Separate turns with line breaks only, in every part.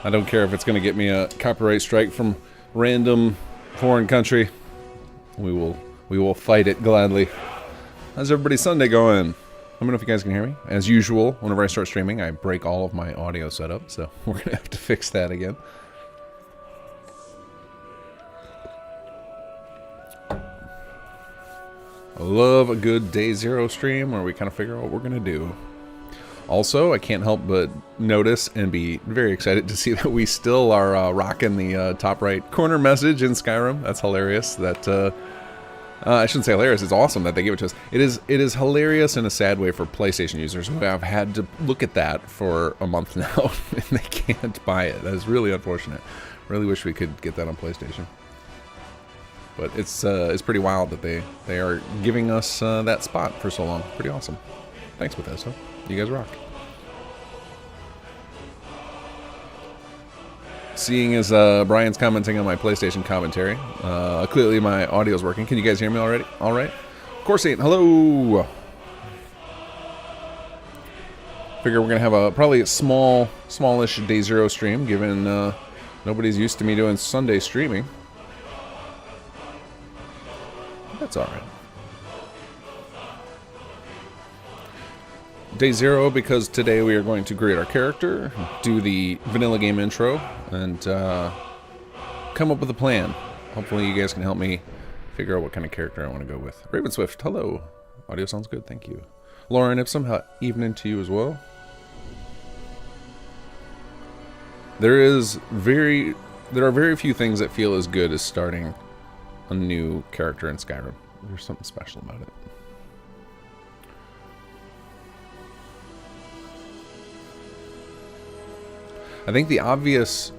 I don't care if it's going to get me a copyright strike from random foreign country. We will fight it gladly. How's everybody's Sunday going? Let me know if you guys can hear me. As usual, whenever I start streaming, I break all of my audio setup, so we're going to have to fix that again. I love a good day zero stream where we kind of figure out what we're going to do. Also, I can't help but notice and be very excited to see that we still are rocking the top right corner message in Skyrim. That's hilarious. That I shouldn't say hilarious. It's awesome that they give it to us. It is hilarious in a sad way for PlayStation users who have had to look at that for a month now and they can't buy it. That is really unfortunate. Really wish we could get that on PlayStation. But it's pretty wild that they are giving us that spot for so long. Pretty awesome. Thanks, Bethesda. You guys rock. Seeing as Brian's commenting on my PlayStation commentary, clearly my audio's working. Can you guys hear me already? All right. Of course, ain't. Hello. Figure we're gonna have a probably a smallish day zero stream, given nobody's used to me doing Sunday streaming. That's all right. Day zero, because today we are going to create our character, do the vanilla game intro, and come up with a plan. Hopefully you guys can help me figure out what kind of character I want to go with. Raven Swift, hello. Audio sounds good, thank you. Lauren Ipsum, evening to you as well. There are very few things that feel as good as starting a new character in Skyrim. There's something special about it. I think the obvious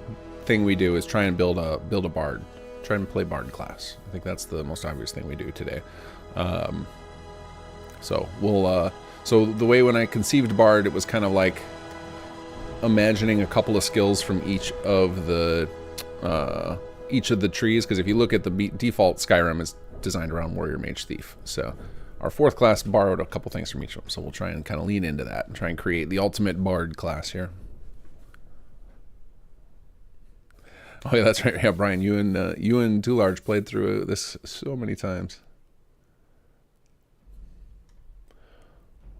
thing we do is try and build a bard, try and play bard class. I think that's the most obvious thing we do today. So we'll so the way when I conceived bard, it was kind of like imagining a couple of skills from each of the trees. Because if you look at the default, Skyrim is designed around warrior, mage, thief. So our fourth class borrowed a couple things from each of them. So we'll try and kind of lean into that and try and create the ultimate bard class here. Oh yeah, that's right. Yeah, Brian, you and Too Large played through this so many times.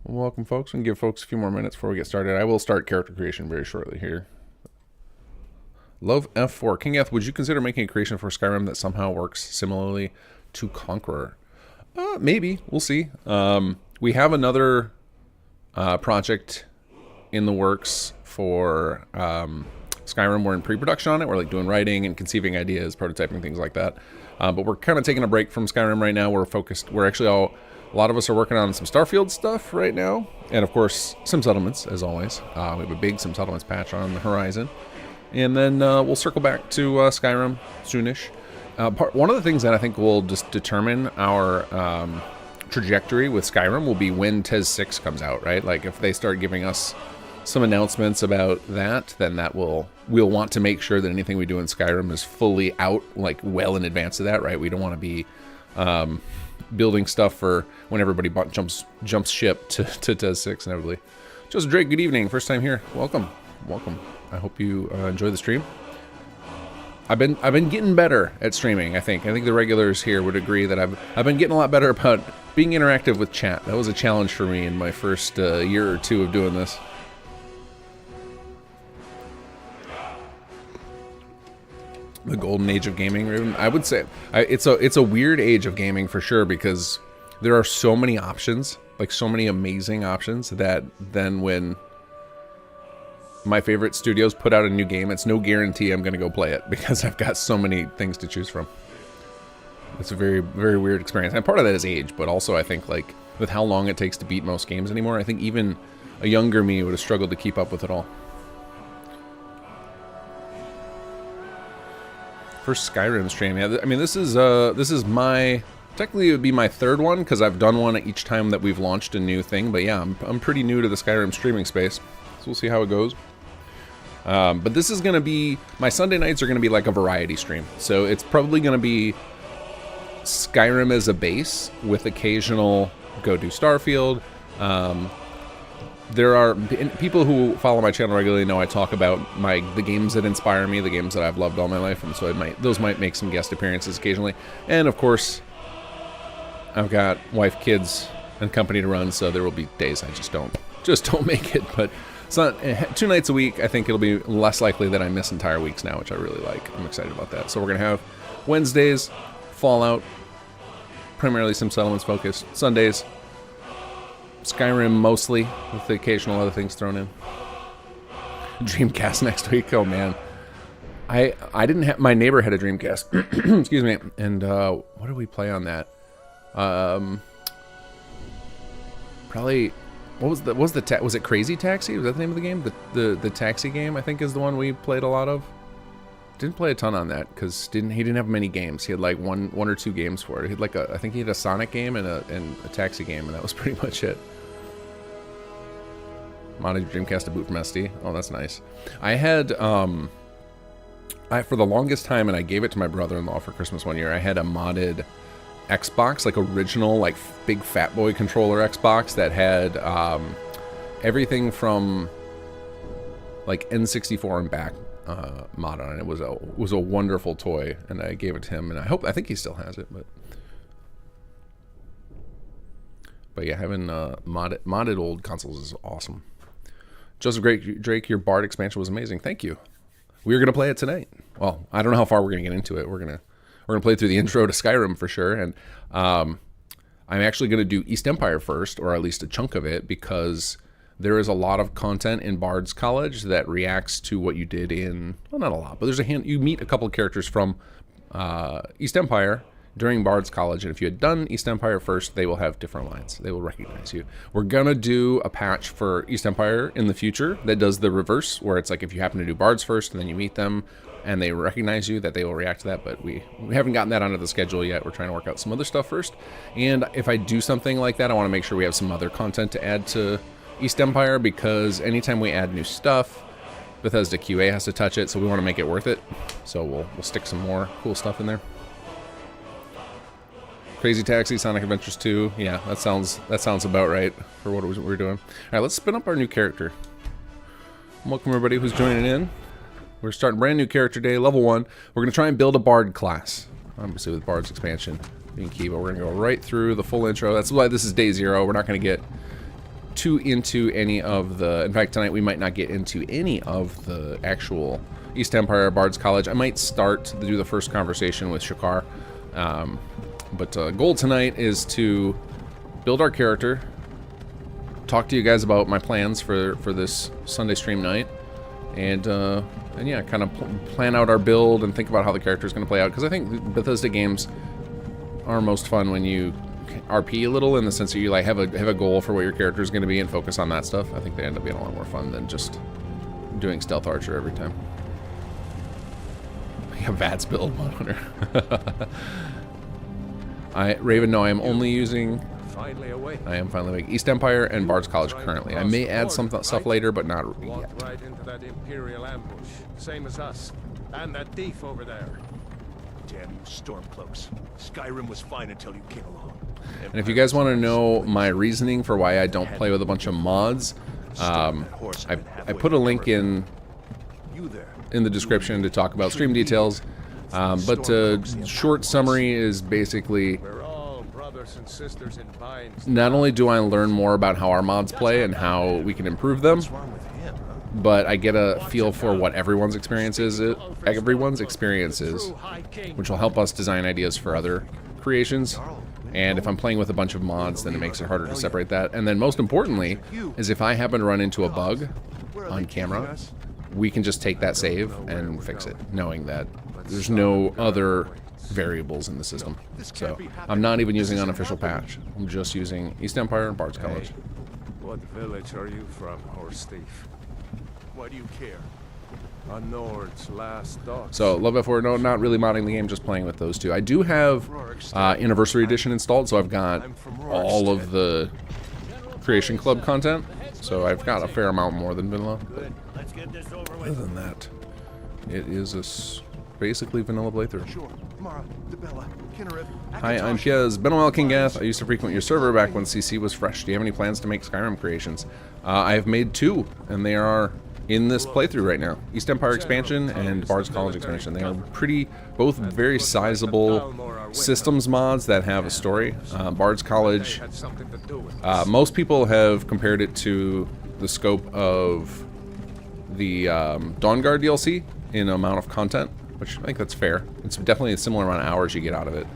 Well, welcome, folks. We can give folks a few more minutes before we get started. I will start character creation very shortly here. Love F4. Kinggath, would you consider making a creation for Skyrim that somehow works similarly to Conqueror? Maybe. We'll see. We have another project in the works for Skyrim. We're in pre-production on it. We're like doing writing and conceiving ideas, prototyping, things like that. But we're kind of taking a break from Skyrim right now. We're focused. We're actually a lot of us are working on some Starfield stuff right now. And of course, Sim Settlements, as always. We have a big Sim Settlements patch on the horizon. And then we'll circle back to Skyrim soonish. One of the things that I think will just determine our trajectory with Skyrim will be when TES 6 comes out, right? Like if they start giving us some announcements about that, then we'll want to make sure that anything we do in Skyrim is fully out, like well in advance of that, right? We don't want to be building stuff for when everybody jumps ship to TES 6 inevitably. Just Drake, good evening. First time here. Welcome. I hope you enjoy the stream. I've been getting better at streaming. I think the regulars here would agree that I've been getting a lot better about being interactive with chat. That was a challenge for me in my first year or two of doing this. The golden age of gaming, I would say it's a weird age of gaming for sure, because there are so many options, like so many amazing options, that then when my favorite studios put out a new game, it's no guarantee I'm going to go play it because I've got so many things to choose from. It's a very, very weird experience. And part of that is age, but also I think like with how long it takes to beat most games anymore, I think even a younger me would have struggled to keep up with it all. First Skyrim stream, yeah. I mean, this is my, technically it would be my third one because I've done one each time that we've launched a new thing. But yeah, I'm pretty new to the Skyrim streaming space, so we'll see how it goes. But this is gonna be, my Sunday nights are gonna be like a variety stream, so it's probably gonna be Skyrim as a base with occasional go do Starfield. there are people who follow my channel regularly know I talk about the games that inspire me, the games that I've loved all my life, and so those might make some guest appearances occasionally. And of course, I've got wife, kids, and company to run, so there will be days I just don't make it. But it's not 2 nights a week. I think it'll be less likely that I miss entire weeks now, which I really like. I'm excited about that. So we're gonna have Wednesdays, Fallout, primarily some settlements focused. Sundays, Skyrim mostly, with the occasional other things thrown in. Dreamcast next week. Oh man, I didn't have, my neighbor had a Dreamcast. Excuse me. And what did we play on that? Probably. Was it Crazy Taxi? Was that the name of the game? The taxi game, I think, is the one we played a lot of. Didn't play a ton on that because he didn't have many games. He had like one or two games for it. He had like I think he had a Sonic game and a taxi game, and that was pretty much it. Modded Dreamcast to boot from SD. Oh, that's nice. I had for the longest time, and I gave it to my brother-in-law for Christmas one year. I had a modded Xbox, like original, like big fat boy controller Xbox that had everything from like N64 and back mod on it. It was a wonderful toy, and I gave it to him, and I think he still has it. But yeah, having modded old consoles is awesome. Joseph Drake, your Bard expansion was amazing. Thank you. We are gonna play it tonight. Well, I don't know how far we're gonna get into it. We're gonna play through the intro to Skyrim for sure, and I'm actually gonna do East Empire first, or at least a chunk of it, because there is a lot of content in Bard's College that reacts to what you did in, well, not a lot, but there's you meet a couple of characters from East Empire during Bard's College, and if you had done East Empire first, they will have different lines. They will recognize you. We're gonna do a patch for East Empire in the future that does the reverse, where it's like if you happen to do Bards first and then you meet them and they recognize you, that they will react to that, but we haven't gotten that onto the schedule yet. We're trying to work out some other stuff first, and if I do something like that, I want to make sure we have some other content to add to East Empire, because anytime we add new stuff, Bethesda QA has to touch it, so we want to make it worth it. So we'll stick some more cool stuff in there. Crazy Taxi, Sonic Adventures 2. Yeah, that sounds about right for what we're doing. All right, let's spin up our new character. Welcome everybody who's joining in. We're starting brand new character day, level 1. We're gonna try and build a Bard class, obviously with Bard's expansion being key, but we're gonna go right through the full intro. That's why this is day 0. We're not gonna get too into any of the, in fact tonight we might not get into any of the actual East Empire Bard's College. I might start to do the first conversation with Shakar, but goal tonight is to build our character, talk to you guys about my plans for this Sunday stream night, and yeah, kind of plan out our build and think about how the character is going to play out, because I think Bethesda games are most fun when you RP a little, in the sense that you like have a goal for what your character is going to be and focus on that stuff. I think they end up being a lot more fun than just doing Stealth Archer every time. Yeah, Vats build monitor. Raven, no, I am only using.
Finally awake.
I am finally awake. East Empire and Bard's College currently. I may add some stuff later, but not yet.
Walked right into that Imperial ambush, same as us, and that thief over there.
Damn you, Stormcloaks. Skyrim was fine until you came along.
And if you guys want to know my reasoning for why I don't play with a bunch of mods, I put a link in the description to talk about stream details. But short summary is basically,
We're all brothers and sisters in binds.
not only do I learn more about how our mods play and how we can improve them,
What's wrong with him, huh?
but I get a feel for what everyone's experience is, which will help us design ideas for other creations. And if I'm playing with a bunch of mods, then it makes it harder to separate that. And then most importantly is if I happen to run into a bug on camera, we can just take that save and fix it, knowing that there's no other variables in the system. So I'm not even using unofficial patch. I'm just using East Empire and Bard's College.
What village are you from, horse thief?
Why do you care?
A Nord's last thoughts.
So Love F4, no, not really modding the game, just playing with those two. I do have Anniversary Edition installed, so I've got all of the Creation Club content. So I've got a fair amount more than Vanilla. But other than that, it is basically vanilla playthrough.
Sure. Mara, Debella, Kinneret,
Hi, I'm Kez. Been a while, Kinggath. I used to frequent your server back when CC was fresh. Do you have any plans to make Skyrim creations? I have made 2, and they are in this playthrough right now. East Empire expansion and Bard's College expansion. They are both very sizable systems mods that have a story. Bard's College, most people have compared it to the scope of the Dawnguard DLC in amount of content, which I think that's fair. It's definitely a similar amount of hours you get out of it.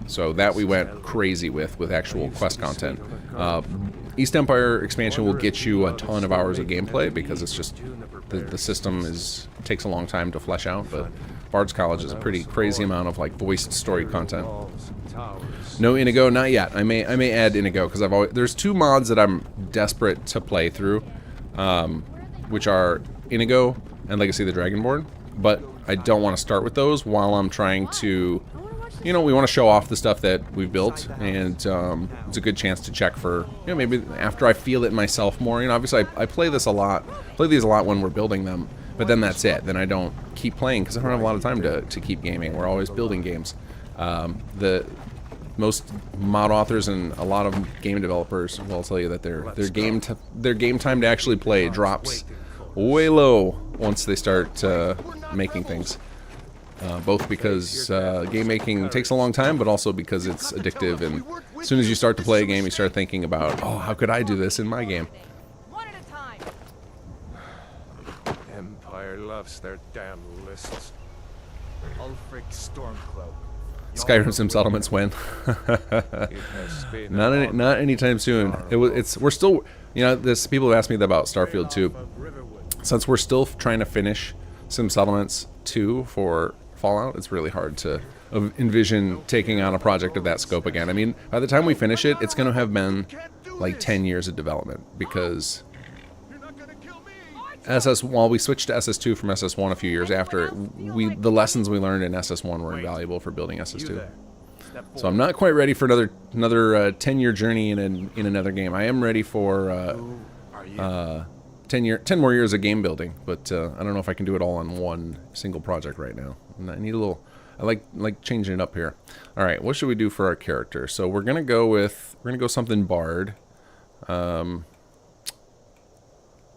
So that we went crazy with actual quest content. East Empire expansion will get you a ton of hours of gameplay because it's just the system takes a long time to flesh out. But Bard's College is a pretty crazy amount of like voiced story content. No Inigo, not yet. I may add Inigo because there's 2 mods that I'm desperate to play through, which are Inigo and Legacy of the Dragonborn. But I don't want to start with those while I'm trying to. We want to show off the stuff that we've built, and it's a good chance to check for, maybe after I feel it myself more. Obviously I play these a lot when we're building them, but then that's it. Then I don't keep playing because I don't have a lot of time to keep gaming. We're always building games. The most mod authors and a lot of game developers will tell you that their game time to actually play drops way low once they start making things. Both because game making takes a long time, but also because it's addictive, and as soon as you start to play a game, you start thinking about, oh, how could I do this in my game?
One at a time.
Empire loves their damn lists.
Ulfric Stormcloak.
Skyrim Sim Settlements when? Not anytime soon. We're still, people have asked me about Starfield too. Since we're still trying to finish Sim Settlements 2 for Fallout, it's really hard to envision taking on a project of that scope again. I mean, by the time we finish it, it's going to have been like 10 years of development, because while we switched to SS2 from SS1 a few years after, the lessons we learned in SS1 were invaluable for building SS2. So I'm not quite ready for another 10-year journey in another game. I am ready for 10 more years of game building, but I don't know if I can do it all on one single project right now. I need a little. I like changing it up here. All right, what should we do for our character? So we're gonna go something Bard. Let's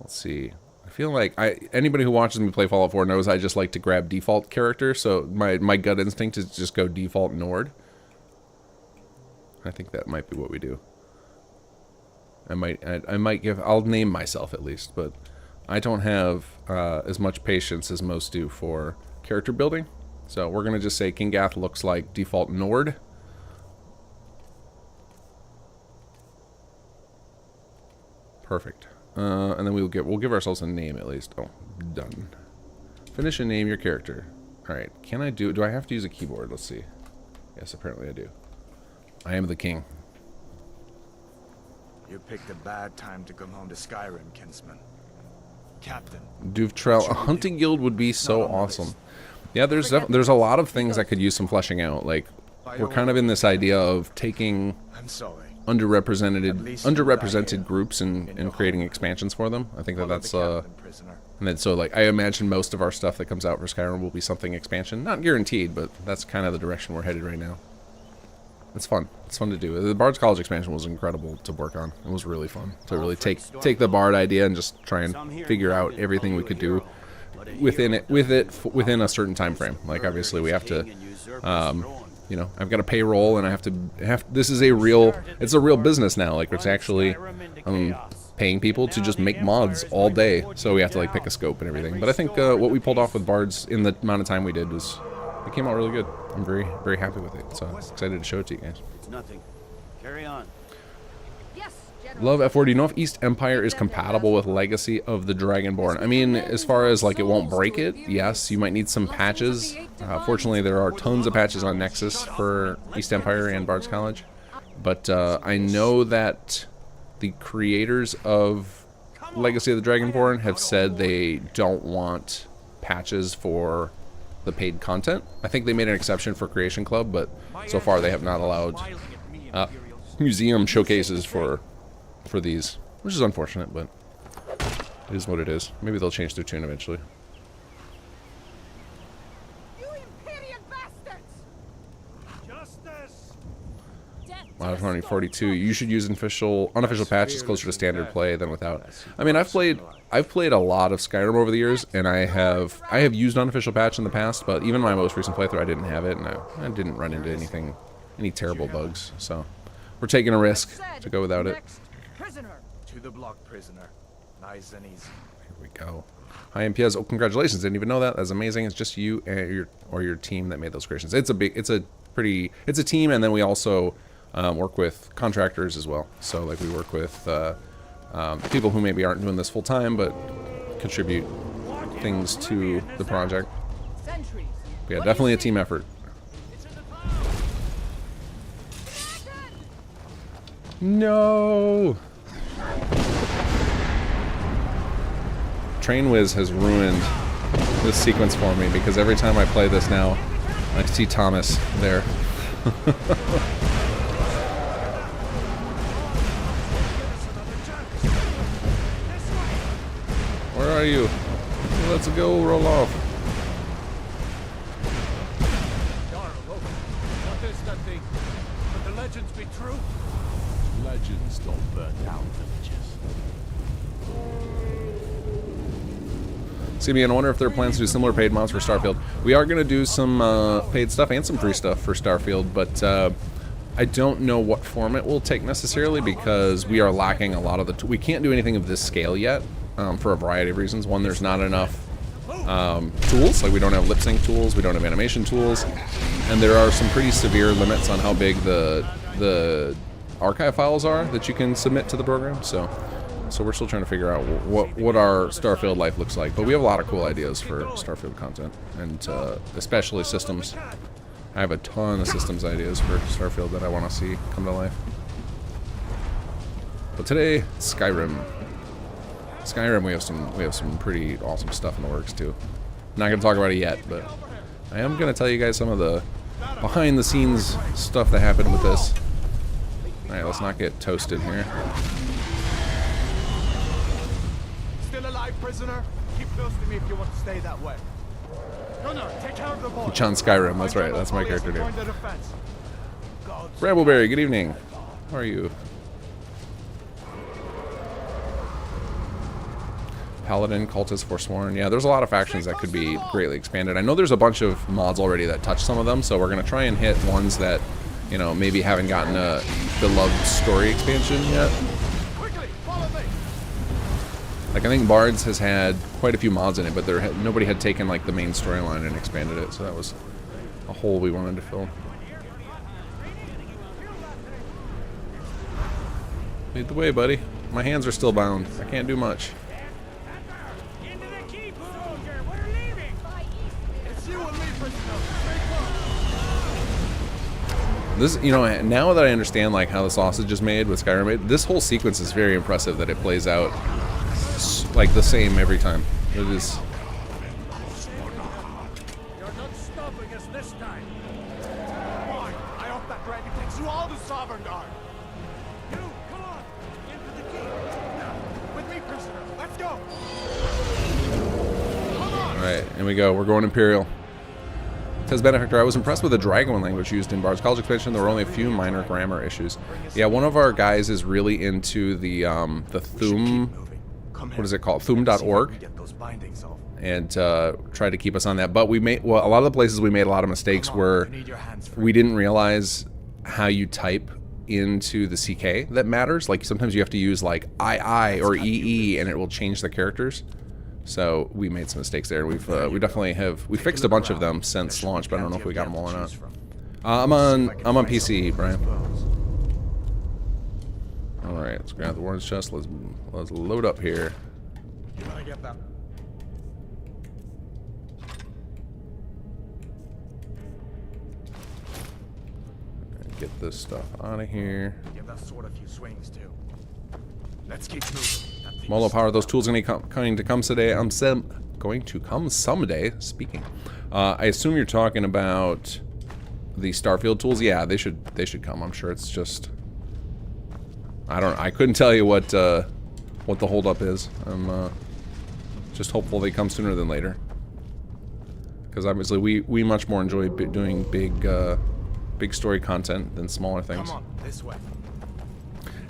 see. I feel like anybody who watches me play Fallout 4 knows I just like to grab default character. So my gut instinct is just go default Nord. I think that might be what we do. I'll name myself at least, but I don't have as much patience as most do for character building. So we're going to just say Kinggath looks like default Nord. Perfect. And then we'll give ourselves a name at least. Oh, done. Finish and name your character. All right. Do I have to use a keyboard? Let's see. Yes, apparently I do. I am the king.
You picked a bad time to come home to Skyrim, kinsman. Captain.
Duvtrell, a hunting guild would be so awesome. Yeah, there's a lot of things that could use some fleshing out. Like, we're kind of in this idea of taking underrepresented groups and creating expansions for them. I think that's and then so like I imagine most of our stuff that comes out for Skyrim will be something expansion. Not guaranteed, but that's kind of the direction we're headed right now. It's fun. It's fun to do. The Bard's College expansion was incredible to work on. It was really fun to really take the Bard idea and just try and figure out everything we could do within a certain time frame. Like obviously we have to, I've got a payroll and I have to this is it's a real business now. Like it's actually paying people to just make mods all day. So we have to like pick a scope and everything. But I think what we pulled off with Bards in the amount of time we did it came out really good. I'm very, very happy with it. So I'm excited to show it to you guys.
It's nothing. Carry on.
Yes, General.
Love F4. Do you know if East Empire is compatible with Legacy of the Dragonborn? I mean, as far as like it won't break it, yes. You might need some patches. Fortunately, there are tons of patches on Nexus for East Empire and Bard's College. But I know that the creators of Legacy of the Dragonborn have said they don't want patches for the paid content. I think they made an exception for Creation Club, but so far they have not allowed museum showcases for these, which is unfortunate, but it is what it is. Maybe they'll change their tune eventually. Modern 2042. You should use unofficial patches closer to standard play than without. I mean, I've played a lot of Skyrim over the years, and I have used unofficial patch in the past, but even my most recent playthrough, I didn't have it, and I didn't run into any terrible bugs. So we're taking a risk to go without it.
Next prisoner.
To the block, prisoner. Nice and easy.
Here we go. Hi MPS. Oh, congratulations! Didn't even know that. That's amazing. It's just you and your team that made those creations. It's a team, and then we also work with contractors as well. So like we work with people who maybe aren't doing this full time, but contribute things to the project.
Sentries.
But yeah, definitely a team effort. No. Train Wiz has ruined this sequence for me because every time I play this now, I see Thomas there. Where are you? Let's go, roll off.
What is that thing? Could the legends be true? Legends don't burn down villages.
CBN, I wonder if there are plans to do similar paid mods for Starfield. We are going to do some paid stuff and some free stuff for Starfield, but I don't know what form it will take necessarily because we are lacking a lot of the... we can't do anything of this scale yet for a variety of reasons. One, there's not enough tools. Like we don't have lip sync tools, we don't have animation tools, and there are some pretty severe limits on how big the archive files are that you can submit to the program. So we're still trying to figure out what our Starfield life looks like. But we have a lot of cool ideas for Starfield content, and especially systems. I have a ton of systems ideas for Starfield that I want to see come to life. But today, Skyrim. Skyrim, we have some pretty awesome stuff in the works too. Not gonna talk about it yet, but I am gonna tell you guys some of the behind-the-scenes stuff that happened with this. All right, let's not get toasted here.
Still alive, prisoner? Keep close to me if you want to stay that way. Gunnar, take care of the boy.
John Skyrim, that's right, that's my character name. Brambleberry, good evening. How are you? Paladin, Cultist, Forsworn. Yeah, there's a lot of factions that could be greatly expanded. I know there's a bunch of mods already that touch some of them, so we're going to try and hit ones that, you know, maybe haven't gotten a beloved story expansion yet. Like, I think Bards has had quite a few mods in it, but nobody had taken, like, the main storyline and expanded it, so that was a hole we wanted to fill. Lead the way, buddy. My hands are still bound. I can't do much. This, you know, now that I understand, like, how the sausage is made with Skyrim, this whole sequence is very impressive that it plays out like the same every time. It is.
You're not stopping us this time.
Boy, I hope that dragon takes you all to Sovereign Guard.
You, come on, into the keep.
With me, prisoner. Let's go.
All right, here we go. We're going Imperial. Says Benefactor, I was impressed with the Dragon language used in Bard's College expansion. There were only a few minor grammar issues. Yeah, one of our guys is really into the Thum. What is it called? Thum.org. And tried to keep us on that. But we made, well, a lot of the places we made a lot of mistakes were we didn't realize how you type into the CK that matters. Like sometimes you have to use like II or EE and it will change the characters. So we made some mistakes there. We definitely have fixed a bunch of them since launch, but I don't know if we got them all or not. I'm on PC, Brian. All right, let's grab the Warden's chest. Let's load up here.
You wanna get them?
Get this stuff out of here.
Give that sword a few swings too. Let's keep moving.
Molo Power, those tools going to come someday. Going to come someday. Speaking, I assume you're talking about the Starfield tools. Yeah, they should come. I'm sure it's just I couldn't tell you what the holdup is. I'm just hopeful they come sooner than later. Because obviously we much more enjoy doing big big story content than smaller things.
Come on, this way.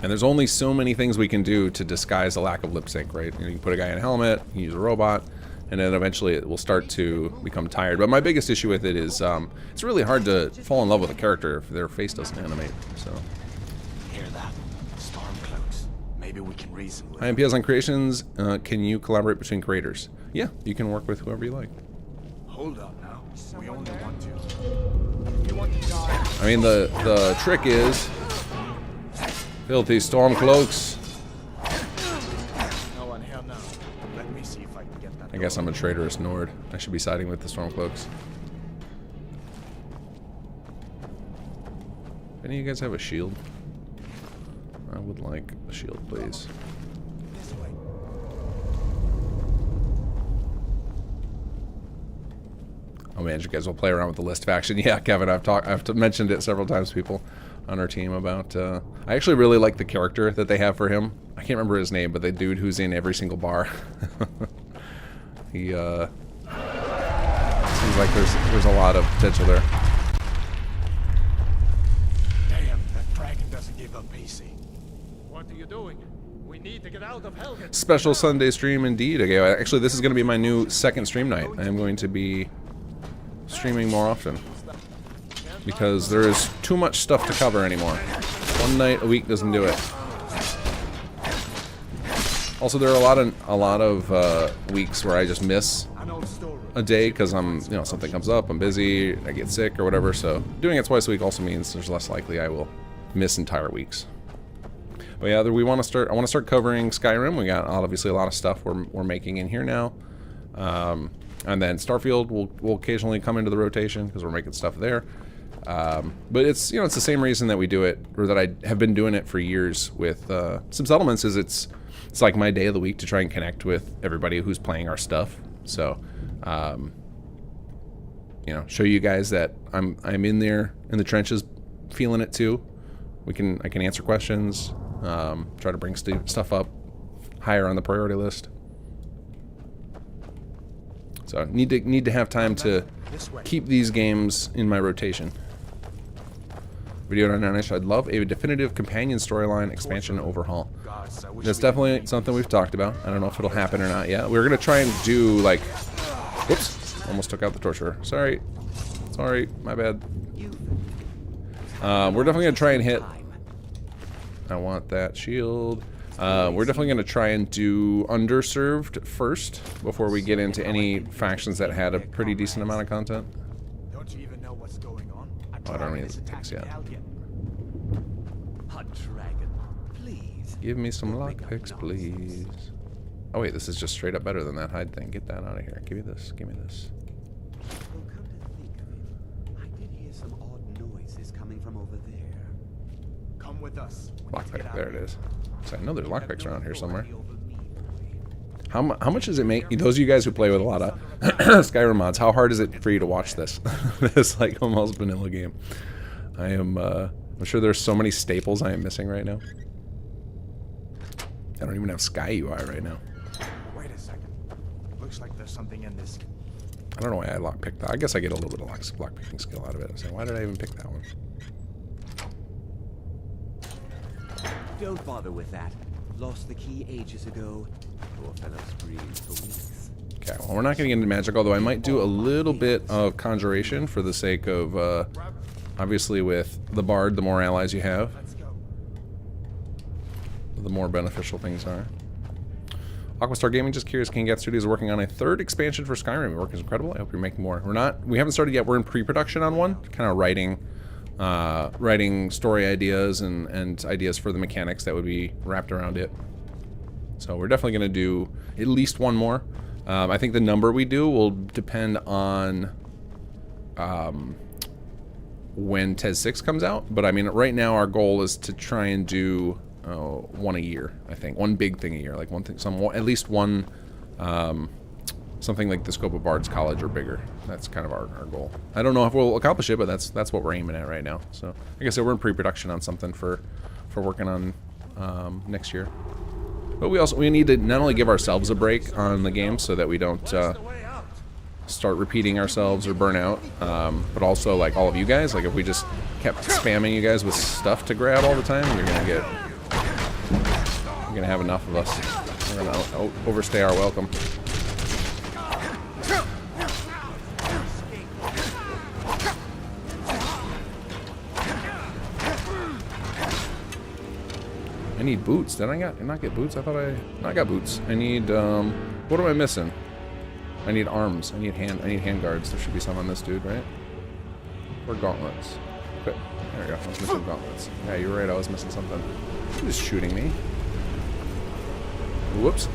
And there's only so many things we can do to disguise a lack of lip sync, right? You can put a guy in a helmet, you can use a robot, and then eventually it will start to become tired. But my biggest issue with it is it's really hard to fall in love with a character if their face doesn't animate. So.
Hear that? Stormcloaks. Maybe we can reason with
Hi, MPS on Creations. Can you collaborate between creators? Yeah, you can work with whoever you like.
Hold up now. We only want to. If you want to die.
I mean, the trick is filthy Stormcloaks.
No one here now. Let me see if I can get that.
I guess I'm a traitorous Nord. I should be siding with the Stormcloaks. Any of you guys have a shield? I would like a shield, please.
This way.
Oh man, you guys will play around with the list faction. Yeah, Kevin, I've mentioned it several times to people on our team about. I actually really like the character that they have for him. I can't remember his name, but the dude who's in every single bar. He seems like there's a lot of potential there.
Damn, that dragon doesn't give up easy.
What are you doing? We need to get out of Helgen.
Special Sunday stream indeed. Okay, actually, this is going to be my new second stream night. I am going to be streaming more often because there is too much stuff to cover anymore. One night a week doesn't do it. Also, there are a lot of weeks where I just miss a day because something comes up, I'm busy, I get sick or whatever. So doing it twice a week also means there's less likely I will miss entire weeks. But yeah, I want to start covering Skyrim. We got obviously a lot of stuff we're making in here now. And then Starfield will occasionally come into the rotation because we're making stuff there. But it's it's the same reason that we do it, or that I have been doing it for years with some settlements. Is it's like my day of the week to try and connect with everybody who's playing our stuff. So, show you guys that I'm in there in the trenches, feeling it too. I can answer questions, try to bring stuff up higher on the priority list. So need to have time to keep these games in my rotation. Video 99, I'd love a definitive companion storyline expansion overhaul. That's definitely something we've talked about. I don't know if it'll happen or not yet. We're gonna try and do like, whoops, almost took out the torturer. Sorry, my bad. We're definitely gonna try and hit. I want that shield. We're definitely going to try and do underserved first before we get into any factions that had a pretty decent amount of content.
Don't you even know what's going on?
Oh, I don't need things yet.
Hot dragon, please.
Give me some lockpicks, please. Oh wait, this is just straight up better than that hide thing. Get that out of here. Give me this. Give me this.
Well, come to think of it, I did hear some odd noises coming from over there.
Come with us.
Lockpick. There it is. So I know there's lockpicks around here somewhere. How much does it make? Those of you guys who play with a lot of Skyrim mods, how hard is it for you to watch this? This like almost vanilla game. I'm sure there's so many staples I am missing right now. I don't even have Sky UI right now.
Wait a second. Looks like there's something in this.
I don't know why I lockpicked that. I guess I get a little bit of lockpicking skill out of it. So why did I even pick that one?
Don't bother with that. Lost the key ages ago. Poor fellow's breathed for weeks.
Okay, well, we're not going to get into magic, although I might do a little bit of conjuration for the sake of, obviously with the bard, the more allies you have, the more beneficial things are. Aquastar Gaming, just curious, Kinggath Studios is working on a third expansion for Skyrim. Your work is incredible. I hope you're making more. We haven't started yet. We're in pre-production on one, kind of writing story ideas and ideas for the mechanics that would be wrapped around it. So we're definitely going to do at least one more. I think the number we do will depend on when TES 6 comes out. But I mean, right now our goal is to try and do one a year. I think one big thing a year, like one thing, at least one. Something like the scope of Bard's College or bigger. That's kind of our goal. I don't know if we'll accomplish it, but that's what we're aiming at right now. So, like I said, we're in pre-production on something for working on next year. But we need to not only give ourselves a break on the game so that we don't start repeating ourselves or burn out. But also, like, all of you guys, like, if we just kept spamming you guys with stuff to grab all the time, you're gonna have enough of us. We're gonna overstay our welcome. I need boots. Did I not get boots? I thought I got boots. I need what am I missing? I need arms. I need hand guards. There should be some on this dude, right? Or gauntlets. Okay. There we go. I was missing gauntlets. Yeah, you're right. I was missing something. He was shooting me. Whoops.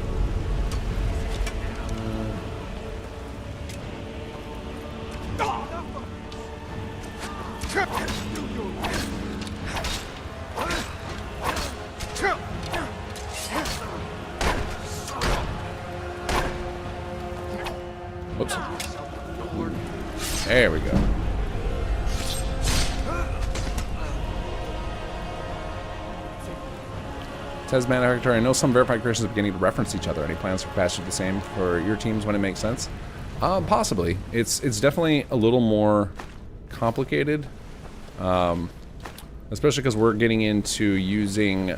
Whoops. There we go. Says Manufacturer, I know some verified creations are beginning to reference each other. Any plans for patches the same for your teams when it makes sense? Possibly. It's definitely a little more complicated. Especially because we're getting into using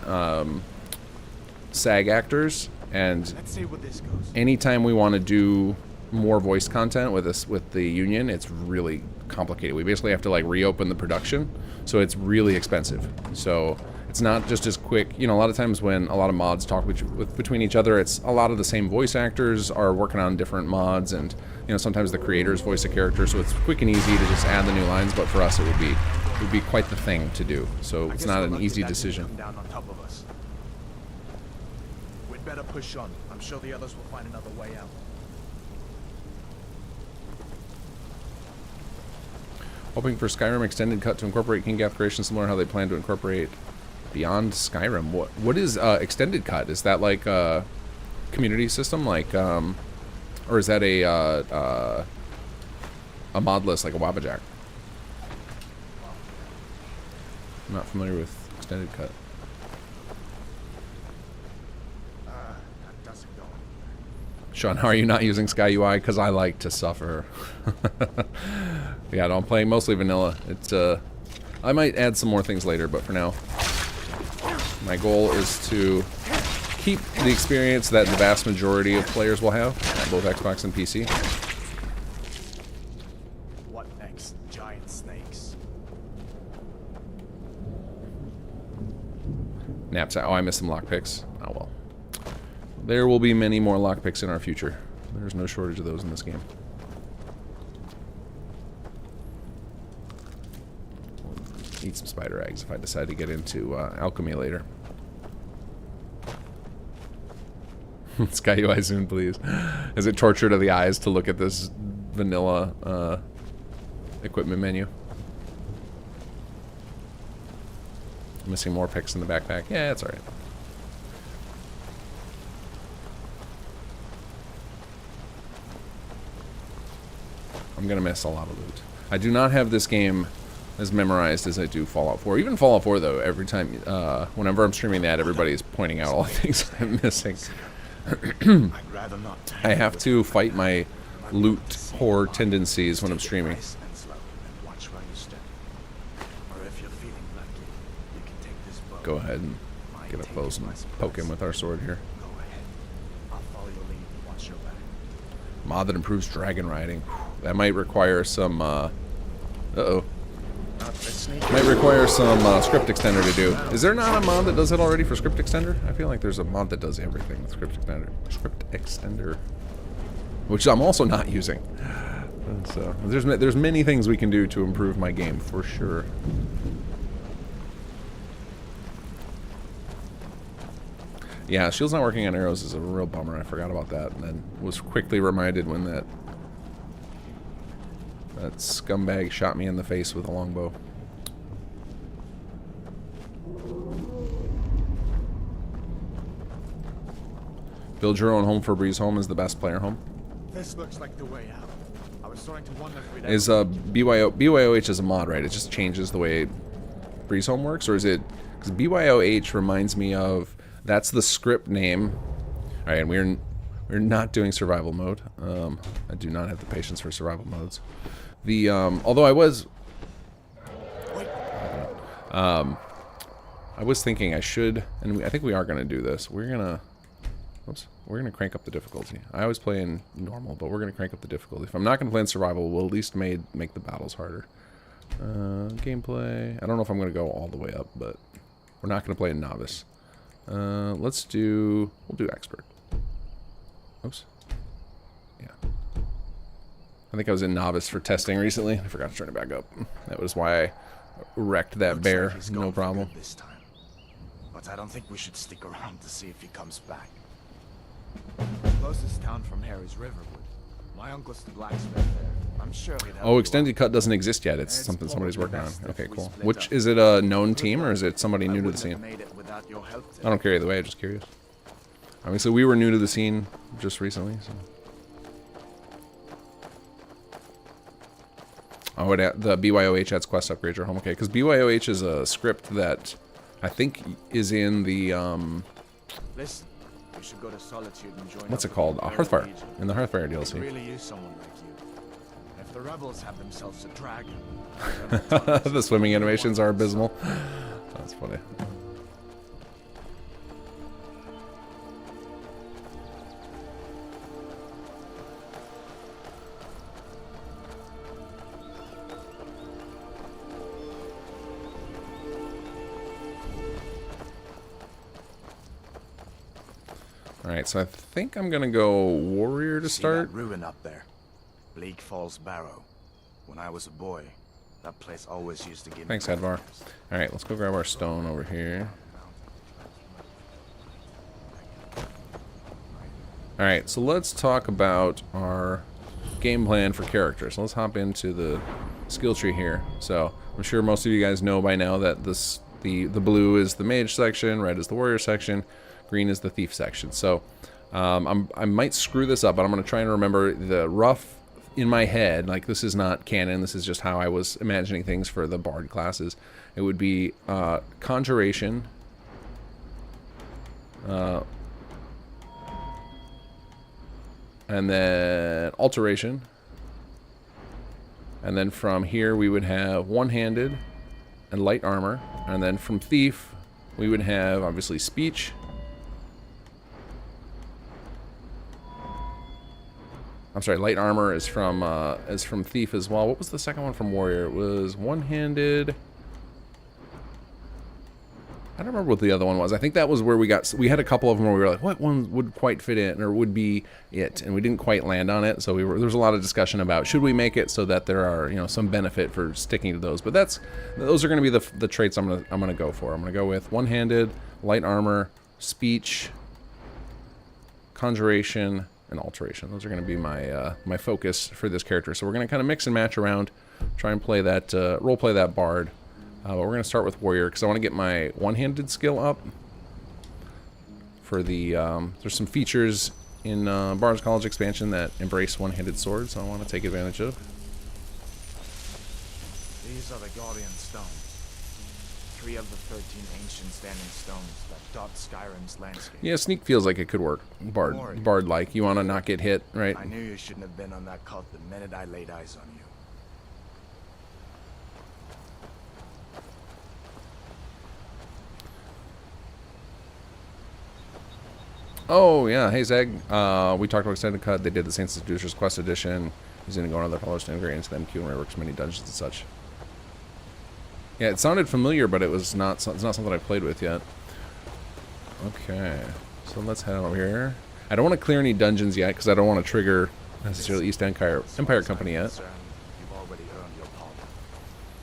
SAG actors, and
Let's see where this goes.
anytime we want to do more voice content with the union, it's really complicated. We basically have to like reopen the production, so it's really expensive. So it's not just as quick. You know, a lot of times when a lot of mods talk between each other, it's a lot of the same voice actors are working on different mods, and you know, sometimes the creators voice a character, so it's quick and easy to just add the new lines. But for us, it would be quite the thing to do. So it's not an easy decision.
Down on top of us. We'd better push on. I'm sure the others will find another way out.
Hoping for Skyrim extended cut to incorporate Kinggath creation, similar to how they plan to incorporate Beyond Skyrim. What is extended cut? Is that like a community system, like or is that a mod list like a Wabbajack? I'm not familiar with extended cut.
That doesn't go.
Sean, how are you not using Sky UI? Because I like to suffer. Yeah, no, I'm playing mostly vanilla. It's I might add some more things later, but for now, my goal is to keep the experience that the vast majority of players will have on both Xbox and PC.
What next? Giant snakes.
Knapsack. Oh, I missed some lockpicks. Oh well. There will be many more lockpicks in our future. There's no shortage of those in this game. Eat some spider eggs if I decide to get into alchemy later. Sky UI soon, please. Is it torture to the eyes to look at this vanilla equipment menu? Missing more picks in the backpack. Yeah, it's alright. I'm gonna miss a lot of loot. I do not have this game as memorized as I do Fallout 4. Even Fallout 4, though, every time, whenever I'm streaming that, everybody is pointing out all the things I'm missing.
I'd rather not.
I have to fight my loot whore tendencies when I'm streaming.
Nice and slow, and watch where you step. Or if you're feeling lucky, you can take this bow.
Go ahead and get up close and poke him with our sword here.
Go ahead. I'll follow your lead and watch your back.
Mod that improves dragon riding. That might require some, uh-oh. Might require some script extender to do. Is there not a mod that does it already for script extender? I feel like there's a mod that does everything with script extender. Script extender, which I'm also not using. So there's many things we can do to improve my game for sure. Yeah, shield's not working on arrows is a real bummer. I forgot about that, and then was quickly reminded when that scumbag shot me in the face with a longbow. Build your own home for Breeze Home is the best player home.
This looks like the way out. I was starting to wonder if we'd
Is BYOH is a mod, right? It just changes the way Breeze Home works, or is it? Because BYOH reminds me of that's the script name. All right, and We're not doing survival mode. I do not have the patience for survival modes. The although I was thinking I should, and I think we are going to do this. We're gonna crank up the difficulty. I always play in normal, but we're gonna crank up the difficulty. If I'm not gonna play in survival, we'll at least make the battles harder. Gameplay. I don't know if I'm gonna go all the way up, but we're not gonna play in novice. We'll do expert. Oops. Yeah. I think I was in novice for testing recently. I forgot to turn it back up. That was why I wrecked that bear. No problem.
This time. But I don't think we should stick around to see if he comes back. The closest town from here is Riverwood. My uncle's the blacksmith there. I'm sure he'd have
Oh, extended cut doesn't exist yet. It's something somebody's working on. Okay, cool. Which is it, a known team or is it somebody new to the scene? I don't care either way. I'm just curious. Obviously, we were new to the scene just recently. So. Oh, the BYOH adds quest upgrades your home. Okay, because BYOH is a script that I think is in the
Listen, we should go to Solitude and join
what's it called? Hearthfire. In the Hearthfire
We
DLC.
really use someone like you. If the rebels have themselves a dragon,
The swimming animations are abysmal. That's funny. Alright, so I think I'm gonna go warrior to
see
start.
that ruin up there, Bleak Falls Barrow. When I was a boy, that place always used to give me
Thanks, Advar.
nightmares.
Alright, let's go grab our stone over here. Alright, so let's talk about our game plan for characters. So let's hop into the skill tree here. So I'm sure most of you guys know by now that the blue is the mage section, red is the warrior section, green is the thief section. So I might screw this up, but I'm going to try and remember the rough in my head. Like, this is not canon, this is just how I was imagining things for the bard classes. It would be conjuration, and then alteration, and then from here we would have one-handed and light armor, and then from thief we would have obviously speech, I'm sorry, light armor is from thief as well. What was the second one from warrior? It was one-handed. I don't remember what the other one was. I think that was where we had a couple of them where we were like, what one would quite fit in or would be it, and we didn't quite land on it. So there was a lot of discussion about should we make it so that there are, you know, some benefit for sticking to those. But those are going to be the traits I'm gonna go for. I'm gonna go with one-handed, light armor, speech, conjuration, and alteration. Those are going to be my my focus for this character. So we're going to kind of mix and match around, try and play that role play that bard. But we're going to start with warrior because I want to get my one-handed skill up. For the there's some features in Bard's College expansion that embrace one-handed swords, so I want to take advantage of.
These are the Guardian Stones. 3 of the 13 ancient standing stones that dot Skyrim's landscape.
Yeah, sneak feels like it could work. Bard-like. You want to not get hit, right?
I knew you shouldn't have been on that cult the minute I laid eyes on you.
Oh, yeah. Hey, Zeg. We talked about Extended Cut. They did the Saints and Seducers Quest Edition. He's going to go on other published to integrate into the MQ and reworks many dungeons and such. Yeah, it sounded familiar, but it's not something I've played with yet. Okay. So let's head over here. I don't want to clear any dungeons yet, because I don't want to trigger necessarily East Empire Company yet.
You've already earned your pardon.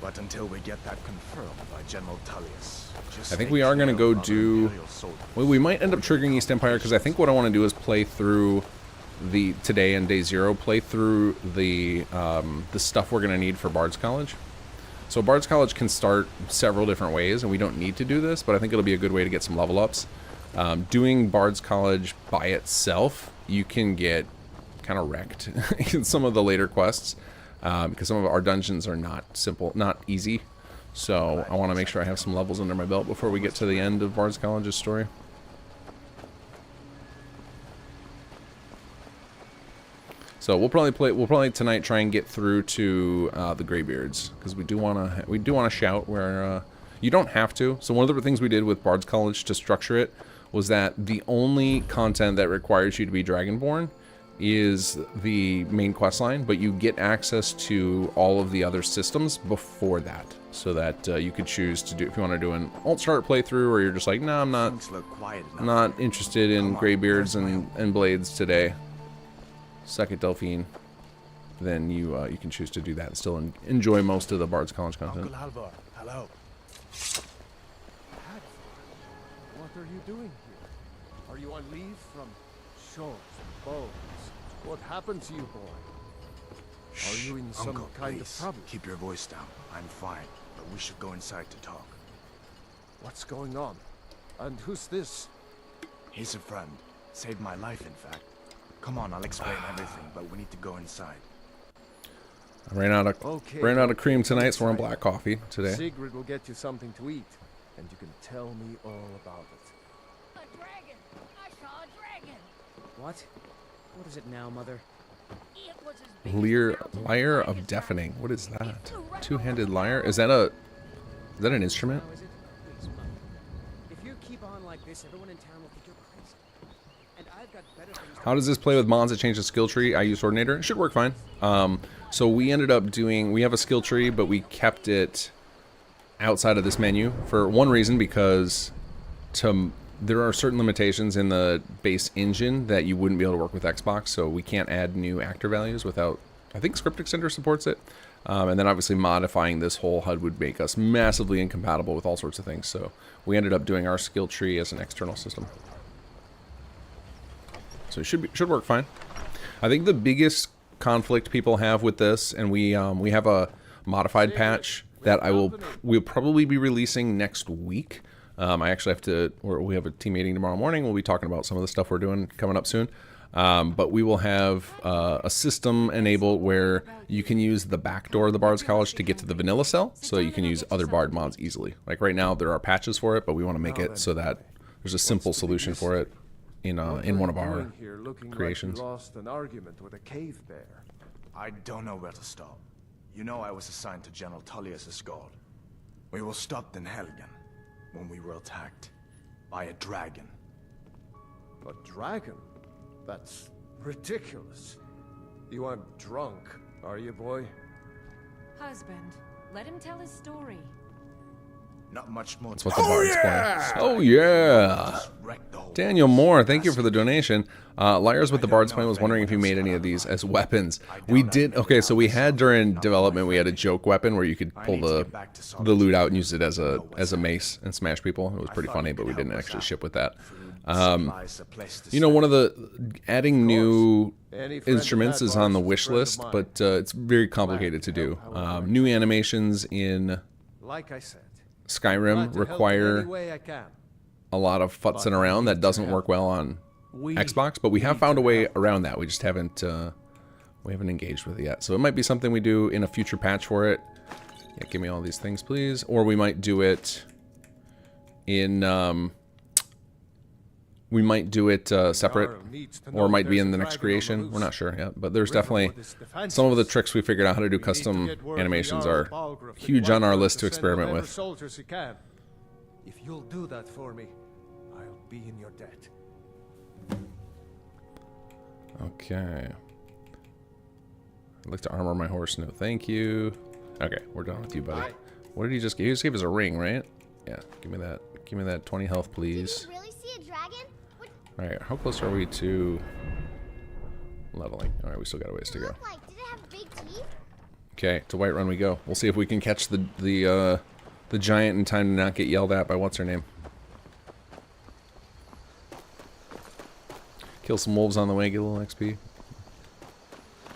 But until we get that confirmed by General Tullius,
I think we are going to go do... Well, we might end up triggering East Empire, because I think what I want to do is play through today and day 0, play through the stuff we're going to need for Bard's College. So Bard's College can start several different ways, and we don't need to do this, but I think it'll be a good way to get some level ups. Doing Bard's College by itself, you can get kind of wrecked in some of the later quests, because some of our dungeons are not simple, not easy. So I want to make sure I have some levels under my belt before we get to the end of Bard's College's story. So we'll probably tonight try and get through to the Greybeards, because we do want to shout where you don't have to. So one of the things we did with Bard's College to structure it was that the only content that requires you to be Dragonborn is the main quest line, but you get access to all of the other systems before that, so that you could choose to do, if you want to do an alt start playthrough, or you're just like, no, I'm not interested in Greybeards and Blades today. Suck it, Delphine. Then you can choose to do that and still enjoy most of the Bard's College content.
Uncle Halvor, hello.
What are you doing here? Are you on leave from shores and bows? What happened to you, boy? Are you in some
Uncle,
kind
please,
of trouble?
keep your voice down. I'm fine, but we should go inside to talk.
What's going on? And who's this?
He's a friend. Saved my life, in fact. Come on, I'll explain everything, but we need to go inside.
I ran out of cream tonight, so we're on black coffee today.
Sigrid will get you something to eat, and you can tell me all about it.
A dragon! I saw a dragon!
What? What is it now, Mother?
It was as big as the mountain
Lyre
behind
of
his
Deafening.
back.
What is that?
It flew right
Two-handed
over
lyre?
the
Is that an instrument?
How is it? Please, Mother. If you keep on like this, everyone in town will think you're crazy. And I've got better things to
How does this play with mons that change the skill tree? I use Ordinator. It should work fine. So we ended up doing, we have a skill tree, but we kept it outside of this menu for one reason, because there are certain limitations in the base engine that you wouldn't be able to work with Xbox, so we can't add new actor values without, I think Script Extender supports it. And then obviously modifying this whole HUD would make us massively incompatible with all sorts of things, so we ended up doing our skill tree as an external system. So it should work fine. I think the biggest conflict people have with this, and we have a modified patch that we'll probably be releasing next week. I actually have to, we have a team meeting tomorrow morning. We'll be talking about some of the stuff we're doing coming up soon. But we will have a system enabled where you can use the back door of the Bard's College to get to the vanilla cell, so you can use other Bard mods easily. Like right now, there are patches for it, but we want to make it so that there's a simple solution for it in one of our creations.
Like you lost an argument with a cave bear.
I don't know where to start. You know I was assigned to General Tullius' guard. We were stopped in Helgen when we were attacked by a dragon.
A dragon? That's ridiculous. You aren't drunk, are you, boy?
Husband, let him tell his story.
Not much more.
That's what the Bard's play. Oh yeah! Daniel Moore, thank you for the donation. Liars with the Bard's Plan was wondering if you made any of these as weapons. We did. Okay, so we had during development, we had a joke weapon where you could pull the loot out and use it as a mace and smash people. It was pretty funny, but we didn't actually ship with that. You know, one of the adding new instruments is on the wish list, but it's very complicated to do. New animations in
Like I said,
Skyrim require a lot of futzing around that doesn't work well on Xbox, but we have found a way around that. We just haven't engaged with it yet. So it might be something we do in a future patch for it. Yeah, give me all these things, please. Or we might do it in we might do it separate, or it might be in the next creation. We're not sure yet, but there's definitely some of the tricks we figured out how to do custom animations are huge on our list to experiment with.
Soldiers you can. If you'll do that for me, I'll be in your debt.
Okay. I'd like to armor my horse. No, thank you. Okay, we're done with you, buddy. What did he just give? He just gave us a ring, right? Yeah, give me that. Give me that 20 health, please.
Did you really see a dragon?
All right, how close are we to leveling? All right, we still got a ways to go.
Look like, did it have big teeth?
Okay, to Whiterun we go. We'll see if we can catch the giant in time to not get yelled at by what's her name. Kill some wolves on the way, get a little XP.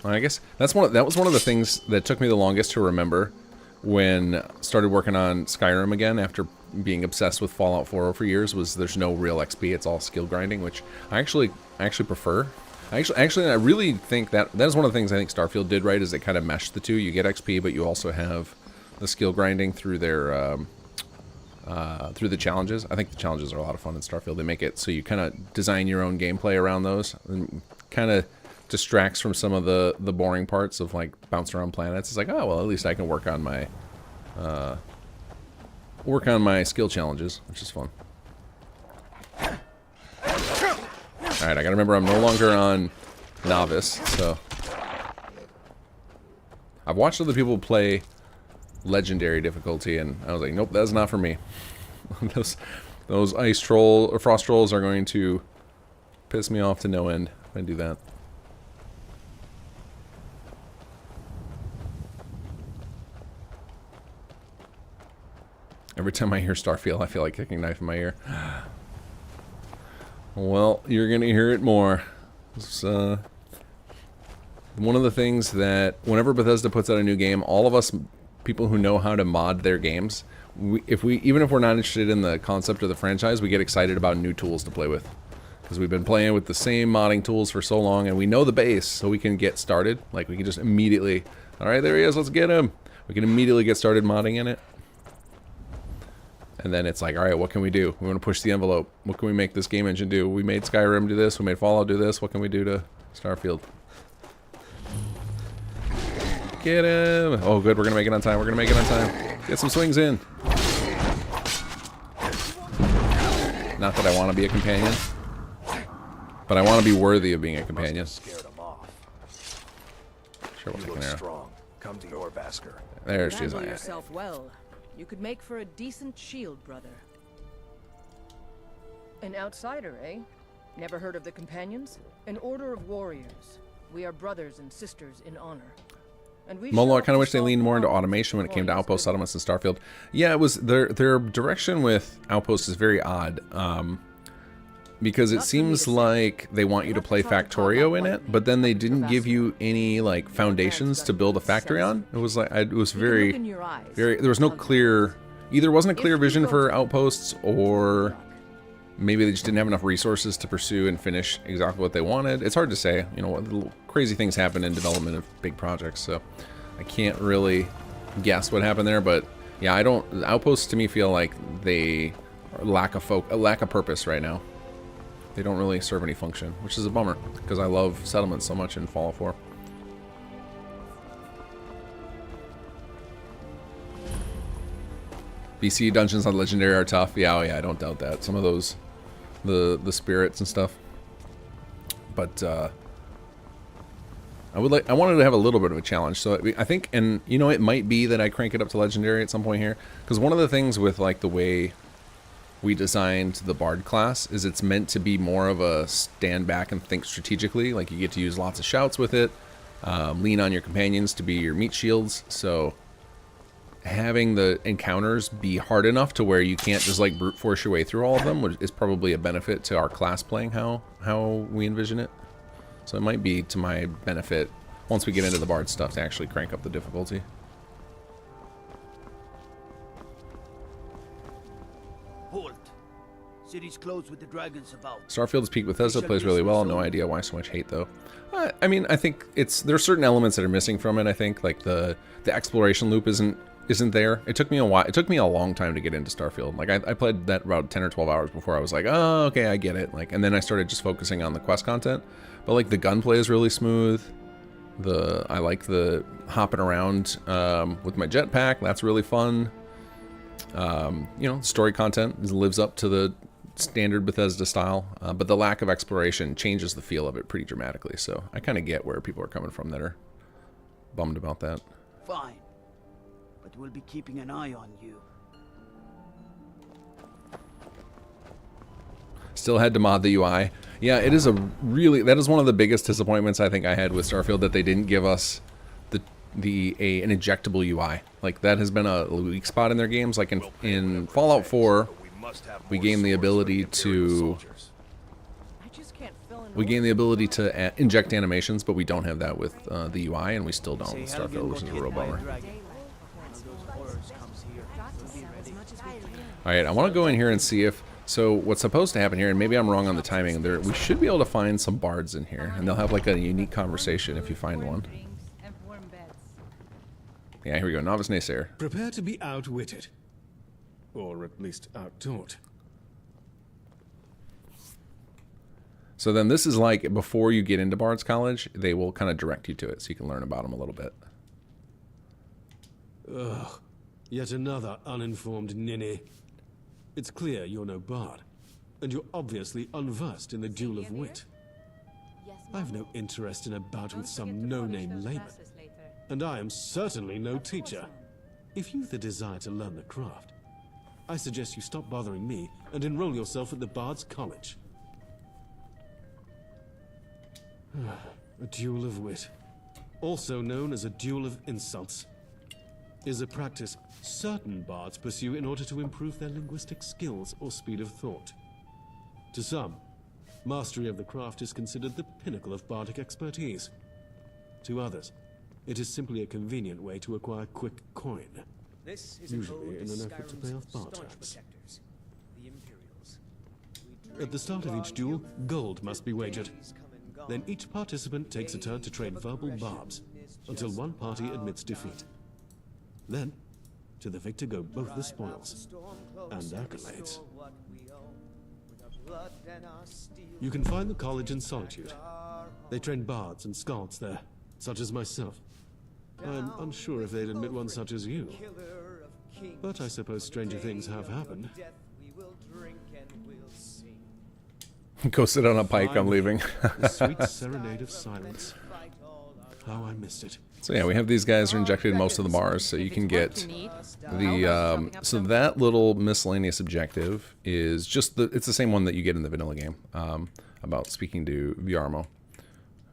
Well, I guess that was one of the things that took me the longest to remember when I started working on Skyrim again after being obsessed with Fallout 4 for years. Was there's no real XP, it's all skill grinding, which I actually prefer. I really think that is one of the things I think Starfield did right, is it kind of meshed the two. You get XP, but you also have the skill grinding through their through the challenges. I think the challenges are a lot of fun in Starfield. They make it so you kind of design your own gameplay around those, and kind of distracts from some of the boring parts of like bouncing around planets. It's like, oh well, at least I can work on my skill challenges, which is fun. All right, I gotta remember I'm no longer on novice, so I've watched other people play legendary difficulty, and I was like, nope, that's not for me. those ice troll or frost trolls are going to piss me off to no end if I do that. Every time I hear Starfield, I feel like kicking a knife in my ear. Well, you're gonna hear it more. It's, one of the things that whenever Bethesda puts out a new game, all of us people who know how to mod their games, even if we're not interested in the concept of the franchise, we get excited about new tools to play with. Because we've been playing with the same modding tools for so long, and we know the base, so we can get started. Like, we can just immediately, alright, there he is, let's get him! We can immediately get started modding in it. And then it's like, alright, what can we do? We want to push the envelope. What can we make this game engine do? We made Skyrim do this, we made Fallout do this, what can we do to Starfield? Get him! Oh good, we're gonna make it on time, we're gonna make it on time. Get some swings in. Not that I want to be a companion, but I want to be worthy of being a companion.
Scared him off.
Sure, we'll take an arrow.
Strong. Come to your Vasker.
There she is.
Handle yourself well. You could make for a decent shield, brother. An outsider, eh? Never heard of the Companions? An order of warriors. We are brothers and sisters in honor. And we
Molo, I kind of wish they leaned more into automation when it came to outpost settlements in Starfield. Yeah, it was their direction with outposts is very odd. Because it seems like they want you to play Factorio in it, but then they didn't give you any like foundations to build a factory on. It was like it was very there was no clear, either wasn't a clear vision for outposts, or maybe they just didn't have enough resources to pursue and finish exactly what they wanted. It's hard to say. You know, crazy things happen in development of big projects, so I can't really guess what happened there. But yeah, outposts to me feel like they lack of purpose right now. They don't really serve any function, which is a bummer, because I love settlements so much in Fallout 4. BC dungeons on Legendary are tough. Yeah, oh yeah, I don't doubt that. Some of those, the spirits and stuff. But I wanted to have a little bit of a challenge. So I think, and you know, it might be that I crank it up to Legendary at some point here, because one of the things with like the way we designed the Bard class is it's meant to be more of a stand back and think strategically. Like, you get to use lots of shouts with it, lean on your companions to be your meat shields. So having the encounters be hard enough to where you can't just like brute force your way through all of them is probably a benefit to our class playing how we envision it. So it might be to my benefit once we get into the Bard stuff to actually crank up the difficulty.
Halt. City's closed with the dragons about.
Starfield's peak Bethesda plays really well. No idea why so much hate though. I mean, I think there are certain elements that are missing from it. I think like the exploration loop isn't there. It took me a while. It took me a long time to get into Starfield. Like I played that about 10 or 12 hours before I was like, oh, okay, I get it. Like, and then I started just focusing on the quest content. But like the gunplay is really smooth. I like the hopping around with my jetpack. That's really fun. You know, story content lives up to the standard Bethesda style, but the lack of exploration changes the feel of it pretty dramatically. So I kind of get where people are coming from that are bummed about that.
Fine. But we'll be keeping an eye on you.
Still had to mod the UI. Yeah, it is that is one of the biggest disappointments I think I had with Starfield, that they didn't give us an injectable UI. Like, that has been a weak spot in their games. Like in Fallout 4, we gained the ability to inject animations, but we don't have that with the UI, and we still don't with Starfield, which is a real bummer. Alright, I want to go in here and see if... So what's supposed to happen here, and maybe I'm wrong on the timing, we should be able to find some bards in here, and they'll have like a unique conversation if you find one. Yeah, here we go. Novice Naysayer.
Prepare to be outwitted. Or at least outtaught.
So then this is like before you get into Bard's College, they will kind of direct you to it so you can learn about them a little bit.
Ugh, yet another uninformed ninny. It's clear you're no bard, and you're obviously unversed in the duel of wit. I've no interest in a bout with some no-name layman, and I am certainly no teacher. If you've the desire to learn the craft, I suggest you stop bothering me and enroll yourself at the Bard's College. A duel of wit, also known as a duel of insults, is a practice certain bards pursue in order to improve their linguistic skills or speed of thought. To some, mastery of the craft is considered the pinnacle of bardic expertise. To others, it is simply a convenient way to acquire quick coin, usually in an effort to pay off bar tax. At the start of each duel, gold must be wagered. Then each participant takes a turn to trade verbal barbs, until one party admits defeat. Then, to the victor go both the spoils and accolades. You can find the college in Solitude. They train bards and skalds there, such as myself. I'm unsure if they'd admit one such as you. But I suppose stranger things have happened.
Go sit on a pike, I'm leaving.
The sweet serenade of silence. How I missed it.
So yeah, we have these guys are injected in most of the bars, so you can get the so that little miscellaneous objective is just it's the same one that you get in the vanilla game about speaking to Viarmo,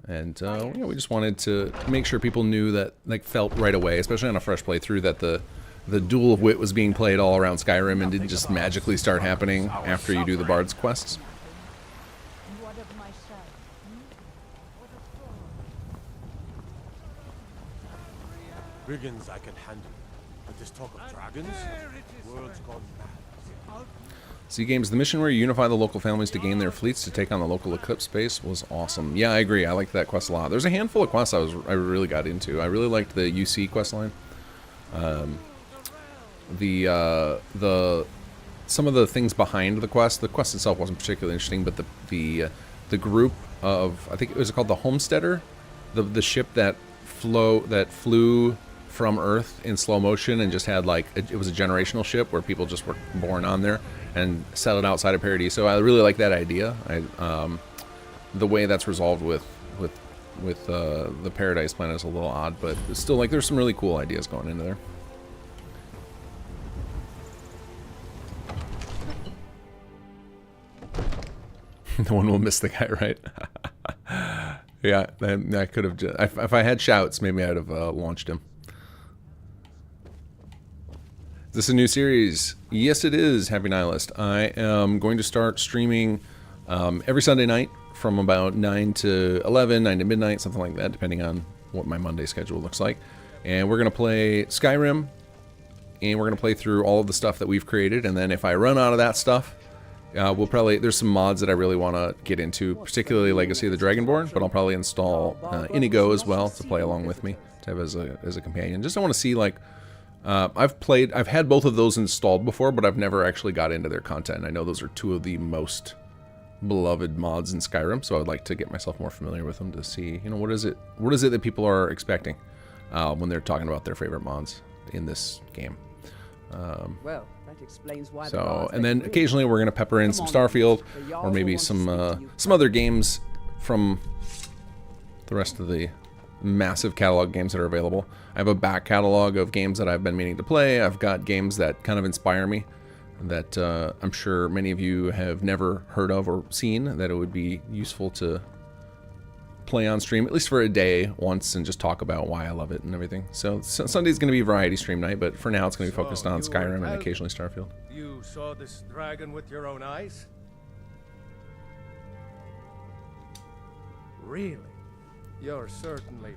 and yeah, we just wanted to make sure people knew that, like, felt right away, especially on a fresh playthrough, that the duel of wit was being played all around Skyrim and didn't just magically start happening after you do the Bard's quests.
Brigands I can handle, but this talk of dragons, world's gone mad.
C Games, the mission where you unify the local families to gain their fleets to take on the local eclipse base was awesome. Yeah, I agree. I liked that quest a lot. There's a handful of quests I really got into. I really liked the UC quest line. Some of the things behind the quest itself wasn't particularly interesting, but the group of, I think it was called the Homesteader, the ship that flew from Earth in slow motion and just had, like, it was a generational ship where people just were born on there and settled outside of Paradise. So I really like that idea. The way that's resolved with the Paradise planet is a little odd, but it's still, like, there's some really cool ideas going into there. No one will miss the guy, right? Yeah, I could have just, if I had shouts, maybe I'd have launched him. Is this a new series? Yes, it is, Happy Nihilist. I am going to start streaming every Sunday night from about 9 to 11, 9 to midnight, something like that, depending on what my Monday schedule looks like. And we're going to play Skyrim, and we're going to play through all of the stuff that we've created, and then if I run out of that stuff, we'll probably, there's some mods that I really want to get into, particularly Legacy of the Dragonborn, but I'll probably install Inigo as well to play along with me, to have as a companion. Just I want to see, like, I've had both of those installed before, but I've never actually got into their content. I know those are two of the most beloved mods in Skyrim, so I'd like to get myself more familiar with them to see, you know, what is it that people are expecting when they're talking about their favorite mods in this game.
Well, that explains why.
So, and then occasionally we're going to pepper in some Starfield, or maybe some other games from the rest of the massive catalog games that are available. I have a back catalog of games that I've been meaning to play. I've got games that kind of inspire me that I'm sure many of you have never heard of or seen, that it would be useful to play on stream, at least for a day once, and just talk about why I love it and everything. So Sunday's going to be variety stream night, but for now it's going to be focused on Skyrim and occasionally Starfield.
You saw this dragon with your own eyes? Really? You're certainly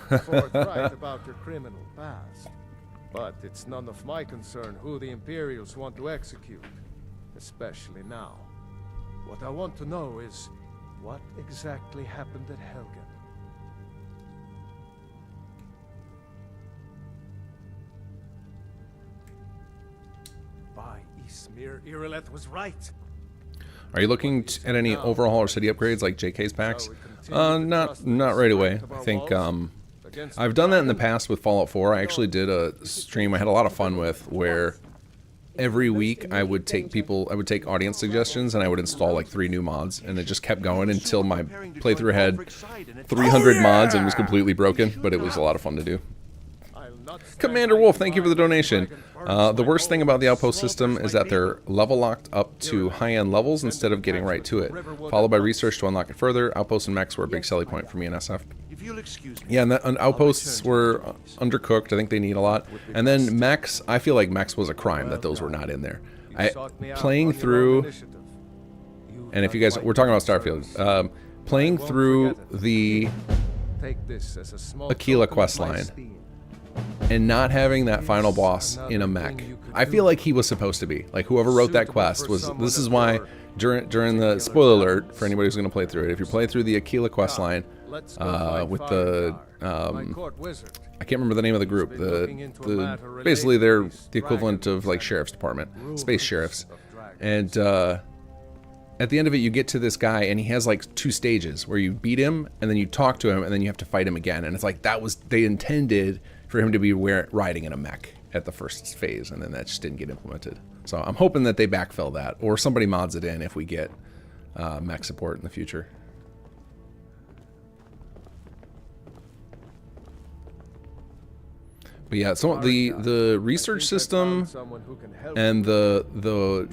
forthright about your criminal past. But it's none of my concern who the Imperials want to execute, especially now. What I want to know is, what exactly happened at Helgen? By Ysmir, Irileth was right.
Are you looking at any overhaul or city upgrades like JK's packs? Not right away. I think I've done that in the past with Fallout 4. I actually did a stream I had a lot of fun with where every week I would take audience suggestions and I would install like 3 new mods, and it just kept going until my playthrough had 300 mods and was completely broken, but it was a lot of fun to do. Commander Wolf, thank you for the donation. The worst thing about the outpost system is that they're level locked up to high-end levels instead of getting right to it, followed by research to unlock it further. Outposts and mechs were a big selling point for me in SF. Yeah, and outposts were undercooked. I think they need a lot. And then mechs, I feel like mechs was a crime that those were not in there. Playing through, and if you guys, we're talking about Starfield, playing through the Aquila questline and not having that final boss in a mech. I feel like he was supposed to be. Like, whoever wrote that quest was... This is why, during the... Spoiler alert, for anybody who's going to play through it, if you play through the Aquila questline, with the... I can't remember the name of the group. Basically, they're the equivalent of, like, Sheriff's Department. Space Sheriffs. And, at the end of it, you get to this guy, and he has, like, 2 stages, where you beat him, and then you talk to him, and then you have to fight him again. And it's like, that was... They intended for him to be riding in a mech at the first phase, and then that just didn't get implemented. So I'm hoping that they backfill that, or somebody mods it in if we get mech support in the future. But yeah, so the research system and the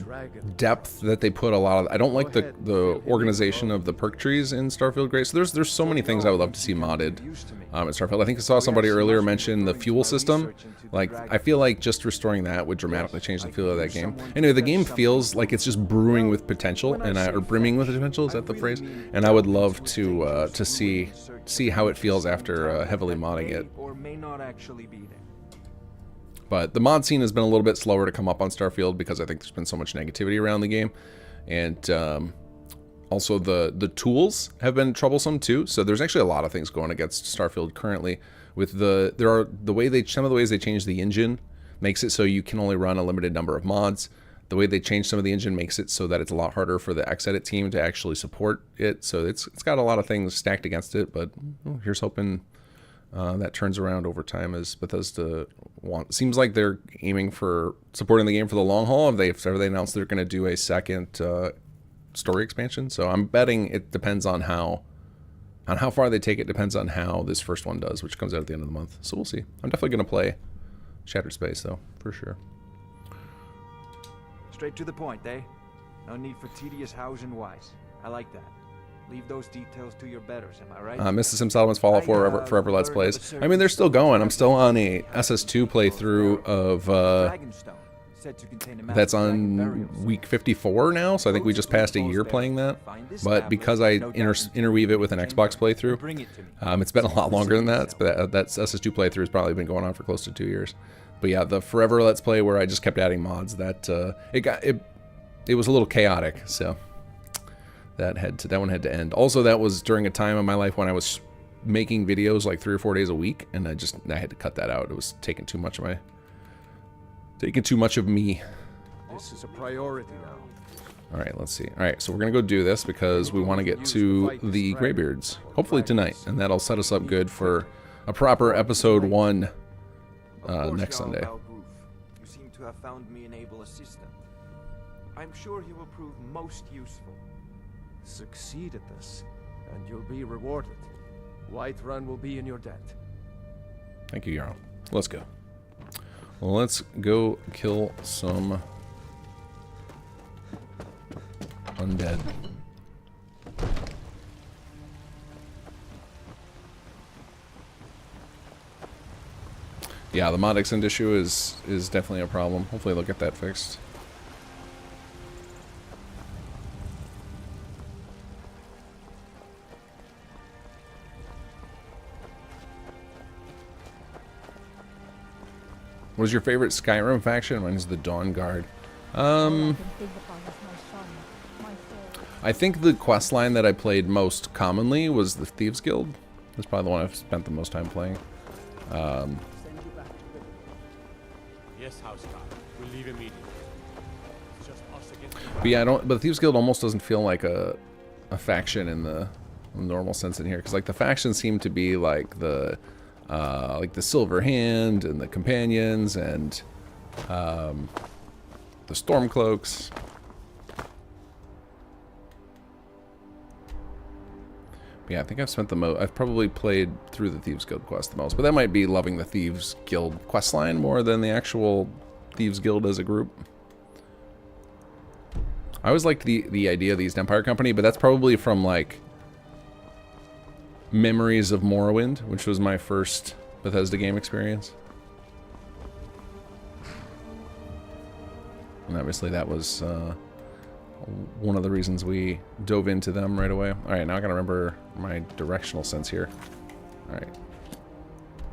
depth that they put a lot of... I don't like the organization of the perk trees in Starfield Great. So there's so many things I would love to see modded in Starfield. I think I saw somebody earlier mention the fuel system. Like, I feel like just restoring that would dramatically change the feel of that game. Anyway, the game feels like it's just brewing with potential, or brimming with potential, is that the phrase? And I would love to see how it feels after heavily modding it. But the mod scene has been a little bit slower to come up on Starfield because I think there's been so much negativity around the game. And also the tools have been troublesome too. So there's actually a lot of things going against Starfield currently. With some of the ways they changed the engine makes it so you can only run a limited number of mods. The way they changed some of the engine makes it so that it's a lot harder for the Xedit team to actually support it. So it's got a lot of things stacked against it, but here's hoping that turns around over time as Bethesda seems like they're aiming for supporting the game for the long haul. Have they announced they're going to do a second story expansion? So I'm betting it depends on how far they take it. Depends on how this first one does, which comes out at the end of the month. So we'll see. I'm definitely going to play Shattered Space though, for sure.
Straight to the point, eh? No need for tedious hows and whys. I like that. Leave those details to your betters, am I right?
Mrs. Sim Solomon's Fallout 4 Forever Let's Plays. I mean, they're still going. I'm still on a SS2 playthrough of... that's on week 54 now, so I think we just passed a year playing that. But because I interweave it with an Xbox playthrough, it's been a lot longer than that. But that SS2 playthrough has probably been going on for close to 2 years. But yeah, the Forever Let's Play where I just kept adding mods, that it was a little chaotic, so... That one had to end. Also, that was during a time in my life when I was making videos like 3 or 4 days a week, and I had to cut that out. It was taking too much of me.
This is a priority now.
All right, let's see. All right, so we're gonna go do this because we want to get to the Greybeards, hopefully tonight, and that'll set us up good for a proper episode 1 next Sunday.
You seem to have found me an able assistant. I'm sure he will prove most useful.
Succeed at this, and you'll be rewarded. Whiterun will be in your debt.
Thank you, Jarl. Let's go. Let's go kill some undead. Yeah, the mod extend issue is definitely a problem. Hopefully they'll get that fixed. What is your favorite Skyrim faction? Mine is the Dawn Guard. I think the quest line that I played most commonly was the Thieves Guild. That's probably the one I've spent the most time playing.
Yes, Housecarl. We'll leave immediately.
But yeah, but Thieves Guild almost doesn't feel like a faction in the normal sense in here, because like the factions seem to be like the Silver Hand and the Companions and the Stormcloaks. Yeah, I think I've spent the most. I've probably played through the Thieves Guild quest the most, but that might be loving the Thieves Guild questline more than the actual Thieves Guild as a group. I always liked the idea of the East Empire Company, but that's probably from like memories of Morrowind, which was my first Bethesda game experience. And obviously that was one of the reasons we dove into them right away. Alright, now I gotta remember my directional sense here. Alright.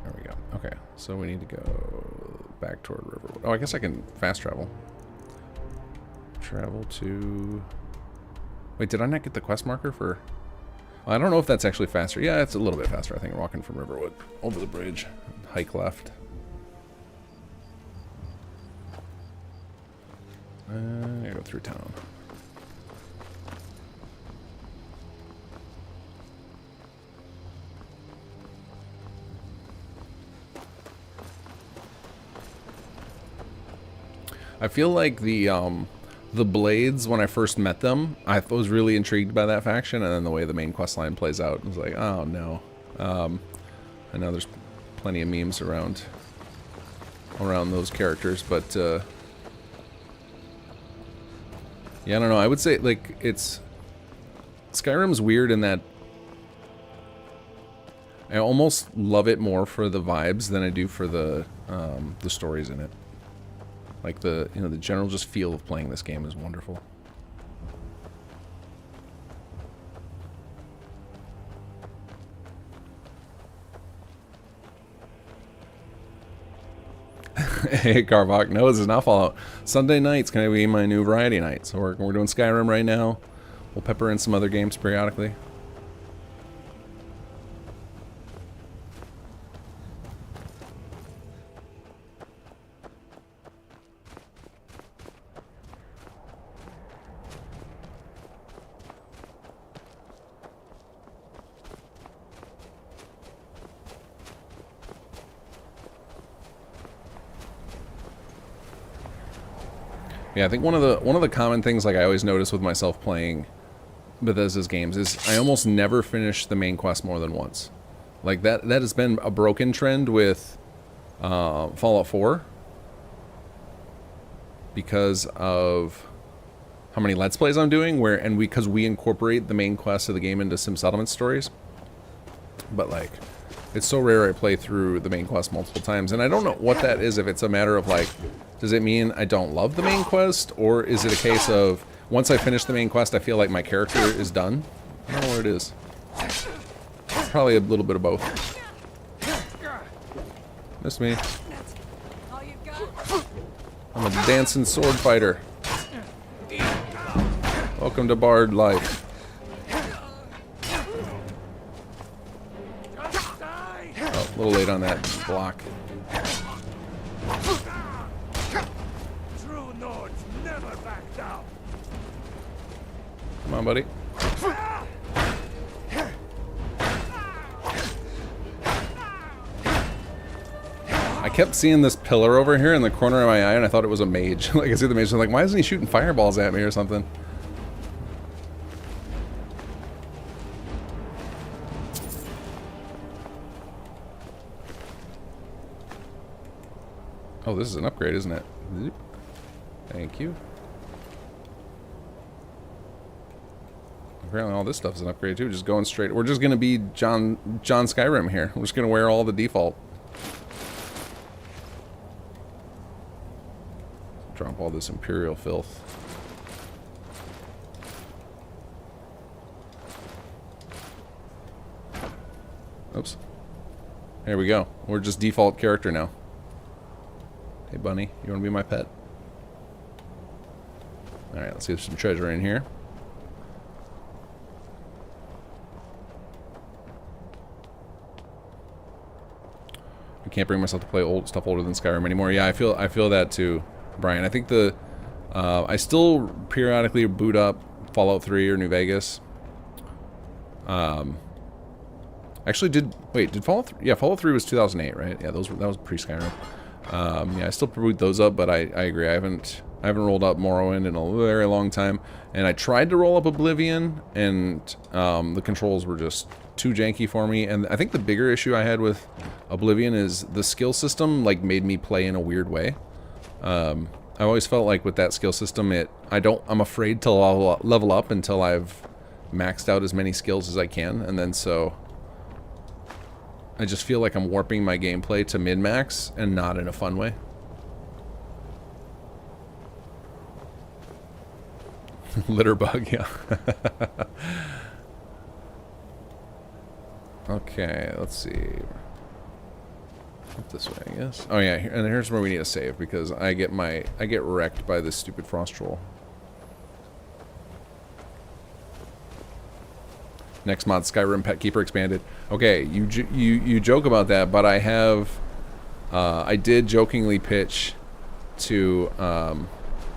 There we go. Okay, so we need to go back toward Riverwood. Oh, I guess I can fast travel. Travel to... Wait, did I not get the quest marker for... Well, I don't know if that's actually faster. Yeah, it's a little bit faster, I think, walking from Riverwood over the bridge. Hike left. I go through town. I feel like the Blades, when I first met them, I was really intrigued by that faction, and then the way the main quest line plays out, I was like, oh no. I know there's plenty of memes around those characters, but yeah, I don't know. I would say like Skyrim's weird in that I almost love it more for the vibes than I do for the stories in it. Like the general just feel of playing this game is wonderful. Hey Carvok, no, this is not Fallout. Sunday night's gonna be my new variety night. So we're doing Skyrim right now. We'll pepper in some other games periodically. Yeah, I think one of the common things like I always notice with myself playing Bethesda's games is I almost never finish the main quest more than once. Like that has been a broken trend with Fallout 4 because of how many Let's Plays I'm doing, because we incorporate the main quest of the game into Sim Settlement stories. But like, it's so rare I play through the main quest multiple times, and I don't know what that is. If it's a matter of like, does it mean I don't love the main quest, or is it a case of once I finish the main quest, I feel like my character is done? I don't know what it is. Probably a little bit of both. Missed me. I'm a dancing sword fighter. Welcome to Bard life. Oh, a little late on that block. Come on, buddy. I kept seeing this pillar over here in the corner of my eye, and I thought it was a mage. Like, I see the mage, I'm like, why isn't he shooting fireballs at me or something? Oh, this is an upgrade, isn't it? Thank you. Apparently all this stuff is an upgrade too. Just going straight. We're just going to be John Skyrim here. We're just going to wear all the default. Drop all this Imperial filth. Oops. There we go. We're just default character now. Hey bunny, you want to be my pet? Alright, let's see if there's some treasure in here. I can't bring myself to play old stuff older than Skyrim anymore. Yeah, I feel that too, Brian. I think the I still periodically boot up Fallout 3 or New Vegas. Actually, did Fallout 3? Yeah, Fallout 3 was 2008, right? Yeah, that was pre-Skyrim. Yeah, I still boot those up, but I agree. I haven't rolled up Morrowind in a very long time, and I tried to roll up Oblivion, and the controls were just too janky for me. And I think the bigger issue I had with Oblivion is the skill system like made me play in a weird way. I always felt like with that skill system, I'm afraid to level up until I've maxed out as many skills as I can, and then so I just feel like I'm warping my gameplay to min-max and not in a fun way. Litter bug, yeah. Okay, let's see. Up this way, I guess. Oh yeah, and here's where we need to save because I get wrecked by this stupid frost troll. Next mod, Skyrim Pet Keeper expanded. Okay, you joke about that, but I did jokingly pitch to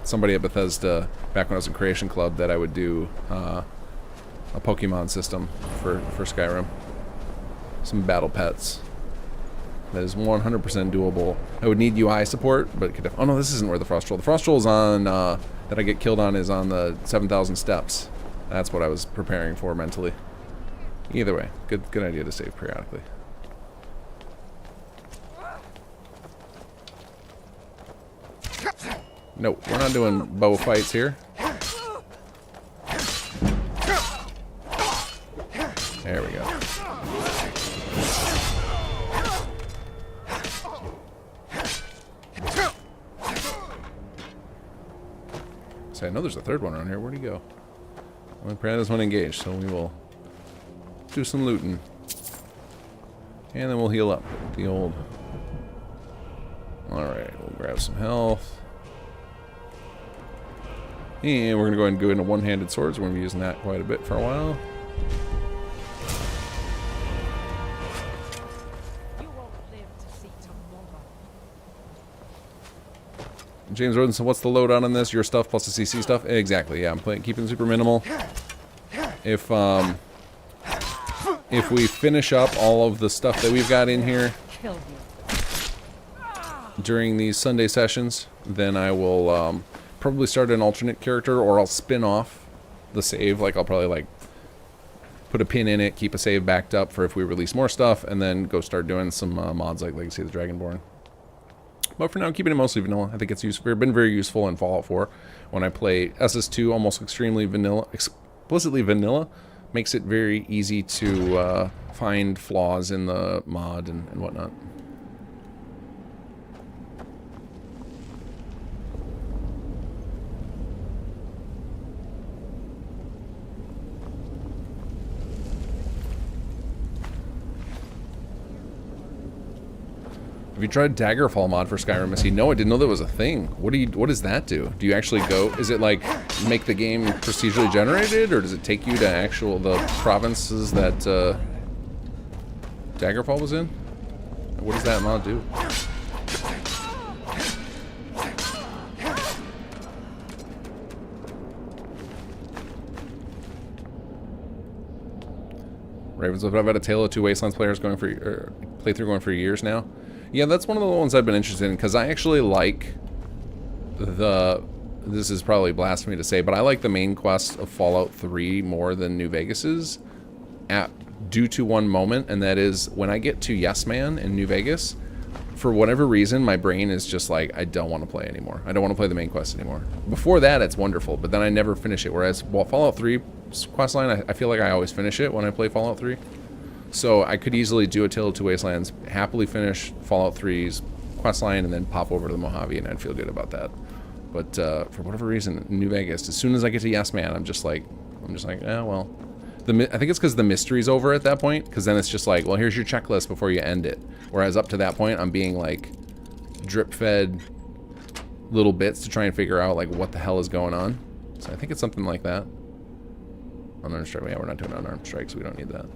somebody at Bethesda back when I was in Creation Club that I would do a Pokemon system for Skyrim. Some battle pets. That is 100% doable. I would need UI support, but it could oh no, this isn't where the frost troll. The frost troll is on that I get killed on is on the 7,000 steps. That's what I was preparing for mentally. Either way, good idea to save periodically. No, we're not doing bow fights here. There we go. So I know there's a third one around here. Where'd he go? Well, apparently there's one engaged, so we will do some looting. And then we'll heal up with the old... Alright, we'll grab some health. And we're going to go ahead and go into one-handed swords. We're going to be using that quite a bit for a while.
You won't live to see tomorrow.
James Roden, so what's the loadout on this? Your stuff plus the CC stuff? Exactly, yeah. I'm keeping super minimal. If we finish up all of the stuff that we've got in here during these Sunday sessions, then I will probably start an alternate character, or I'll spin off the save. Like, I'll probably, like, put a pin in it, keep a save backed up for if we release more stuff, and then go start doing some mods like Legacy of the Dragonborn. But for now, I'm keeping it mostly vanilla. I think it's been very useful in Fallout 4. When I play SS2, almost extremely vanilla, explicitly vanilla, makes it very easy to find flaws in the mod and whatnot. Have you tried Daggerfall mod for Skyrim, Missy? No, I didn't know that was a thing. What does that do? Do you actually go? Is it like make the game procedurally generated, or does it take you to the provinces that Daggerfall was in? What does that mod do? Ravenswood, I've had a Tale of Two Wastelands playthrough going for years now. Yeah, that's one of the ones I've been interested in, because I actually like this is probably blasphemy to say, but I like the main quest of Fallout 3 more than New Vegas's, due to one moment, and that is when I get to Yes Man in New Vegas, for whatever reason, my brain is just like, I don't want to play anymore. I don't want to play the main quest anymore. Before that, it's wonderful, but then I never finish it, whereas, well, Fallout 3 questline, I feel like I always finish it when I play Fallout 3. So I could easily do a Tale of Two Wastelands, happily finish Fallout 3's questline, and then pop over to the Mojave, and I'd feel good about that. But for whatever reason, New Vegas, as soon as I get to Yes Man, I'm just like, well. I think it's because the mystery's over at that point, because then it's just like, well, here's your checklist before you end it. Whereas up to that point, I'm being like drip-fed little bits to try and figure out like what the hell is going on. So I think it's something like that. Unarmed strike, yeah, we're not doing unarmed strikes, we don't need that.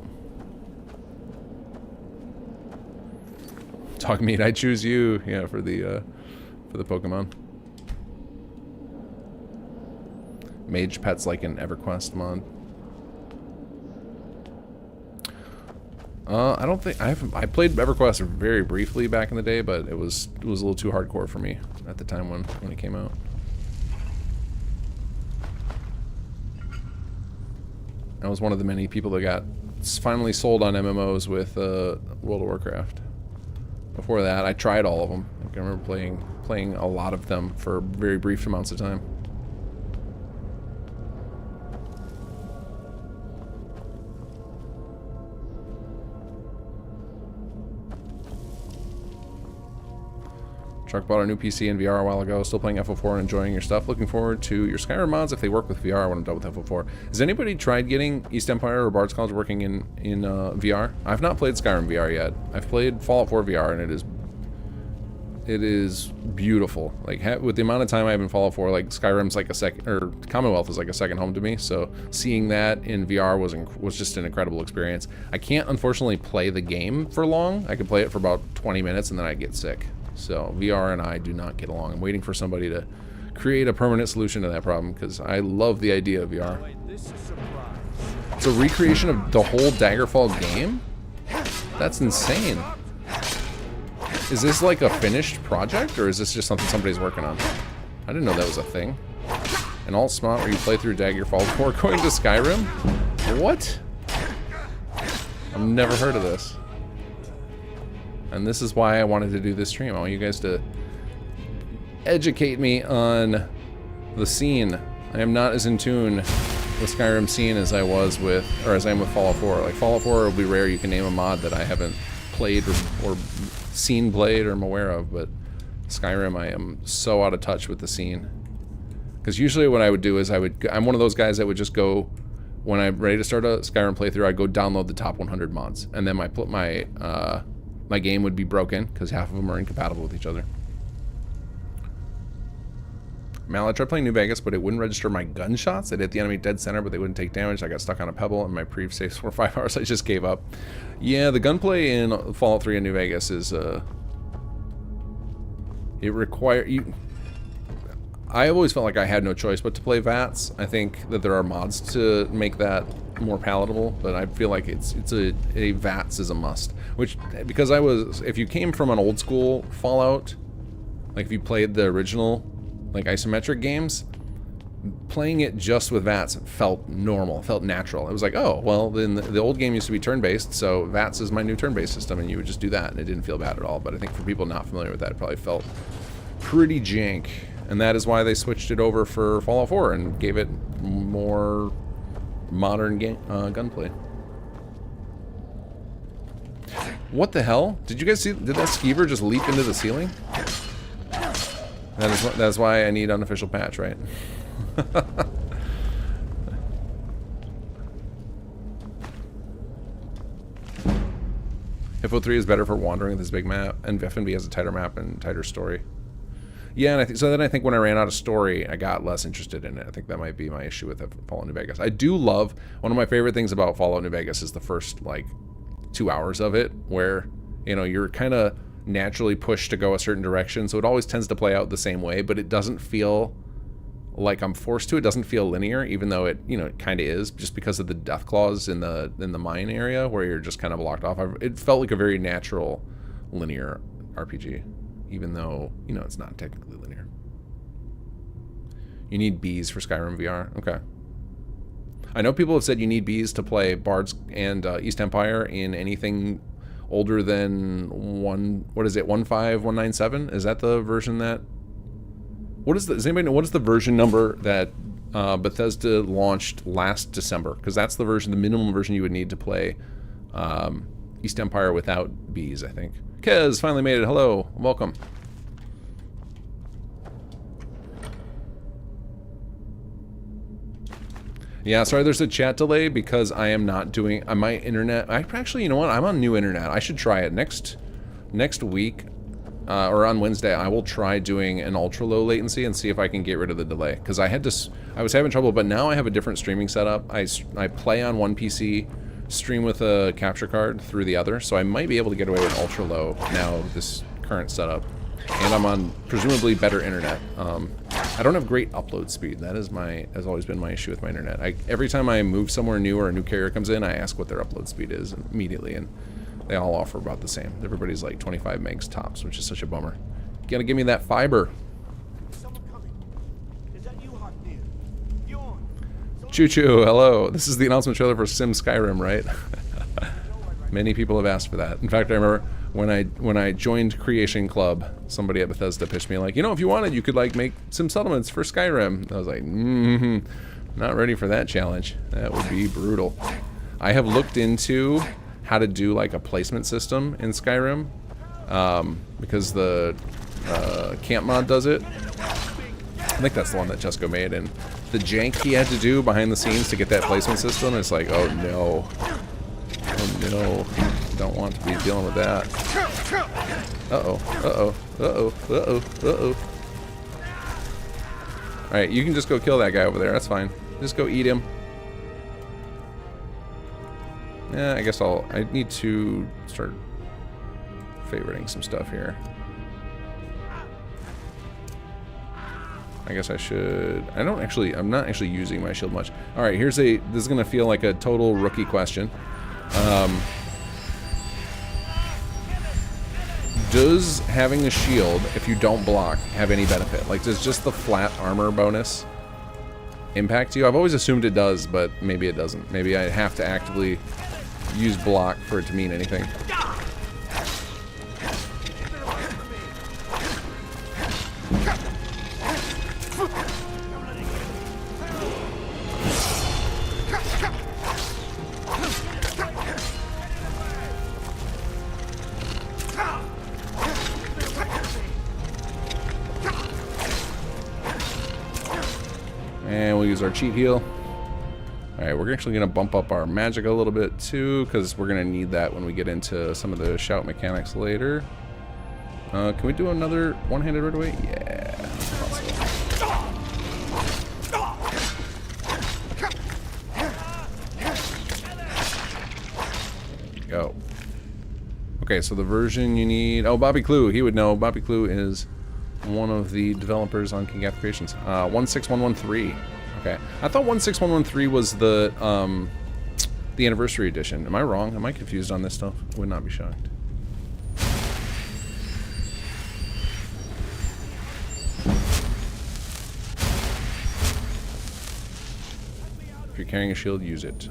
Dog meat, I choose you. Yeah, for the Pokemon. Mage pets like an EverQuest mod. I don't think I played EverQuest very briefly back in the day, but it was a little too hardcore for me at the time when it came out. I was one of the many people that got finally sold on MMOs with World of Warcraft. Before that, I tried all of them. I remember playing a lot of them for very brief amounts of time. Truck bought a new PC and VR a while ago. Still playing FO4 and enjoying your stuff. Looking forward to your Skyrim mods if they work with VR when I'm done with FO4. Has anybody tried getting East Empire or Bard's College working in VR? I've not played Skyrim VR yet. I've played Fallout 4 VR and it is beautiful. Like with the amount of time I have in Fallout 4, like Skyrim's like a second, or Commonwealth is like a second home to me. So seeing that in VR was just an incredible experience. I can't unfortunately play the game for long. I could play it for about 20 minutes and then I get sick. So VR and I do not get along. I'm waiting for somebody to create a permanent solution to that problem because I love the idea of VR. It's a recreation of the whole Daggerfall game? That's insane. Is this like a finished project or is this just something somebody's working on? I didn't know that was a thing. An alt smart where you play through Daggerfall before going to Skyrim? What? I've never heard of this. And this is why I wanted to do this stream. I want you guys to educate me on the scene. I am not as in tune with Skyrim scene as I was with, or as I am with Fallout 4. Like Fallout 4 will be rare. You can name a mod that I haven't played or seen played or am aware of, but Skyrim I am so out of touch with the scene. Because usually what I would do is I'm one of those guys that would just go, when I'm ready to start a Skyrim playthrough, I'd go download the top 100 mods. And then my game would be broken because half of them are incompatible with each other. Mal, I tried playing New Vegas, but it wouldn't register my gunshots. It hit the enemy dead center, but they wouldn't take damage. I got stuck on a pebble, and my pre saves for 5 hours. I just gave up. Yeah, the gunplay in Fallout 3 and New Vegas is it requires you. I always felt like I had no choice but to play VATS. I think that there are mods to make that more palatable, but I feel like it's a VATS is a must. Which, because if you came from an old school Fallout, like if you played the original, like isometric games, playing it just with VATS felt normal, felt natural. It was like, oh, well, then the old game used to be turn-based, so VATS is my new turn-based system, and you would just do that, and it didn't feel bad at all. But I think for people not familiar with that, it probably felt pretty jank. And that is why they switched it over for Fallout 4 and gave it more modern gunplay. What the hell? Did you guys see? Did that skeever just leap into the ceiling? That's why I need unofficial patch, right? FO3 is better for wandering with this big map, and FNB has a tighter map and tighter story. Yeah, and I think when I ran out of story, I got less interested in it. I think that might be my issue with Fallout New Vegas. I do love, one of my favorite things about Fallout New Vegas is the first, like, 2 hours of it, where, you know, you're kind of naturally pushed to go a certain direction, so it always tends to play out the same way, but it doesn't feel like I'm forced to. It doesn't feel linear, even though it, you know, it kind of is, just because of the death claws in the mine area, where you're just kind of blocked off. It felt like a very natural, linear RPG. Even though, you know, it's not technically linear. You need bees for Skyrim VR. Okay. I know people have said you need bees to play Bards and East Empire in anything older than 15197? Is that the version that... does anybody know, what is the version number that Bethesda launched last December? Because that's the minimum version you would need to play East Empire without bees, I think. Kez finally made it. Hello, welcome. Yeah, sorry, there's a chat delay because I am not doing my internet. Actually, you know what? I'm on new internet. I should try it next week or on Wednesday. I will try doing an ultra low latency and see if I can get rid of the delay, because I was having trouble, but now I have a different streaming setup. I play on one PC, stream with a capture card through the other, so I might be able to get away with ultra low now with this current setup, and I'm on presumably better internet. I don't have great upload speed. That is has always been my issue with my internet. Every time I move somewhere new or a new carrier comes in, I ask what their upload speed is immediately, and they all offer about the same. Everybody's like 25 megs tops, which is such a bummer. You gotta give me that fiber. Choo Choo, hello. This is the announcement trailer for Sim Skyrim, right? Many people have asked for that. In fact, I remember when I joined Creation Club, somebody at Bethesda pitched me like, you know, if you wanted, you could like make Sim settlements for Skyrim. I was like, not ready for that challenge. That would be brutal. I have looked into how to do like a placement system in Skyrim, because the camp mod does it. I think that's the one that Chesko made, and the jank he had to do behind the scenes to get that placement system, it's like, oh no. Oh no. Don't want to be dealing with that. Uh-oh. Uh-oh. Uh-oh. Uh-oh. Uh-oh. Alright, you can just go kill that guy over there. That's fine. Just go eat him. Yeah, I guess I need to start favoriting some stuff here. I guess I should. I'm not actually using my shield much. Alright, this is gonna feel like a total rookie question. Does having a shield, if you don't block, have any benefit? Like, does just the flat armor bonus impact you? I've always assumed it does, but maybe it doesn't. Maybe I have to actively use block for it to mean anything. And we'll use our cheat heal. Alright, we're actually going to bump up our magic a little bit too, because we're going to need that when we get into some of the shout mechanics later. Can we do another one-handed right away? Yeah. Go. Okay, so the version you need... Oh, Bobby Clue. He would know. Bobby Clue is one of the developers on Kinggath Creations. 16113. Okay. I thought 16113 was the anniversary edition. Am I wrong? Am I confused on this stuff? I would not be shocked. If you're carrying a shield, use it.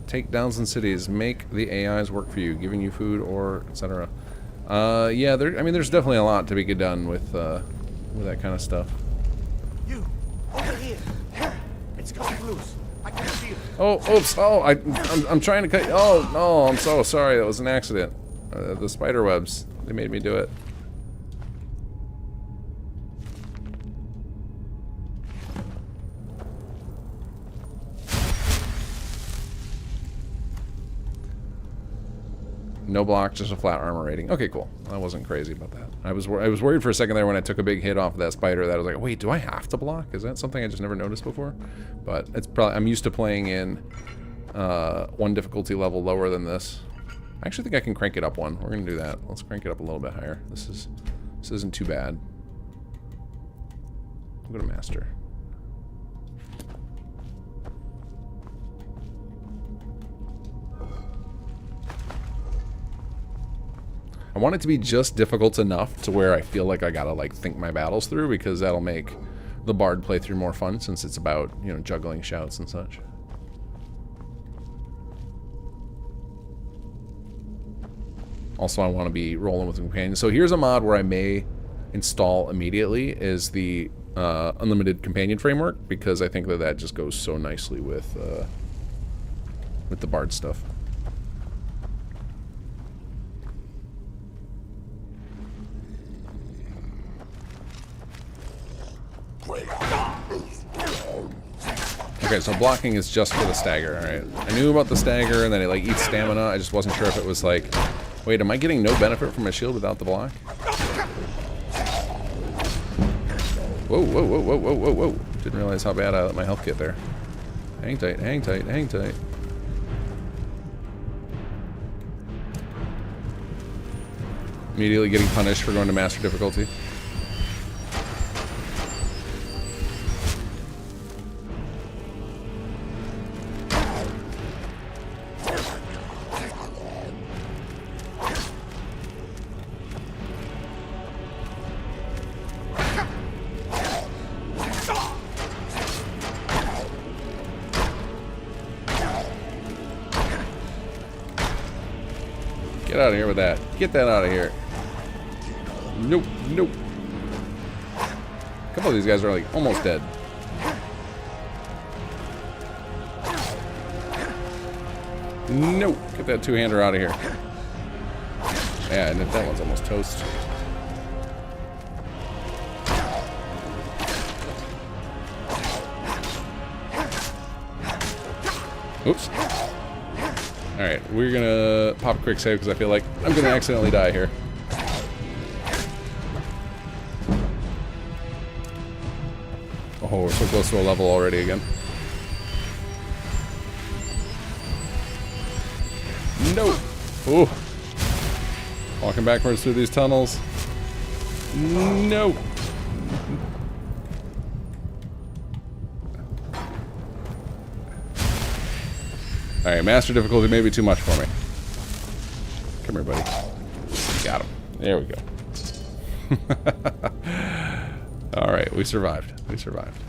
Takedowns in cities. Make the AIs work for you, giving you food or etc. Yeah, there's definitely a lot to be done with that kind of stuff.
You over here. It's coming loose. I can feel it.
Oh, oops. Oh, I'm trying to cut. Oh no, I'm so sorry. That was an accident. The spider webs. They made me do it. No block, just a flat armor rating. Okay, cool. I wasn't crazy about that. I was worried for a second there when I took a big hit off of that spider that I was like, wait, do I have to block? Is that something I just never noticed before? But it's probably, I'm used to playing in one difficulty level lower than this. I actually think I can crank it up one. We're gonna do that. Let's crank it up a little bit higher. This isn't too bad. I'll go to master. I want it to be just difficult enough to where I feel like I gotta like think my battles through, because that'll make the bard playthrough more fun, since it's about, you know, juggling shouts and such. Also, I want to be rolling with companions. So here's a mod where I may install immediately, is the unlimited companion framework, because I think that just goes so nicely with the bard stuff. Okay, so blocking is just for the stagger, alright. I knew about the stagger and then it like eats stamina. I just wasn't sure if it was like, wait, am I getting no benefit from my shield without the block? Whoa, whoa, whoa, whoa, whoa, whoa, whoa. Didn't realize how bad I let my health get there. Hang tight, hang tight, hang tight. Immediately getting punished for going to master difficulty. Get out of here with that. Get that out of here. Nope, nope. A couple of these guys are like almost dead. Nope. Get that two-hander out of here. Yeah, and that one's almost toast. Oops. Alright, we're gonna pop a quick save because I feel like I'm gonna accidentally die here. Oh, we're so close to a level already again. No! Ooh. Walking backwards through these tunnels. No! Alright, master difficulty may be too much for me. Come here, buddy. Got him. There we go. Alright, we survived. We survived.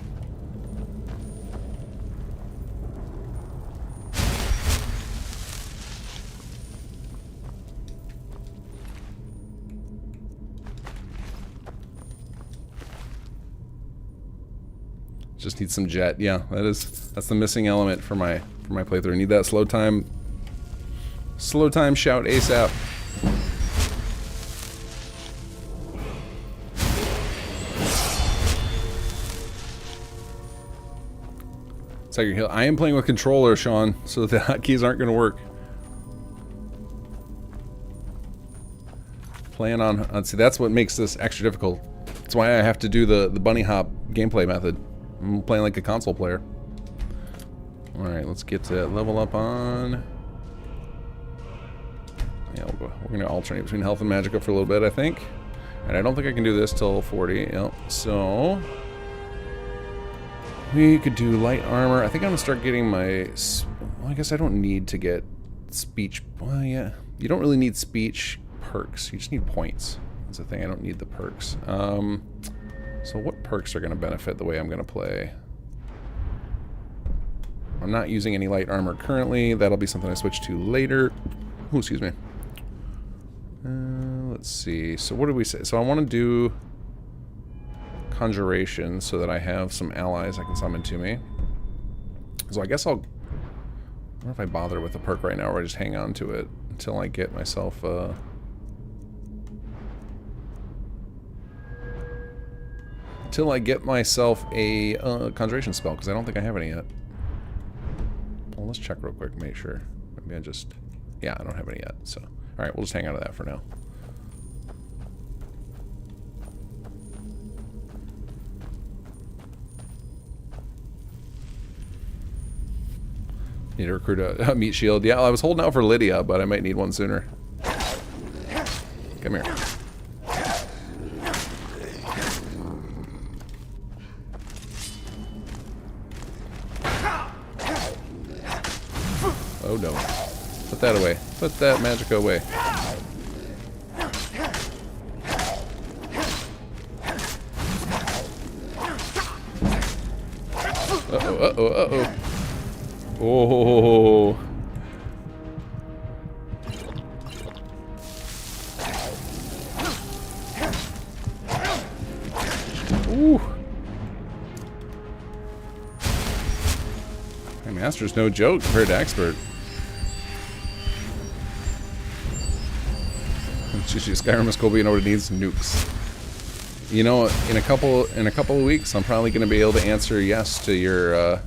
Just need some jet. Yeah, that's the missing element for my playthrough. I need that slow time shout ASAP. Second heal. I am playing with controller, Sean, so the hotkeys aren't going to work. Playing on see, that's what makes this extra difficult. That's why I have to do the bunny hop gameplay method. I'm playing like a console player. Alright, let's get to level up on... Yeah, we're going to alternate between health and magicka for a little bit, I think. And I don't think I can do this till 40. Yep. So... we could do light armor. I think I'm going to start getting my... well, I guess I don't need to get speech... well, yeah. You don't really need speech perks. You just need points. That's the thing. I don't need the perks. So what perks are going to benefit the way I'm going to play? I'm not using any light armor currently. That'll be something I switch to later. Ooh, excuse me. Let's see. So what did we say? So I want to do conjuration so that I have some allies I can summon to me. So I guess I wonder if I bother with the perk right now or I just hang on to it until I get myself a conjuration spell, because I don't think I have any yet. Well, let's check real quick, make sure. Maybe I just... yeah, I don't have any yet, so... alright, we'll just hang on to that for now. Need to recruit a meat shield. Yeah, I was holding out for Lydia, but I might need one sooner. Come here. Oh no. Put that away. Put that magicka away. Uh-oh, uh-oh, uh-oh. Oh. Ooh. My master's no joke compared to expert. Skyrim is cool, but you know what it needs? Nukes. You know, in a couple of weeks, I'm probably going to be able to answer yes to your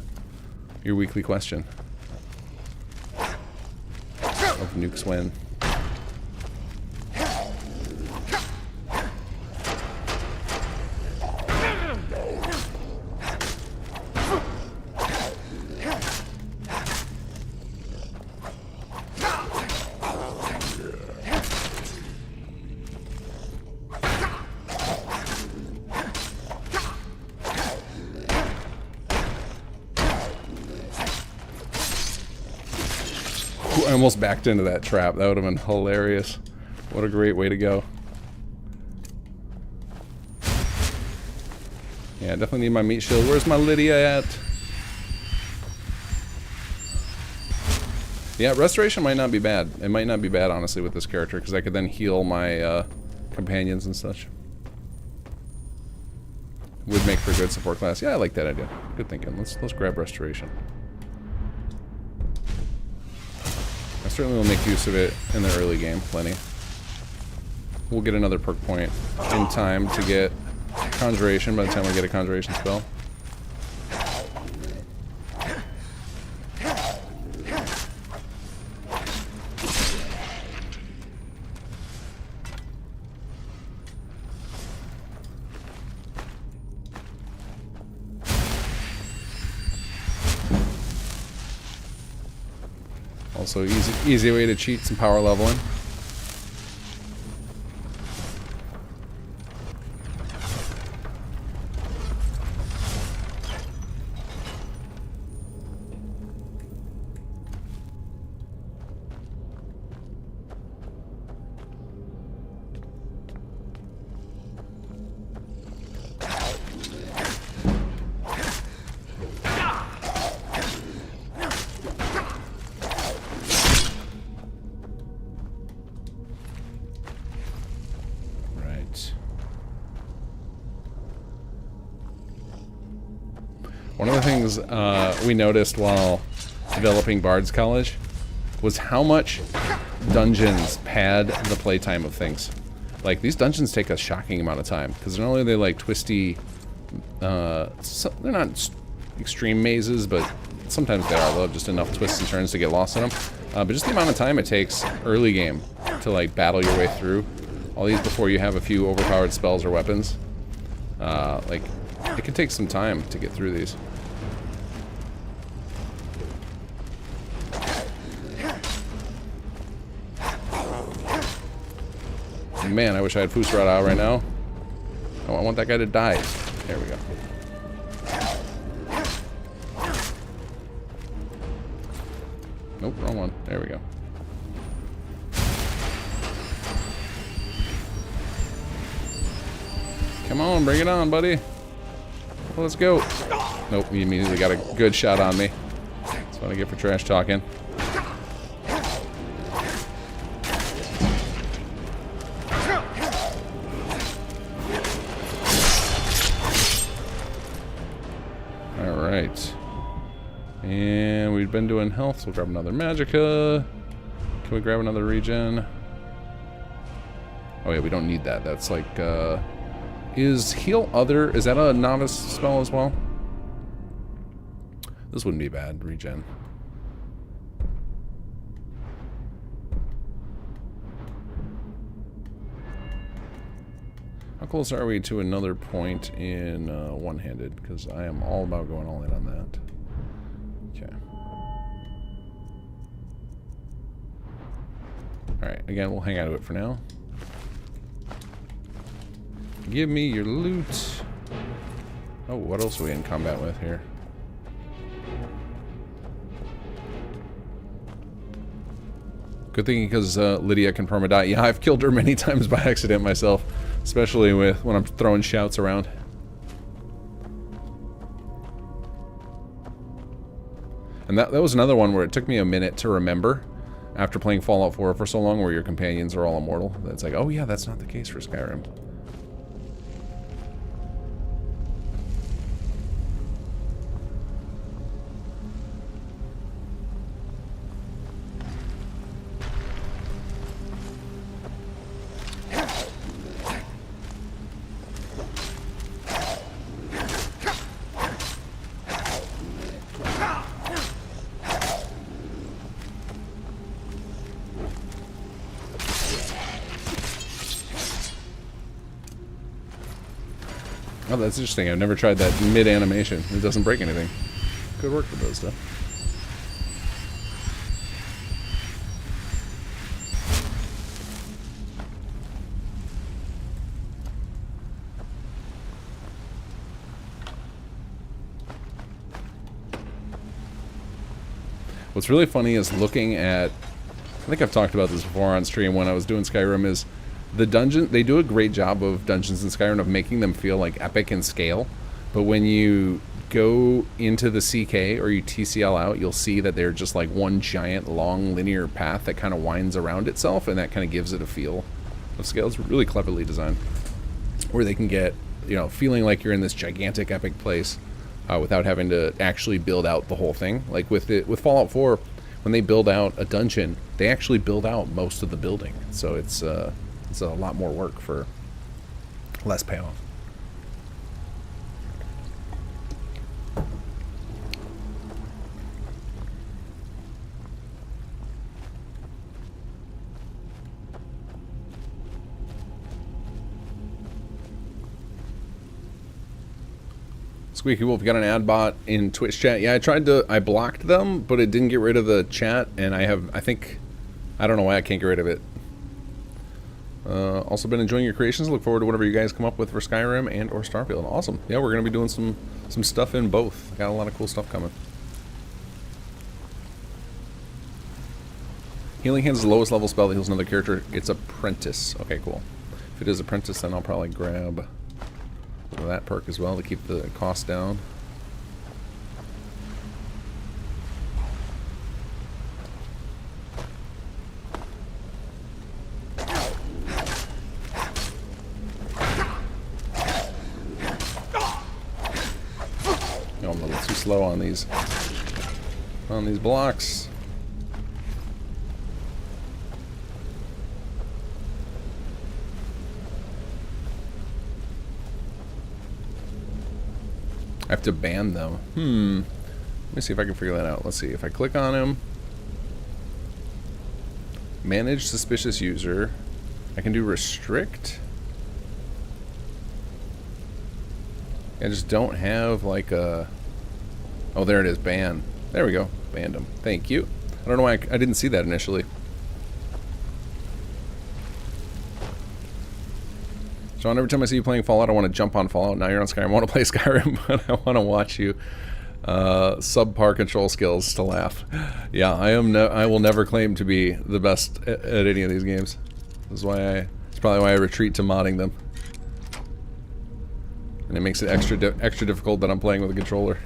weekly question of nukes when. I almost backed into that trap. That would have been hilarious. What a great way to go. Yeah, I definitely need my meat shield. Where's my Lydia at? Yeah, restoration might not be bad. It might not be bad, honestly, with this character, because I could then heal my companions and such. Would make for a good support class. Yeah, I like that idea. Good thinking. Let's grab restoration. I certainly will make use of it in the early game, plenty. We'll get another perk point in time to get conjuration by the time we get a conjuration spell. Also, easy way to cheat some power leveling. One of the things we noticed while developing Bard's College was how much dungeons pad the playtime of things. Like, these dungeons take a shocking amount of time, because not only are they like twisty, they're not extreme mazes, but sometimes they are. They'll have just enough twists and turns to get lost in them. But just the amount of time it takes early game to like battle your way through all these before you have a few overpowered spells or weapons. Like, it can take some time to get through these. Man, I wish I had Fusrod out right now. Oh, I want that guy to die. There we go. Nope, wrong one. There we go. Come on, bring it on, buddy. Let's go. Nope, he immediately got a good shot on me. That's what I get for trash talking. Alright. And we've been doing health, so we'll grab another Magicka. Can we grab another regen? Oh yeah, we don't need that. That's like, is heal other, is that a novice spell as well? This wouldn't be bad, regen. How close are we to another point in one-handed? Because I am all about going all in on that. Okay. Alright, again, we'll hang out to it for now. Give me your loot. Oh, what else are we in combat with here? Good thing because Lydia can perma-die. Yeah, I've killed her many times by accident myself. Especially with when I'm throwing shouts around. And that was another one where it took me a minute to remember after playing Fallout 4 for so long, where your companions are all immortal. It's like, oh yeah, that's not the case for Skyrim. Oh, that's interesting. I've never tried that mid-animation. It doesn't break anything. Good work, Bethesda. What's really funny is looking at... I think I've talked about this before on stream when I was doing Skyrim, is the dungeon, they do a great job of dungeons in Skyrim of making them feel like epic in scale, but when you go into the CK or you TCL out, you'll see that they're just like one giant long linear path that kind of winds around itself, and that kind of gives it a feel of scale. It's really cleverly designed, where they can get, you know, feeling like you're in this gigantic epic place without having to actually build out the whole thing. Like with Fallout 4, when they build out a dungeon, they actually build out most of the building, so it's a lot more work for less payoff. Squeaky Wolf, got an ad bot in Twitch chat. Yeah, I blocked them, but it didn't get rid of the chat, and I don't know why I can't get rid of it. Also been enjoying your creations. Look forward to whatever you guys come up with for Skyrim and or Starfield. Awesome. Yeah, we're going to be doing some stuff in both. Got a lot of cool stuff coming. Healing Hands is the lowest level spell that heals another character. It's Apprentice. Okay, cool. If it is Apprentice, then I'll probably grab that perk as well to keep the cost down. I'm a little too slow on these blocks. I have to ban them. Let me see if I can figure that out. Let's see. If I click on him, manage suspicious user, I can do restrict. I just don't have like a... Oh, there it is. Ban. There we go. Banned him. Thank you. I don't know why I didn't see that initially. John, every time I see you playing Fallout, I want to jump on Fallout. Now you're on Skyrim. I want to play Skyrim, but I want to watch you. Subpar control skills to laugh. Yeah, I will never claim to be the best at any of these games. This is why it's probably why I retreat to modding them. And it makes it extra difficult that I'm playing with a controller.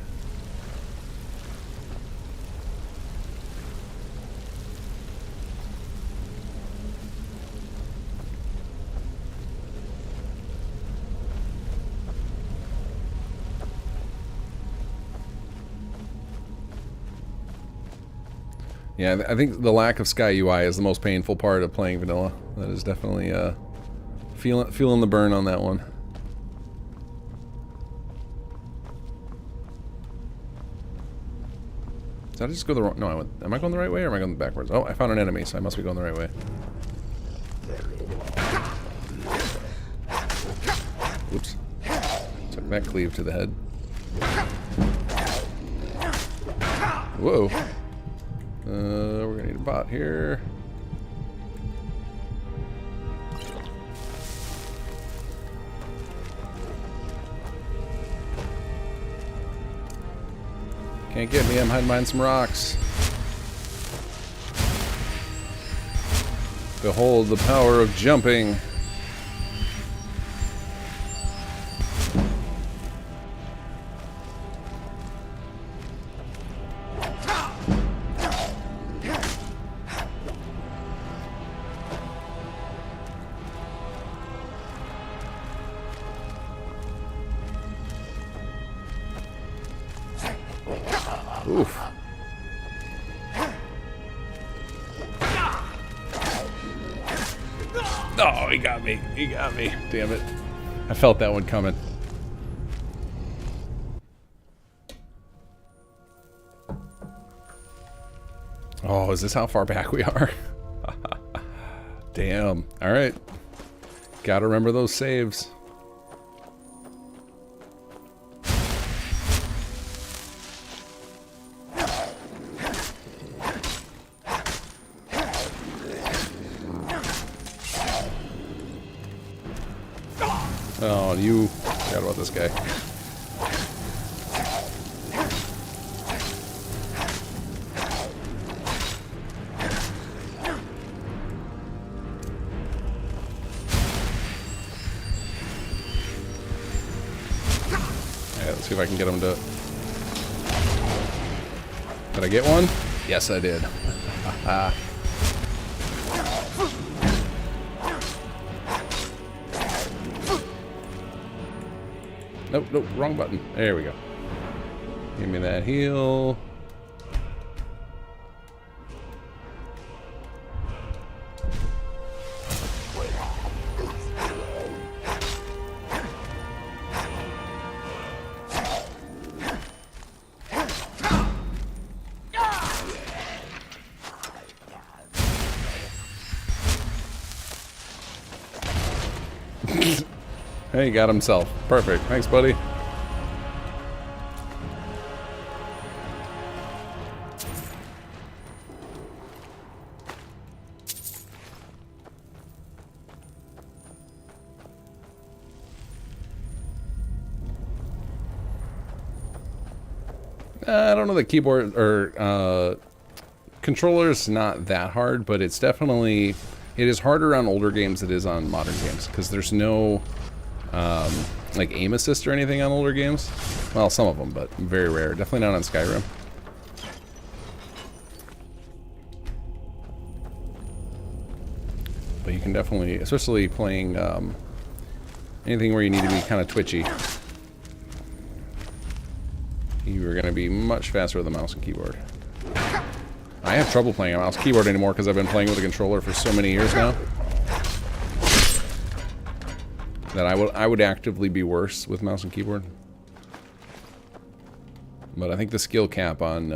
Yeah, I think the lack of Sky UI is the most painful part of playing vanilla. That is definitely feeling the burn on that one. Did I just go the wrong? No, am I going the right way or am I going backwards? Oh, I found an enemy, so I must be going the right way. Oops. Took that cleave to the head. Whoa. We're gonna need a bot here. Can't get me, I'm hiding behind some rocks. Behold the power of jumping. Oof. Oh, he got me. He got me. Damn it. I felt that one coming. Oh, is this how far back we are? Damn. All right. Gotta remember those saves. Oh, you forgot about this guy. Yeah, let's see if I can get him to Did I get one? Yes, I did. Nope, nope, wrong button. There we go. Give me that heal. Hey, he got himself. Perfect. Thanks, buddy. I don't know, the keyboard or controller's not that hard, but it's definitely, it is harder on older games than it is on modern games, because there's no like aim assist or anything on older games. Well, some of them, but very rare. Definitely not on Skyrim. But you can definitely, especially playing anything where you need to be kind of twitchy, you are going to be much faster with a mouse and keyboard. I have trouble playing a mouse and keyboard anymore because I've been playing with a controller for so many years now that I would actively be worse with mouse and keyboard. But I think the skill cap on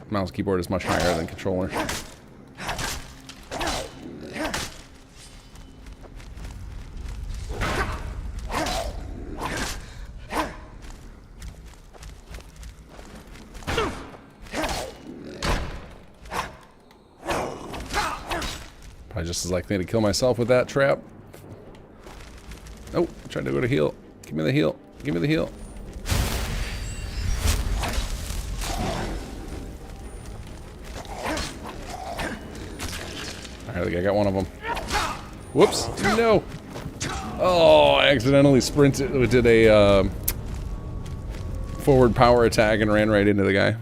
mouse and keyboard is much higher than controller. Probably just as likely to kill myself with that trap. Oh, trying to go to heal. Give me the heal. Give me the heal. Alright, I think I got one of them. Whoops. No. Oh, I accidentally sprinted. Did a forward power attack and ran right into the guy.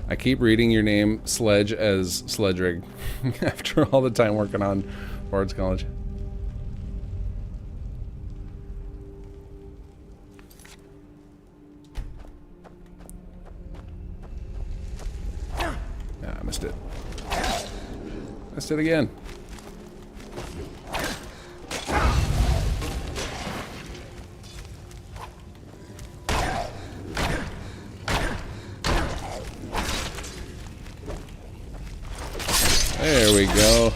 I keep reading your name, Sledge, as Sledrig after all the time working on Bard's College. Yeah, I missed it. Missed it again. There we go.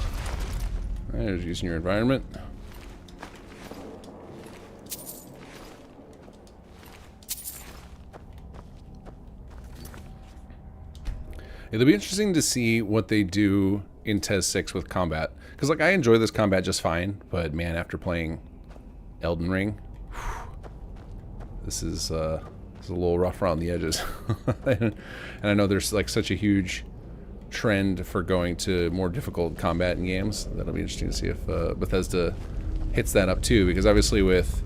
There's using your environment. It'll be interesting to see what they do in TES 6 with combat. Because, like, I enjoy this combat just fine, but, man, after playing Elden Ring, this is a little rough around the edges. And I know there's, like, such a huge trend for going to more difficult combat in games. That'll be interesting to see if Bethesda hits that up too, because obviously with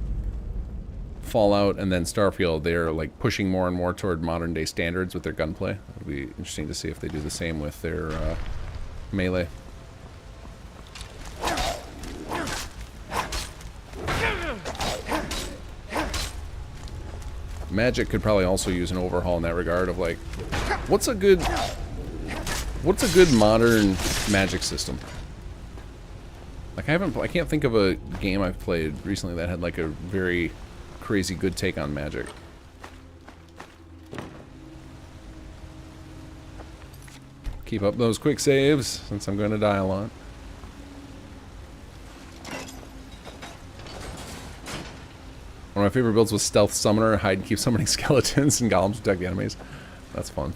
Fallout and then Starfield, they're like pushing more and more toward modern day standards with their gunplay. It'll be interesting to see if they do the same with their melee. Magic could probably also use an overhaul in that regard of like, what's a good modern magic system? Like I can't think of a game I've played recently that had like a very crazy good take on magic. Keep up those quick saves since I'm going to die a lot. One of my favorite builds was Stealth Summoner, hide and keep summoning skeletons and golems to attack the enemies. That's fun.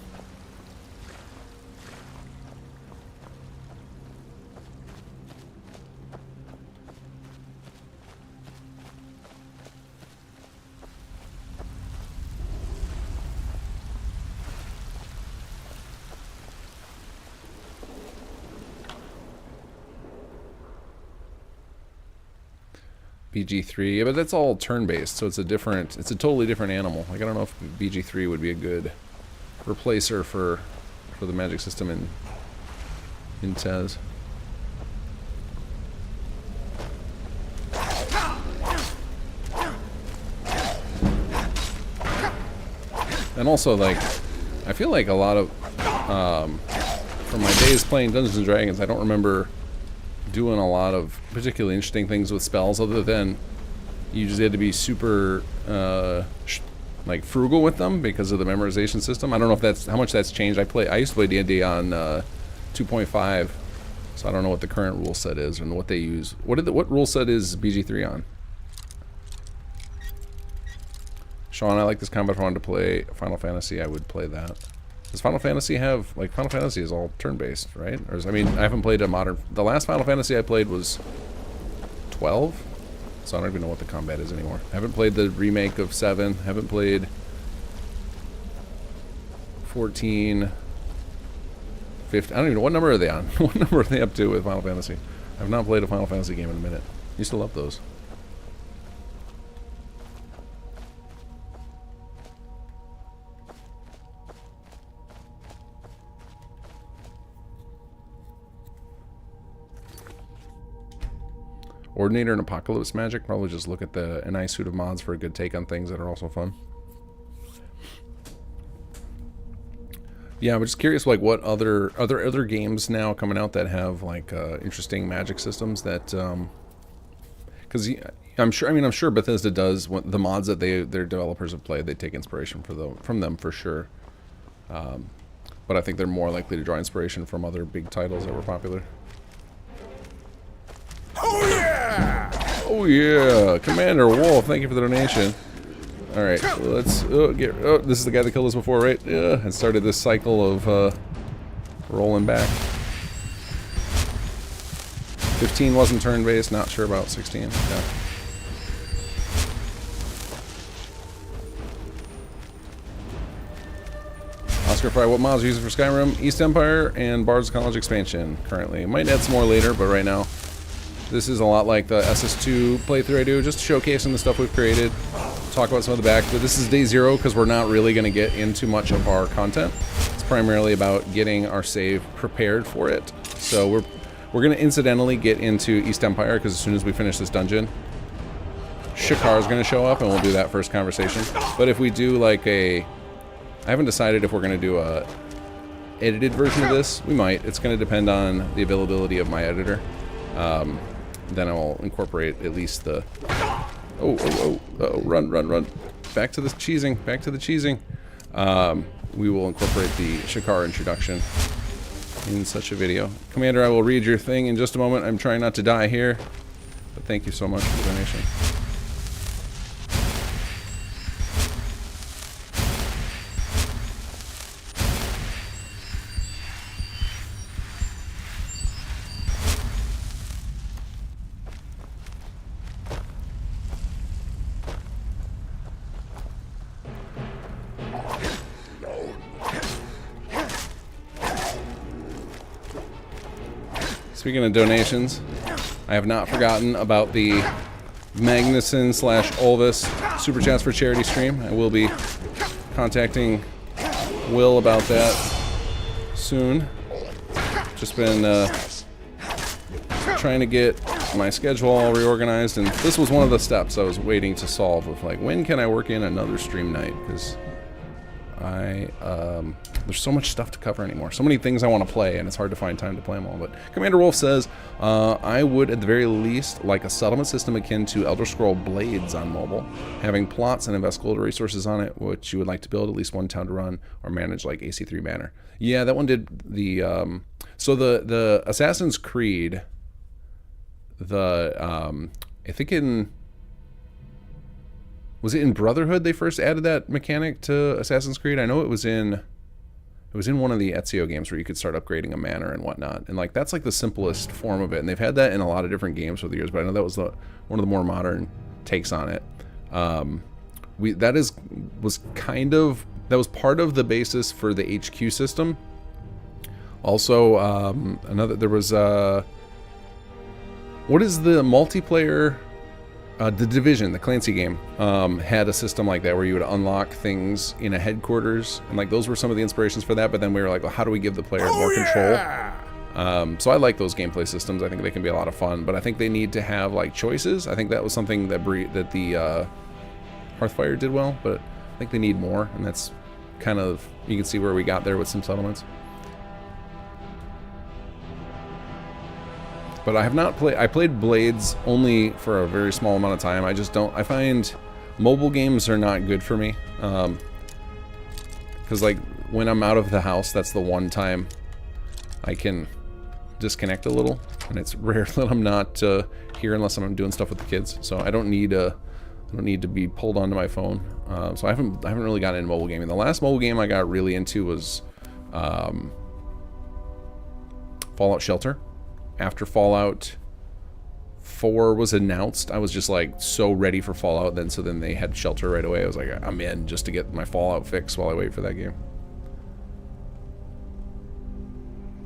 BG3, yeah, but that's all turn-based, so it's a totally different animal. Like, I don't know if BG3 would be a good replacer for the magic system in TES. And also, like, I feel like a lot of, from my days playing Dungeons & Dragons, I don't remember doing a lot of particularly interesting things with spells other than you just had to be super, like, frugal with them because of the memorization system. I don't know if that's, how much that's changed. I used to play D&D on 2.5, so I don't know what the current rule set is and what they use. What rule set is BG3 on? Sean, I like this combat. If I wanted to play Final Fantasy, I would play that. Does Final Fantasy have, like, Final Fantasy is all turn-based, right? Or is, I mean, I haven't played a modern, the last Final Fantasy I played was 12, so I don't even know what the combat is anymore. I haven't played the remake of 7, haven't played 14, 15, I don't even know, what number are they on? What number are they up to with Final Fantasy? I've not played a Final Fantasy game in a minute. Used to love those. Ordinator and Apocalypse Magic. Probably just look at a nice suite of mods for a good take on things that are also fun. Yeah, I'm just curious, like, what other games now coming out that have, like, interesting magic systems that, because I'm sure Bethesda does the mods that their developers have played. They take inspiration from them for sure. But I think they're more likely to draw inspiration from other big titles that were popular.
Oh yeah!
Oh yeah, Commander Wolf, thank you for the donation. All right, let's this is the guy that killed us before, right? Yeah, and started this cycle of rolling back. 15 wasn't turn-based, not sure about 16. Yeah. Oscar Fry, what mods are you using for Skyrim? East Empire and Bard's College expansion currently. Might add some more later, but right now this is a lot like the SS2 playthrough I do, just showcasing the stuff we've created, talk about some of the back. But this is day 0 because we're not really going to get into much of our content. It's primarily about getting our save prepared for it. So we're going to incidentally get into East Empire because as soon as we finish this dungeon, Shakar is going to show up and we'll do that first conversation. But if we do like I haven't decided if we're going to do a edited version of this. We might. It's going to depend on the availability of my editor. Then I'll incorporate at least the... Oh, run. Back to the cheesing. We will incorporate the Shakar introduction in such a video. Commander, I will read your thing in just a moment. I'm trying not to die here. But thank you so much for the donation. Speaking of donations, I have not forgotten about the Magnuson/Olvis Super Chats for Charity stream. I will be contacting Will about that soon. Just been trying to get my schedule all reorganized, and this was one of the steps I was waiting to solve with, like, when can I work in another stream night? Because there's so much stuff to cover anymore. So many things I want to play, and it's hard to find time to play them all. But Commander Wolf says, I would at the very least like a settlement system akin to Elder Scroll Blades on mobile, having plots and invest gold resources on it, which you would like to build at least one town to run or manage, like AC3 Banner. Yeah, that one did the so the Assassin's Creed, I think was it in Brotherhood they first added that mechanic to Assassin's Creed? I know it was in one of the Ezio games where you could start upgrading a manor and whatnot. And, like, that's like the simplest form of it. And they've had that in a lot of different games over the years, but I know that was one of the more modern takes on it. That was part of the basis for the HQ system. Also, what is the multiplayer The Division, the Clancy game, had a system like that where you would unlock things in a headquarters, and like those were some of the inspirations for that. But then we were like, well, how do we give the player more control? So I like those gameplay systems. I think they can be a lot of fun, but I think they need to have like choices. I think that was something that the Hearthfire did well, but I think they need more, and that's kind of, you can see where we got there with Sim Settlements. But I have not played, I played Blades only for a very small amount of time. I just don't, I find mobile games are not good for me. Because like when I'm out of the house, that's the one time I can disconnect a little. And it's rare that I'm not here unless I'm doing stuff with the kids. So I don't need to be pulled onto my phone. So I haven't really gotten into mobile gaming. The last mobile game I got really into was Fallout Shelter. After Fallout 4 was announced, I was just like so ready for Fallout. So then they had Shelter right away. I was like, I'm in just to get my Fallout fix while I wait for that game.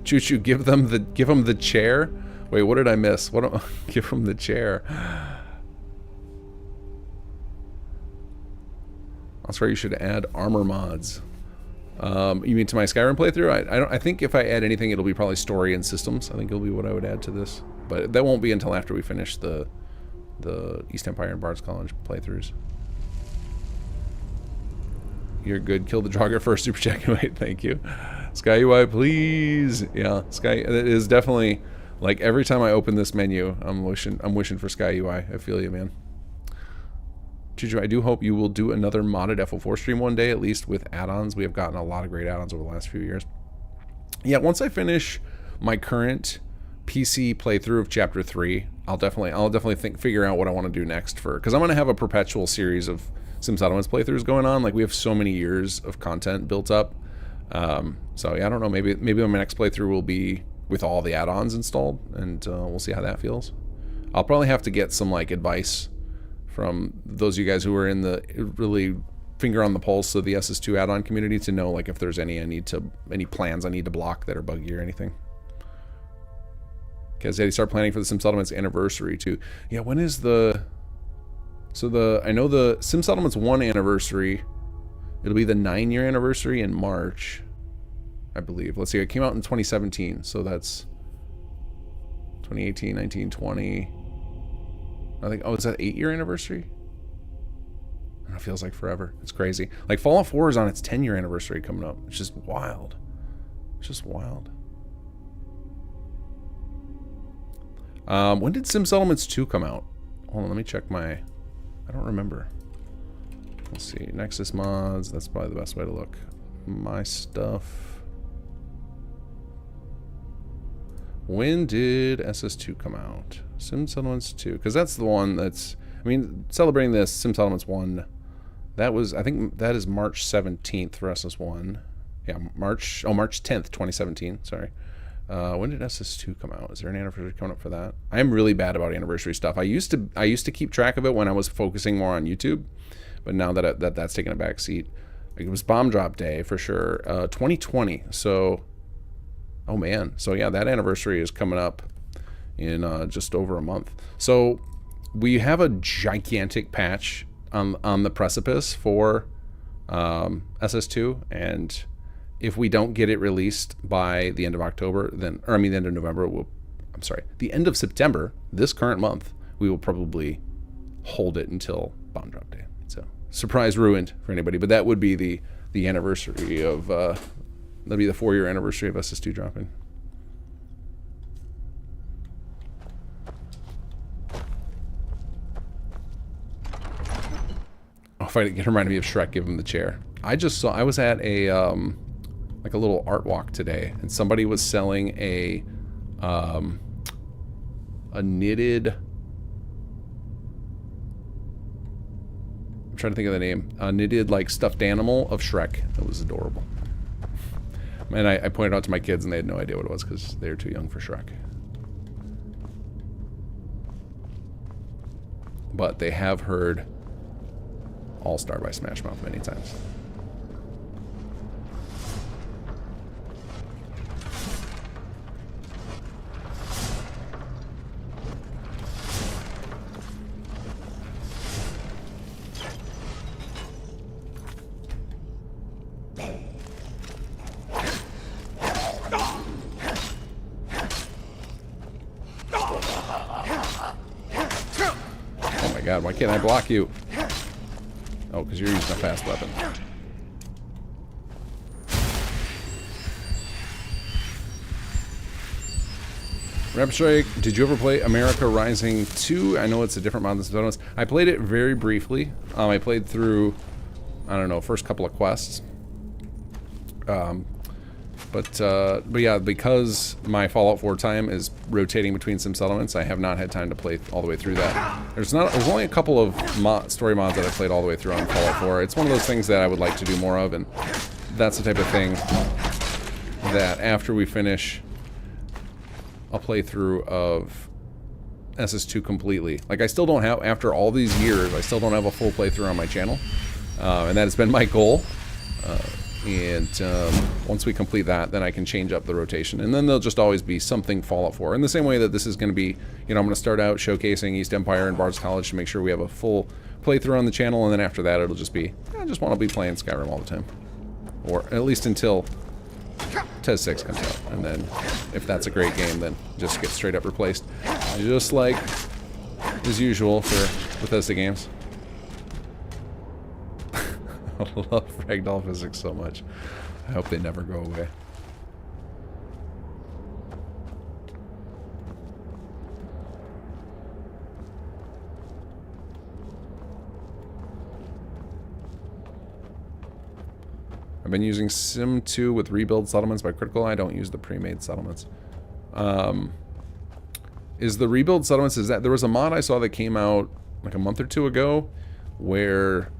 Choo Choo, give them the chair. Wait, what did I miss? Give them the chair. That's right. You should add armor mods. You mean to my Skyrim playthrough? I think if I add anything, it'll be probably story and systems. I think it'll be what I would add to this, but that won't be until after we finish the East Empire and Bard's College playthroughs. You're good. Kill the Draugr first. Super chat. Wait, thank you. Sky UI, please. Yeah, Sky. It is definitely like every time I open this menu, I'm wishing for Sky UI. I feel you, man. I do hope you will do another modded FO4 stream one day, at least with add-ons. We have gotten a lot of great add-ons over the last few years. Yeah, once I finish my current PC playthrough of Chapter 3, I'll definitely figure out what I want to do next because I'm going to have a perpetual series of Sim Settlements playthroughs going on. Like we have so many years of content built up. So yeah, I don't know. Maybe my next playthrough will be with all the add-ons installed, and we'll see how that feels. I'll probably have to get some like advice from those of you guys who are in the really finger on the pulse of the SS2 add-on community to know like if there's any plans I need to block that are buggy or anything. Because they start planning for the Sim Settlements anniversary too. Yeah, when is I know the Sim Settlements 1 anniversary, it'll be the 9-year anniversary in March, I believe. Let's see, it came out in 2017, so that's 2018, 19, 20. I think, oh, is that 8-year anniversary? And it feels like forever. It's crazy. Like Fallout 4 is on its 10-year anniversary coming up. It's just wild. It's just wild. When did Sim Settlements 2 come out? Hold on, let me check my... I don't remember. Let's see. Nexus mods. That's probably the best way to look. My stuff. When did SS2 come out? Sim Settlements 2. Because that's the one that's... I mean, celebrating this, Sim Settlements 1. That was... I think that is March 17th for SS1. Yeah, March 10th, 2017. Sorry. When did SS2 come out? Is there an anniversary coming up for that? I am really bad about anniversary stuff. I used to keep track of it when I was focusing more on YouTube. But now that's taken a back seat. It was Bomb Drop Day for sure. 2020. So... Oh man, so yeah, that anniversary is coming up in just over a month. So we have a gigantic patch on the precipice for SS2, and if we don't get it released by the end of October, the end of November, the end of September, this current month, we will probably hold it until Bomb Drop Day. So surprise ruined for anybody, but that would be the anniversary of... that'd be the 4-year anniversary of SS2 dropping. Oh, if I get reminded me of Shrek, give him the chair. I was at a like a little art walk today, and somebody was selling a knitted... I'm trying to think of the name. A knitted like stuffed animal of Shrek. It was adorable. And I pointed out to my kids, and they had no idea what it was because they were too young for Shrek. But they have heard All-Star by Smash Mouth many times. god, why can't I block you? Oh, because you're using a fast weapon. Rapid Strike, did you ever play America Rising 2? I know it's a different mod than some others. I played it very briefly. I played through, I don't know, first couple of quests. But yeah, because my Fallout 4 time is rotating between some settlements, I have not had time to play all the way through that. There's only a couple of story mods that I played all the way through on Fallout 4. It's one of those things that I would like to do more of, and that's the type of thing that after we finish a playthrough of SS2 completely. Like, I still don't have, after all these years, I still don't have a full playthrough on my channel, and that has been my goal. Once we complete that, then I can change up the rotation. And then there'll just always be something Fallout 4. In the same way that this is going to be, you know, I'm going to start out showcasing East Empire and Bard's College to make sure we have a full playthrough on the channel. And then after that, it'll just be, I just want to be playing Skyrim all the time. Or at least until TES 6 comes out. And then if that's a great game, then just get straight up replaced. Just like as usual for Bethesda games. I love ragdoll physics so much. I hope they never go away. I've been using Sim 2 with rebuild settlements by Critical. I don't use the pre-made settlements. Is the rebuild settlements, is that, there was a mod I saw that came out like a month or two ago where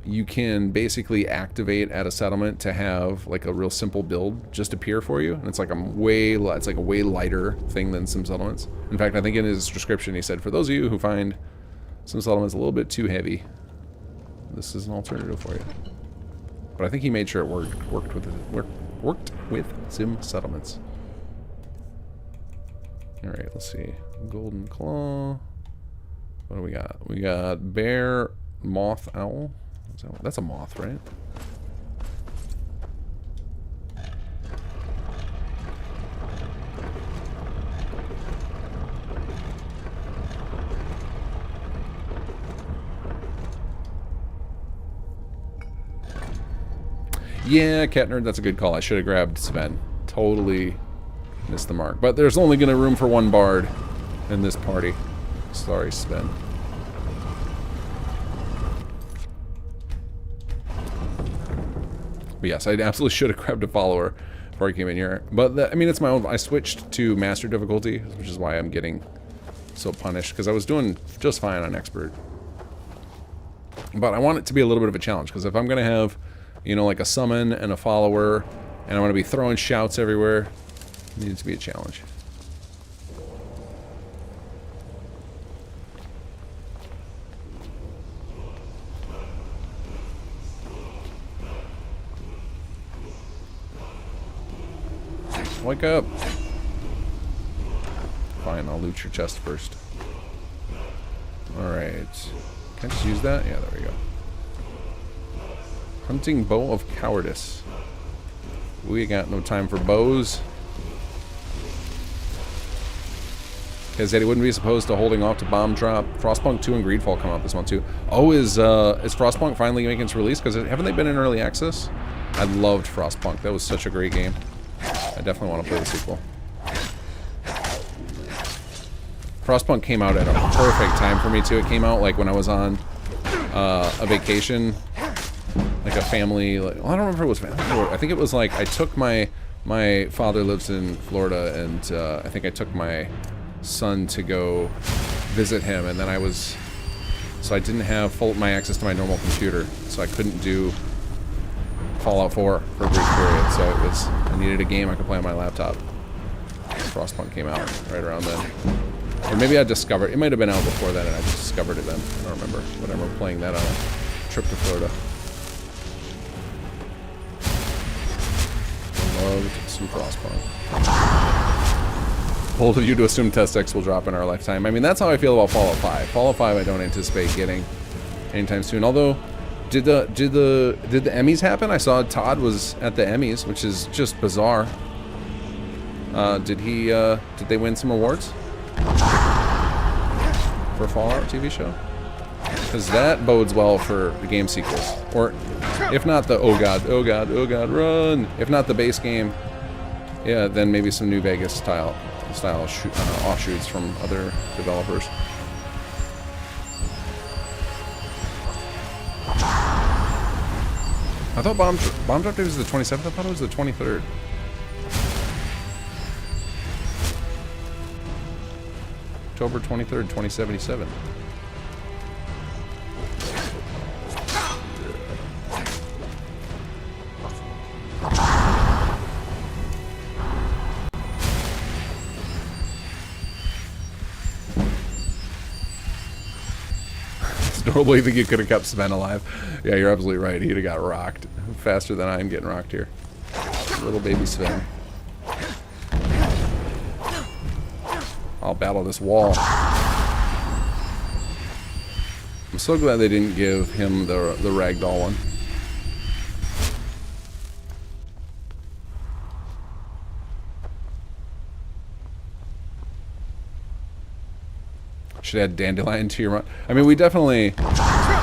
you can basically activate at a settlement to have like a real simple build just appear for you, and it's like a way lighter thing than some settlements. In fact, I think in his description he said, for those of you who find some settlements a little bit too heavy, this is an alternative for you. But I think he made sure it worked with sim settlements. All right, let's see. Golden Claw. What do we got? We got Bear, Moth, Owl. That's a moth, right? Yeah, Cat Nerd, that's a good call. I should have grabbed Sven. Totally missed the mark. But there's only going to room for one bard in this party. Sorry, Sven. But yes, I absolutely should have grabbed a follower before I came in here. But, I mean, it's my own... I switched to Master difficulty, which is why I'm getting so punished. Because I was doing just fine on Expert. But I want it to be a little bit of a challenge. Because if I'm going to have, you know, like a summon and a follower, and I'm going to be throwing shouts everywhere, it needs to be a challenge. Wake up! Fine, I'll loot your chest first. Alright. Can I just use that? Yeah, there we go. Hunting Bow of Cowardice. We got no time for bows. Because Eddie wouldn't be supposed to holding off to bomb drop. Frostpunk 2 and Greedfall come out this month too. Oh, is Frostpunk finally making its release? Because haven't they been in early access? I loved Frostpunk. That was such a great game. I definitely want to play the sequel. Frostpunk came out at a perfect time for me too. It came out like when I was on a vacation, like a family. Like, well, I don't remember if it was family. I think it was like I took my father lives in Florida, and I think I took my son to go visit him, and then I didn't have my access to my normal computer, so I couldn't do Fallout 4 for a brief period, so I needed a game I could play on my laptop. Frostpunk came out right around then. Or maybe I discovered it might have been out before then and I just discovered it then. I don't remember. But I remember playing that on a trip to Florida. Loved some Frostpunk. Bold of you to assume Test X will drop in our lifetime. I mean, that's how I feel about Fallout 5. Fallout 5 I don't anticipate getting anytime soon, although Did the Emmys happen? I saw Todd was at the Emmys, which is just bizarre. Did they win some awards for Fallout TV show? Because that bodes well for the game sequels. Or, if not the oh god, run! If not the base game, yeah, then maybe some New Vegas style offshoots from other developers. I thought Bomb Drop Day was the 27th. I thought it was the 23rd. October 23rd, 2077. Don't believe you could have kept Sven alive. Yeah, you're absolutely right. He'd have got rocked faster than I'm getting rocked here. Little baby Sven. I'll battle this wall. I'm so glad they didn't give him the ragdoll one. Should add Dandelion to your... I mean, we definitely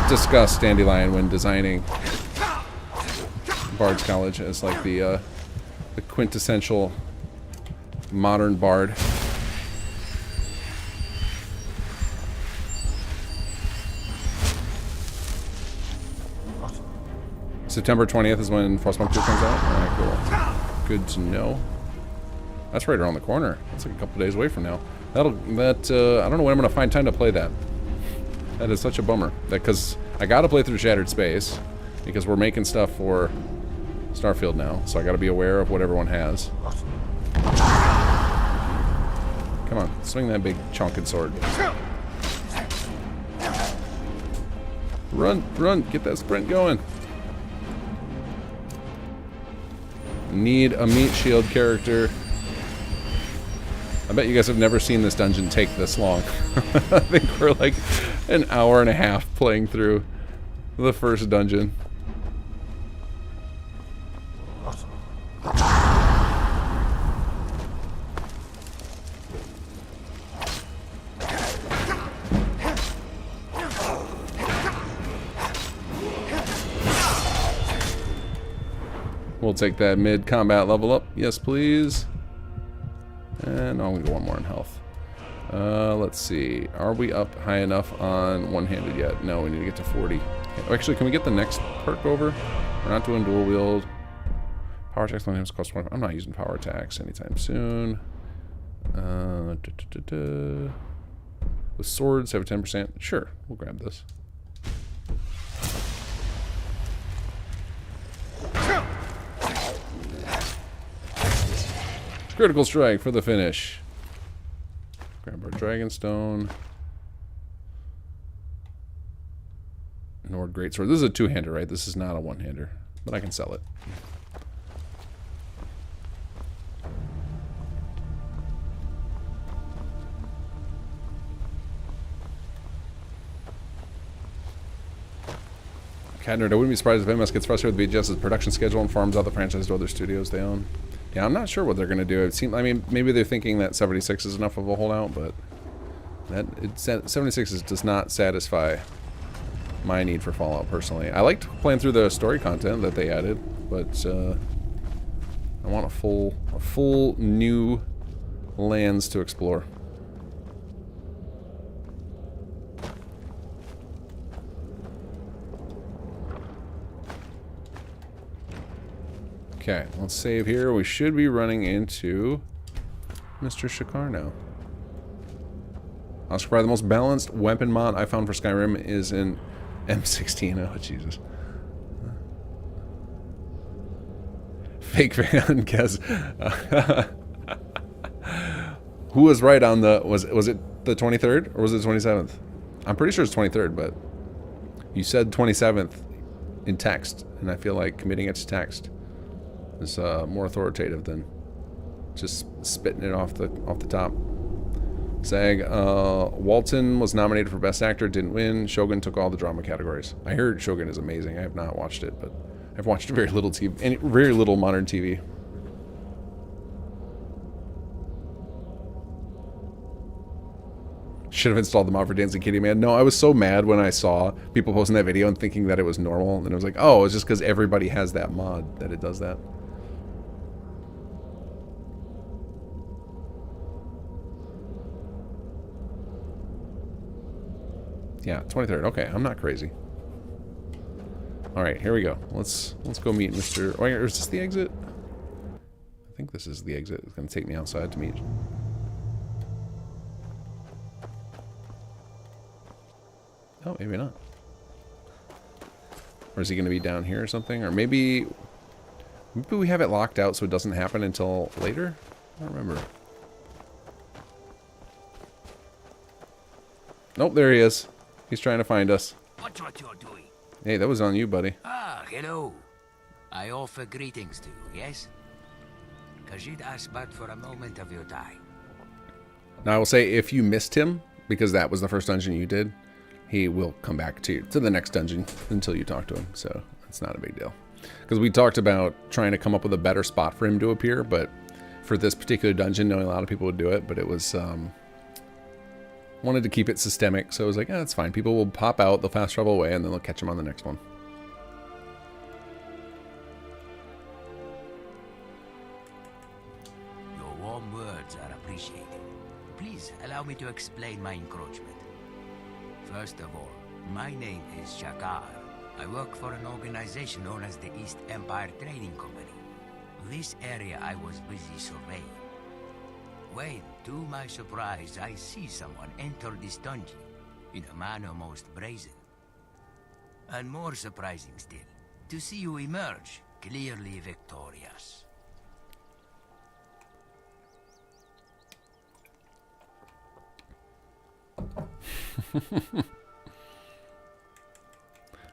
discussed Dandelion when designing Bard's College as like the quintessential modern bard. September 20th is when Frostpunk 2 comes out. Alright, cool. Good to know. That's right around the corner. That's like a couple days away from now. I don't know when I'm gonna find time to play that. That is such a bummer. Because I gotta play through Shattered Space because we're making stuff for Starfield now, so I gotta be aware of what everyone has. Come on, swing that big chonkin sword. Run, get that sprint going. Need a meat shield character. I bet you guys have never seen this dungeon take this long. I think we're like an hour and a half playing through the first dungeon. We'll take that mid-combat level up. Yes, please. And I'm gonna go one more in health. Let's see. Are we up high enough on one-handed yet? No, we need to get to 40. Actually, can we get the next perk over? We're not doing dual wield. Power attacks on him cost 20. I'm not using power attacks anytime soon. With swords, have a 10%. Sure, we'll grab this. Critical strike for the finish. Grab our Dragonstone. Nord Greatsword. This is a two-hander, right? This is not a one-hander, but I can sell it. Cadnerd, I wouldn't be surprised if MS gets frustrated with BGS's production schedule and farms out the franchise to other studios they own. Yeah, I'm not sure what they're going to do. It seems, I mean, maybe they're thinking that 76 is enough of a holdout, but 76 does not satisfy my need for Fallout personally. I liked playing through the story content that they added, but I want a full new lands to explore. Okay, let's save here. We should be running into Mr. Shakar now. Oscar Fry, the most balanced weapon mod I found for Skyrim is in M16. Oh, Jesus. Fake fan, guess. Who was right on the... Was it the 23rd or was it the 27th? I'm pretty sure it's 23rd, but you said 27th in text, and I feel like committing it to text is more authoritative than just spitting it off the top. Zag, Walton was nominated for Best Actor, didn't win. Shogun took all the drama categories. I heard Shogun is amazing. I have not watched it, but I've watched very little TV, very little modern TV. should have installed the mod for Dancing Kitty Man. No, I was so mad when I saw people posting that video and thinking that it was normal. And I was like, oh, it's just because everybody has that mod that it does that. Yeah, 23rd. Okay, I'm not crazy. All right, here we go. Let's go meet Mr. Oh, is this the exit? I think this is the exit. It's going to take me outside to meet. Oh, maybe not. Or is he going to be down here or something? Or maybe we have it locked out so it doesn't happen until later? I don't remember. Nope, there he is. He's trying to find us.
Watch what you're doing.
Hey, that was on you, buddy.
Ah, hello. I offer greetings to you, yes? Khajiit asked but for a moment of your time.
Now, I will say, if you missed him, because that was the first dungeon you did, he will come back to the next dungeon until you talk to him, so it's not a big deal. Because we talked about trying to come up with a better spot for him to appear, but for this particular dungeon, knowing a lot of people would do it, but it was... wanted to keep it systemic, so I was like, that's fine. People will pop out, they'll fast travel away, and then they'll catch him on the next one.
Your warm words are appreciated. Please allow me to explain my encroachment. First of all, my name is Shakar. I work for an organization known as the East Empire Trading Company. This area I was busy surveying. When, to my surprise, I see someone enter this dungeon in a manner most brazen. And more surprising still, to see you emerge, clearly victorious.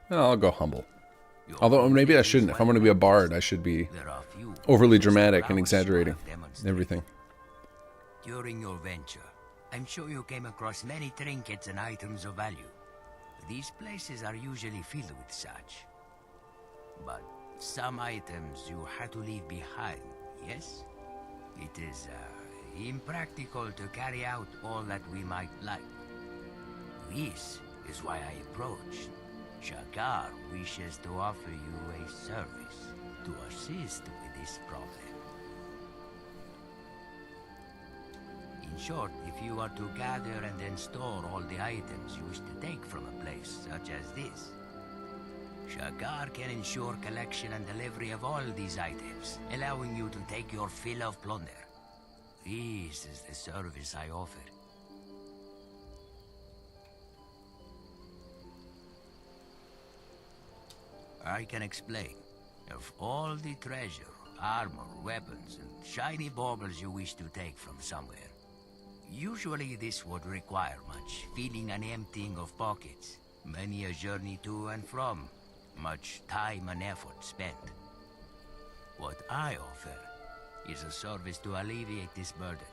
I'll go humble. Although maybe I shouldn't. If I'm going to be a bard, I should be overly dramatic and exaggerating everything.
During your venture, I'm sure you came across many trinkets and items of value. These places are usually filled with such. But some items you had to leave behind, yes? It is impractical to carry out all that we might like. This is why I approached. Shakar wishes to offer you a service to assist with this problem. In short, if you are to gather and then store all the items you wish to take from a place such as this, Shakar can ensure collection and delivery of all these items, allowing you to take your fill of plunder. This is the service I offer. I can explain. Of all the treasure, armor, weapons, and shiny baubles you wish to take from somewhere, usually this would require much filling and emptying of pockets, many a journey to and from, much time and effort spent. What I offer is a service to alleviate this burden.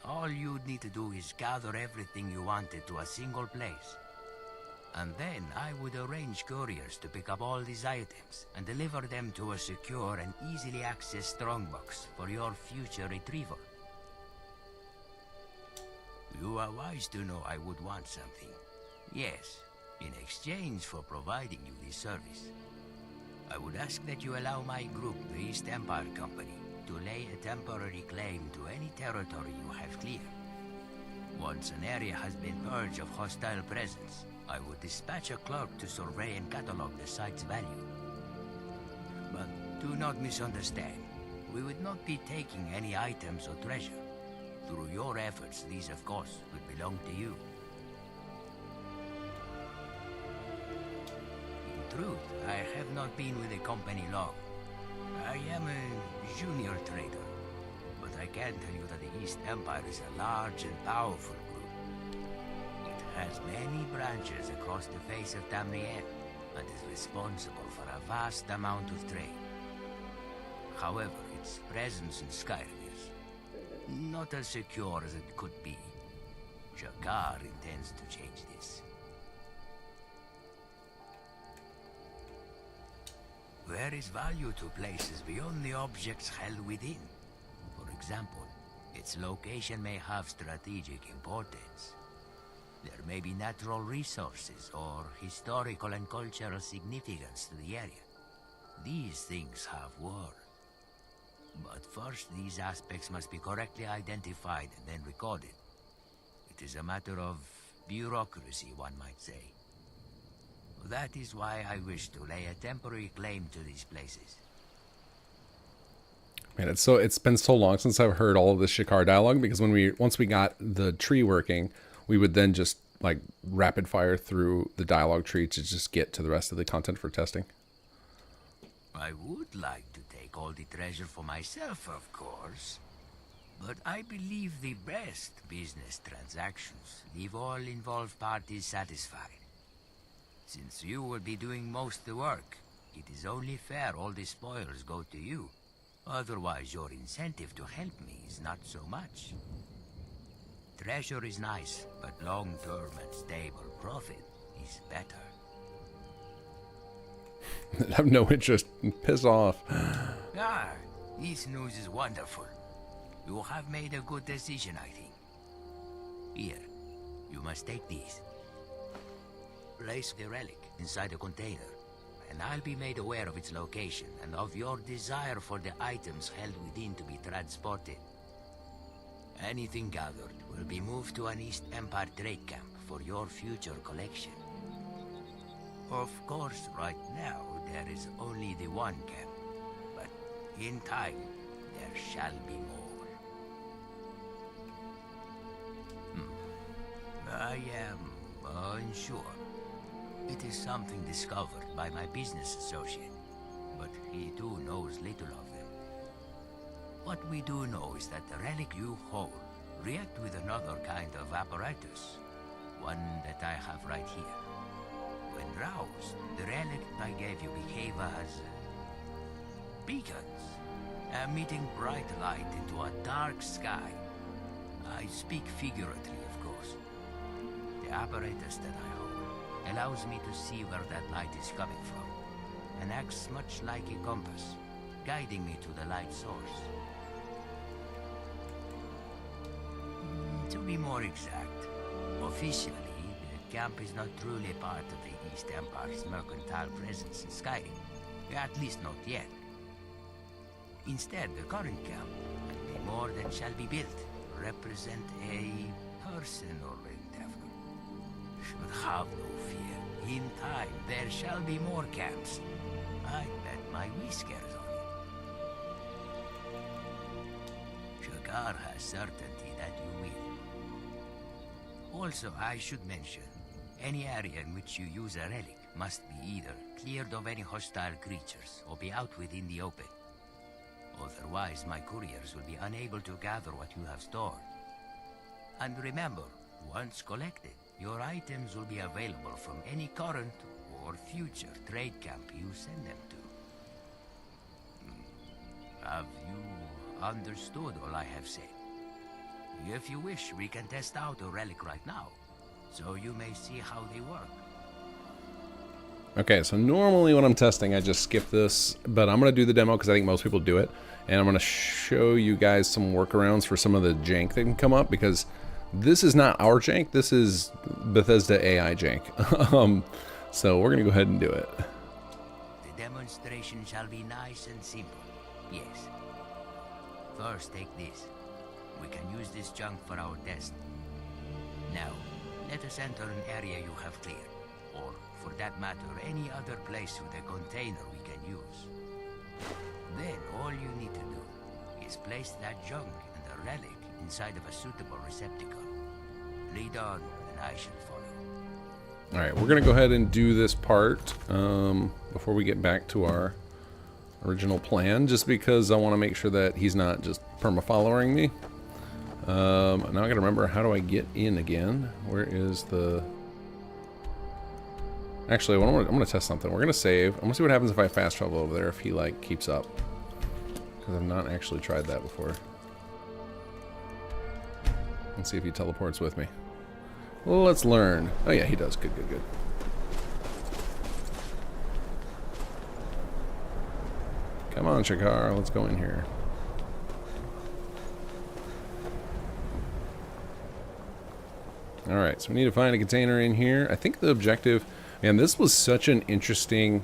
All you'd need to do is gather everything you wanted to a single place. And then I would arrange couriers to pick up all these items and deliver them to a secure and easily accessed strongbox for your future retrieval. You are wise to know I would want something. Yes, in exchange for providing you this service, I would ask that you allow my group, the East Empire Company, to lay a temporary claim to any territory you have cleared. Once an area has been purged of hostile presence, I would dispatch a clerk to survey and catalog the site's value. But do not misunderstand. We would not be taking any items or treasure. Through your efforts, these of course would belong to you. In truth, I have not been with the company long. I am a junior trader, but I can tell you that the East Empire is a large and powerful group. It has many branches across the face of Tamriel, and is responsible for a vast amount of trade. However, its presence in Skyrim is not as secure as it could be. Shakar intends to change this. There is value to places beyond the objects held within. For example, its location may have strategic importance. There may be natural resources or historical and cultural significance to the area. These things have worth. But first, these aspects must be correctly identified and then recorded. It is a matter of bureaucracy, one might say. That is why I wish to lay a temporary claim to these places.
Man, it's been so long since I've heard all of this Shikar dialogue, because once we got the tree working, we would then just like rapid fire through the dialogue tree to just get to the rest of the content for testing.
I would like to take all the treasure for myself, of course. But I believe the best business transactions leave all involved parties satisfied. Since you will be doing most of the work, it is only fair all the spoils go to you. Otherwise, your incentive to help me is not so much. Treasure is nice, but long-term and stable profit is better.
I have no interest. Piss off.
Ah, this news is wonderful. You have made a good decision, I think. Here, you must take these. Place the relic inside a container, and I'll be made aware of its location and of your desire for the items held within to be transported. Anything gathered will be moved to an East Empire trade camp for your future collection. Of course, right now, there is only the one camp, but in time, there shall be more. I am unsure. It is something discovered by my business associate, but he too knows little of them. What we do know is that the relic you hold react with another kind of apparatus, one that I have right here. When roused, the relic I gave you behave as beacons, emitting bright light into a dark sky. I speak figuratively, of course. The apparatus that I hold allows me to see where that light is coming from, and acts much like a compass, guiding me to the light source. To be more exact, officially, the camp is not truly part of the East Empire's mercantile presence in Skyrim, at least not yet. Instead, the current camp, and the more that shall be built, represent a personal endeavor. Should have no fear. In time, there shall be more camps. I bet my whiskers on it. Shakar has certainty that you will. Also, I should mention, any area in which you use a relic must be either cleared of any hostile creatures or be out within the open. Otherwise, my couriers will be unable to gather what you have stored. And remember, once collected, your items will be available from any current or future trade camp you send them to. Have you understood all I have said? If you wish, we can test out a relic right now, so you may see how they work.
Okay, so normally when I'm testing, I just skip this, but I'm going to do the demo because I think most people do it, and I'm going to show you guys some workarounds for some of the jank that can come up, because this is not our jank, this is Bethesda AI jank. So we're going to go ahead and do it.
The demonstration shall be nice and simple, yes. First, take this. We can use this junk for our test. Now, let us enter an area you have cleared, or, for that matter, any other place with a container we can use. Then, all you need to do is place that junk and the relic inside of a suitable receptacle. Lead on, and I shall follow.
Alright, we're going to go ahead and do this part before we get back to our original plan, just because I want to make sure that he's not just perma-following me. Now I gotta remember, how do I get in again? Where is the... Actually, I'm gonna test something. We're gonna save. I'm gonna see what happens if I fast travel over there, if he like keeps up. Because I've not actually tried that before. Let's see if he teleports with me. Well, let's learn. Oh yeah, he does. Good, good, good. Come on, Shakar, let's go in here. Alright, so we need to find a container in here. I think the objective... Man, this was such an interesting...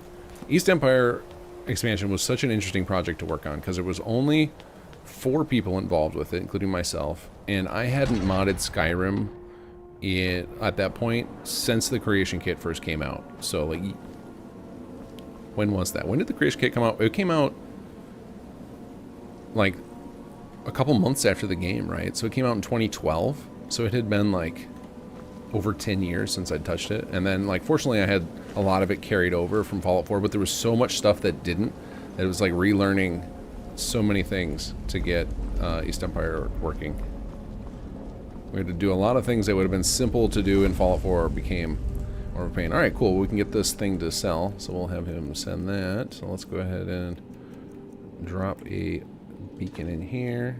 East Empire expansion was such an interesting project to work on, because there was only 4 people involved with it, including myself, and I hadn't modded Skyrim at that point since the creation kit first came out. So, like... When was that? When did the creation kit come out? It came out, like, a couple months after the game, right? So it came out in 2012. So it had been, like... over 10 years since I'd touched it. And then, like, fortunately I had a lot of it carried over from Fallout 4, but there was so much stuff that didn't, that it was like relearning so many things to get East Empire working. We had to do a lot of things that would have been simple to do in Fallout 4 became more of a pain. Alright, cool. We can get this thing to sell, so we'll have him send that. So let's go ahead and drop a beacon in here.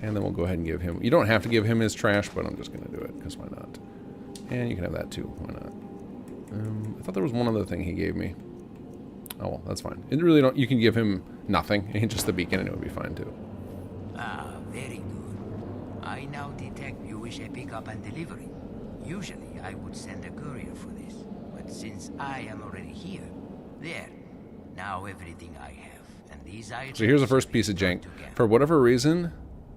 And then we'll go ahead and give him... You don't have to give him his trash, but I'm just going to do it, because why not? And you can have that too. Why not? I thought there was one other thing he gave me. Oh, well, that's fine. It really don't... You can give him nothing, and just the beacon, and it would be fine too.
Ah, very good. I now detect you wish a pickup and delivery. Usually, I would send a courier for this. But since I am already here, there. Now everything I have. And these items...
So here's the first piece of jank. For whatever reason...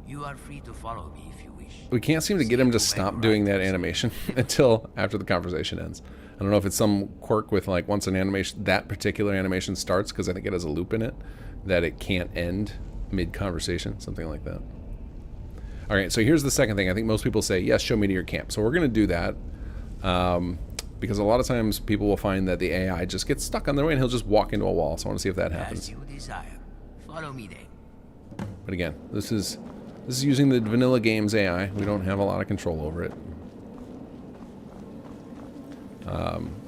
You are free to follow me if you wish.
We can't seem to get him to stop doing that animation until after the conversation ends. I don't know if it's some quirk with, like, once an animation, that particular animation starts, because I think it has a loop in it, that it can't end mid-conversation, something like that. Alright, so here's the second thing. I think most people say, yes, show me to your camp. So we're going to do that, because a lot of times people will find that the AI just gets stuck on their way and he'll just walk into a wall. So I want to see if that happens.
As you desire. Follow me then.
But again, this is using the vanilla games AI. We don't have a lot of control over it.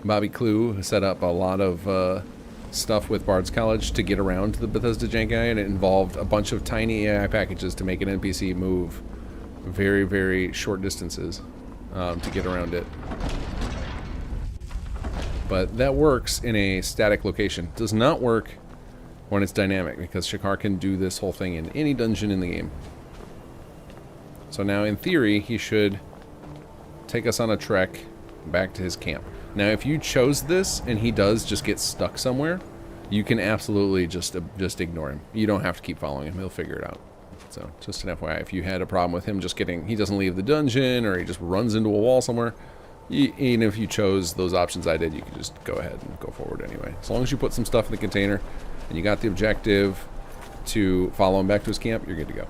Bobby Clue set up a lot of stuff with Bard's College to get around to the Bethesda jank AI, and it involved a bunch of tiny AI packages to make an NPC move very, very short distances to get around it. But that works in a static location. Does not work when it's dynamic, because Shakar can do this whole thing in any dungeon in the game. So now, in theory, he should take us on a trek back to his camp. Now, if you chose this and he does just get stuck somewhere, you can absolutely just ignore him. You don't have to keep following him. He'll figure it out. So, just an FYI, if you had a problem with him just getting... He doesn't leave the dungeon, or he just runs into a wall somewhere, even if you chose those options I did, you can just go ahead and go forward anyway. As long as you put some stuff in the container, and you got the objective to follow him back to his camp, you're good to go.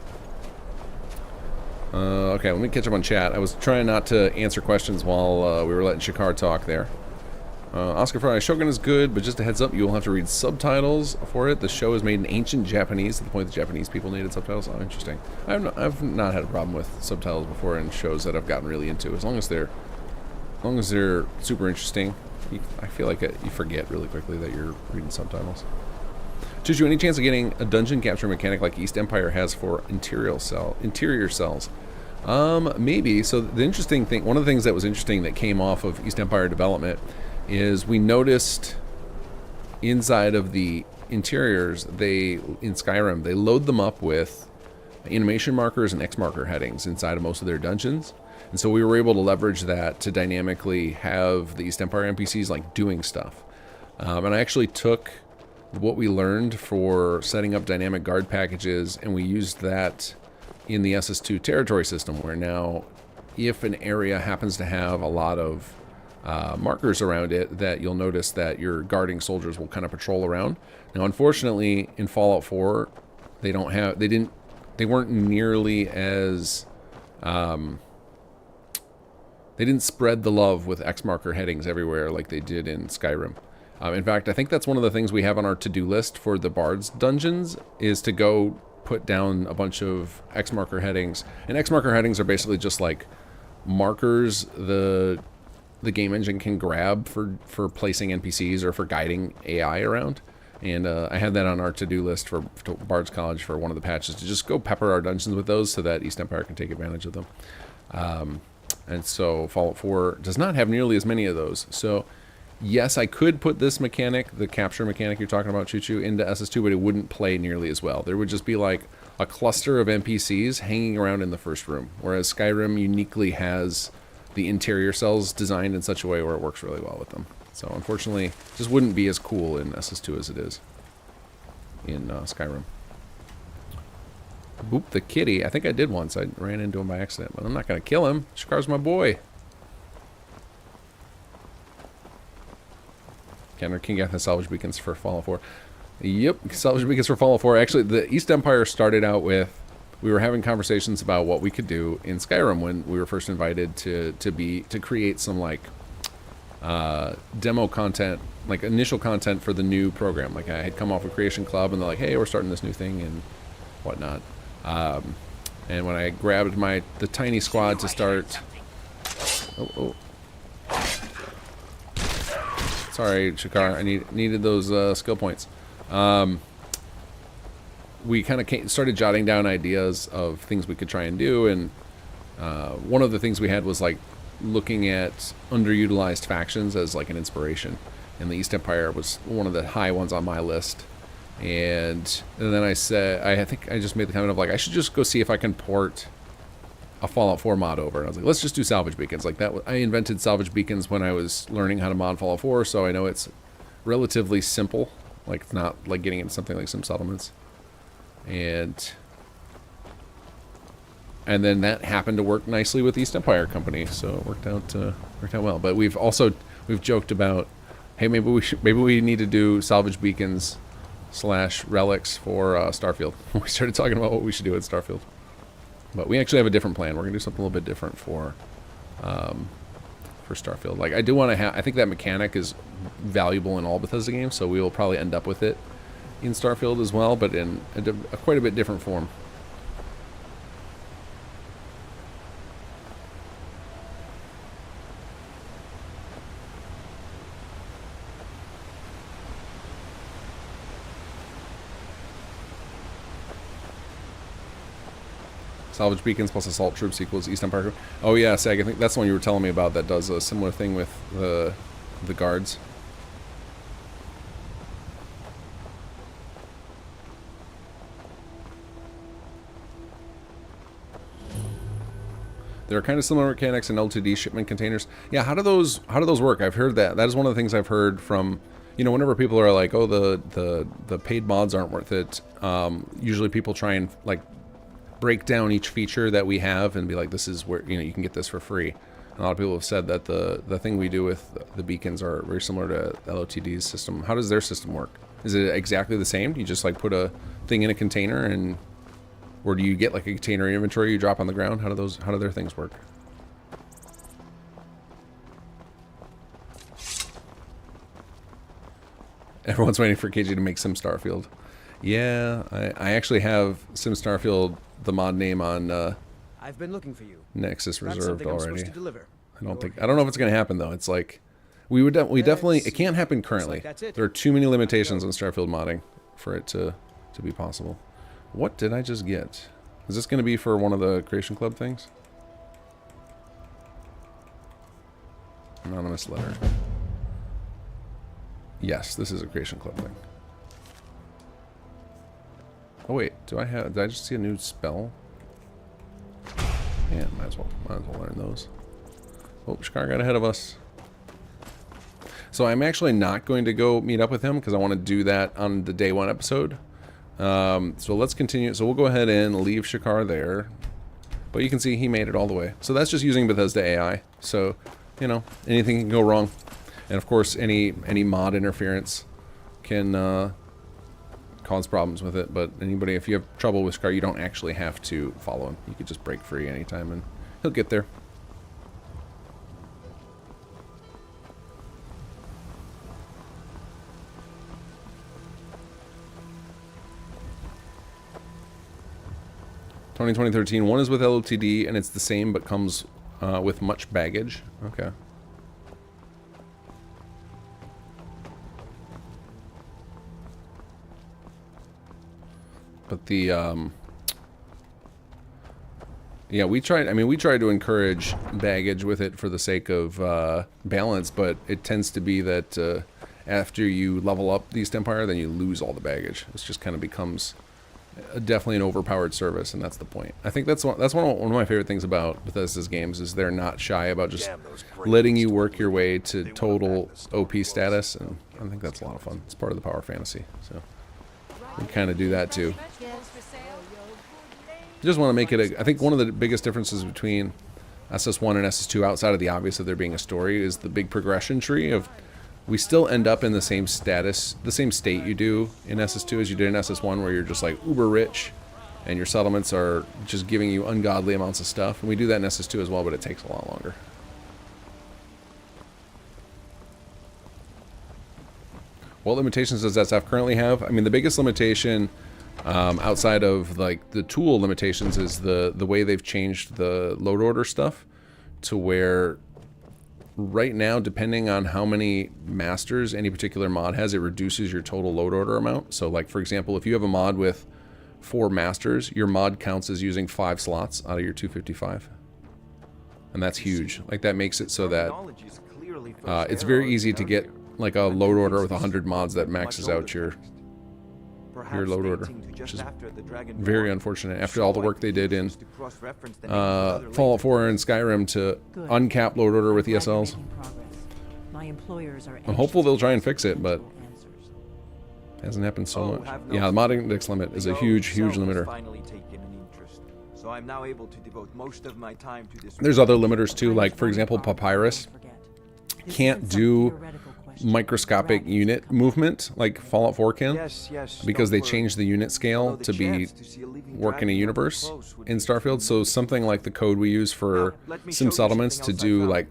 Okay, let me catch up on chat. I was trying not to answer questions while we were letting Shakar talk there. Oscar Fry, Shogun is good, but just a heads up, you will have to read subtitles for it. The show is made in ancient Japanese, to the point that Japanese people needed subtitles. Oh, interesting. I've not had a problem with subtitles before in shows that I've gotten really into. As long as they're super interesting, I feel like you forget really quickly that you're reading subtitles. Chuchu, any chance of getting a dungeon capture mechanic like East Empire has for interior cells? Maybe. So the interesting thing, one of the things that was interesting that came off of East Empire development is we noticed inside of the interiors, in Skyrim, they load them up with animation markers and X marker headings inside of most of their dungeons. And so we were able to leverage that to dynamically have the East Empire NPCs like doing stuff. And I actually took what we learned for setting up dynamic guard packages, and we used that in the SS2 territory system, where now if an area happens to have a lot of markers around it, that you'll notice that your guarding soldiers will kind of patrol around. Now, unfortunately, in Fallout 4, they weren't nearly as they didn't spread the love with X marker headings everywhere like they did in Skyrim. In fact, I think that's one of the things we have on our to-do list for the Bard's dungeons, is to go put down a bunch of X marker headings. And X marker headings are basically just like markers the game engine can grab for placing NPCs or for guiding AI around. And I had that on our to-do list for Bard's College for one of the patches, to just go pepper our dungeons with those so that East Empire can take advantage of them. And so Fallout 4 does not have nearly as many of those. So yes, I could put this mechanic, the capture mechanic you're talking about, Choo-Choo, into SS2, but it wouldn't play nearly as well. There would just be like a cluster of NPCs hanging around in the first room, whereas Skyrim uniquely has the interior cells designed in such a way where it works really well with them. So unfortunately, it just wouldn't be as cool in SS2 as it is in Skyrim. Boop, the kitty. I think I did once. I ran into him by accident, but I'm not going to kill him. Shakar's my boy. Counter Kinggath and salvage beacons for Fallout 4. Yep, salvage beacons for Fallout 4. Actually, the East Empire started out with, we were having conversations about what we could do in Skyrim when we were first invited to create some like demo content, like initial content for the new program. Like I had come off a Creation Club and they're like, hey, we're starting this new thing and whatnot. And when I grabbed the tiny squad to start, sorry, Shakar, I needed those skill points. We kind of started jotting down ideas of things we could try and do, and one of the things we had was like looking at underutilized factions as like an inspiration, and the East Empire was one of the high ones on my list. And then I said, I think I just made the comment of like, I should just go see if I can port a Fallout 4 mod over. And I was like, let's just do salvage beacons. Like that, I invented salvage beacons when I was learning how to mod Fallout 4, so I know it's relatively simple. Like it's not like getting into something like some settlements. And then that happened to work nicely with East Empire Company, so it worked out well. But we've joked about, hey, maybe we need to do salvage beacons / relics for Starfield. We started talking about what we should do at Starfield, but we actually have a different plan. We're gonna do something a little bit different for Starfield. Like I do want to have, I think that mechanic is valuable in all Bethesda games, so we will probably end up with it in Starfield as well, but in quite a bit different form. Salvage beacons plus assault troops equals East Empire. Oh yeah, Sag, I think that's the one you were telling me about that does a similar thing with the guards. There are kind of similar mechanics in LTD shipment containers. Yeah, how do those work? I've heard that. That is one of the things I've heard from, you know, whenever people are like, oh, the paid mods aren't worth it. Usually people try and like break down each feature that we have and be like, this is where, you know, you can get this for free. And a lot of people have said that the thing we do with the beacons are very similar to LOTD's system. How does their system work? Is it exactly the same? Do you just like put a thing in a container, and or do you get like a container inventory you drop on the ground? How do their things work? Everyone's waiting for KG to make Sim Starfield. Yeah, I actually have Sim Starfield, the mod name, on
I've been looking for you.
Nexus reserved already.
To deliver.
I don't know if it's gonna happen though. It's like we definitely, it can't happen currently. There are too many limitations on Starfield modding for it to be possible. What did I just get? Is this gonna be for one of the Creation Club things? Anonymous letter. Yes, this is a Creation Club thing. Oh wait, did I just see a new spell? Yeah, might as well learn those. Oh, Shkar got ahead of us. So I'm actually not going to go meet up with him because I want to do that on the day 1 episode. So let's continue. So we'll go ahead and leave Shakar there. But you can see he made it all the way. So that's just using Bethesda AI. So, you know, anything can go wrong. And of course, any mod interference can cause problems with it. But anybody, if you have trouble with Shakar, you don't actually have to follow him. You could just break free anytime and he'll get there. Tony 2013. One is with LOTD and it's the same but comes with much baggage. Okay. But the yeah, we tried to encourage baggage with it for the sake of balance, but it tends to be that after you level up the East Empire, then you lose all the baggage. It just kind of becomes definitely an overpowered service, and that's the point. I think that's one of my favorite things about Bethesda's games is they're not shy about just letting you work your way to total OP status, and I think that's a lot of fun. It's part of the power fantasy, so we kind of do that too. Just want to make it I think one of the biggest differences between SS1 and SS2, outside of the obvious of there being a story, is the big progression tree of we still end up in the same status, the same state you do in SS2 as you did in SS1, where you're just like uber rich and your settlements are just giving you ungodly amounts of stuff. And we do that in SS2 as well, but it takes a lot longer. What limitations does SF currently have? I mean, the biggest limitation outside of like the tool limitations is the way they've changed the load order stuff to where right now, depending on how many masters any particular mod has, it reduces your total load order amount. So like, for example, if you have a mod with 4 masters, your mod counts as using 5 slots out of your 255. And that's huge. Like, that makes it so that it's very easy to get like a load order with 100 mods that maxes out your load order, which is very unfortunate after all the work they did in Fallout 4 and Skyrim to uncap load order with ESLs. I'm hopeful they'll try and fix it, but it hasn't happened so much. Yeah, the mod index limit is a huge limiter. There's other limiters too, like for example Papyrus can't do microscopic unit movement like Fallout 4 can, because they changed the unit scale to be work in a universe in Starfield. So something like the code we use for sim settlements to do like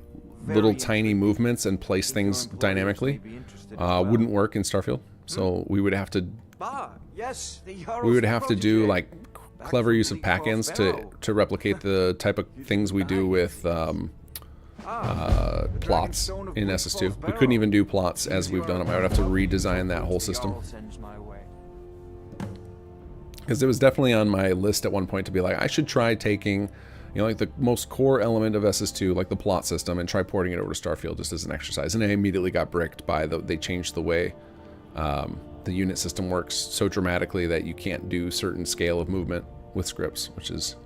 little tiny movements and place things dynamically wouldn't work in Starfield. So we would have to do like clever use of pack-ins to replicate the type of things we do with plots in SS2. We couldn't even do plots as we've done them. I would have to redesign that whole system. Because it was definitely on my list at one point to be like, I should try taking, you know, like the most core element of SS2, like the plot system, and try porting it over to Starfield just as an exercise. And I immediately got bricked by they changed the way the unit system works so dramatically that you can't do certain scale of movement with scripts, which is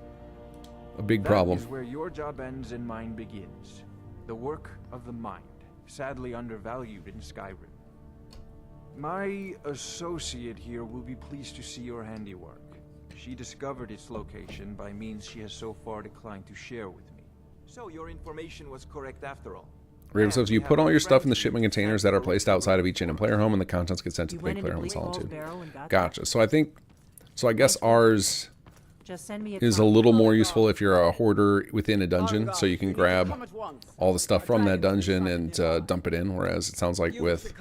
a big problem.
That is where your job ends and mine begins. The work of the mind, sadly undervalued in Skyrim. My associate here will be pleased to see your handiwork. She discovered its location by means she has so far declined to share with me.
So your information was correct after all.
Raven says, you put all your stuff in the shipment containers that are placed outside of each in player home, and the contents get sent to the big player home in Solitude. Gotcha. So I guess ours is a little more useful if you're a hoarder within a dungeon, so you can grab all the stuff from that dungeon and dump it in, whereas it sounds like with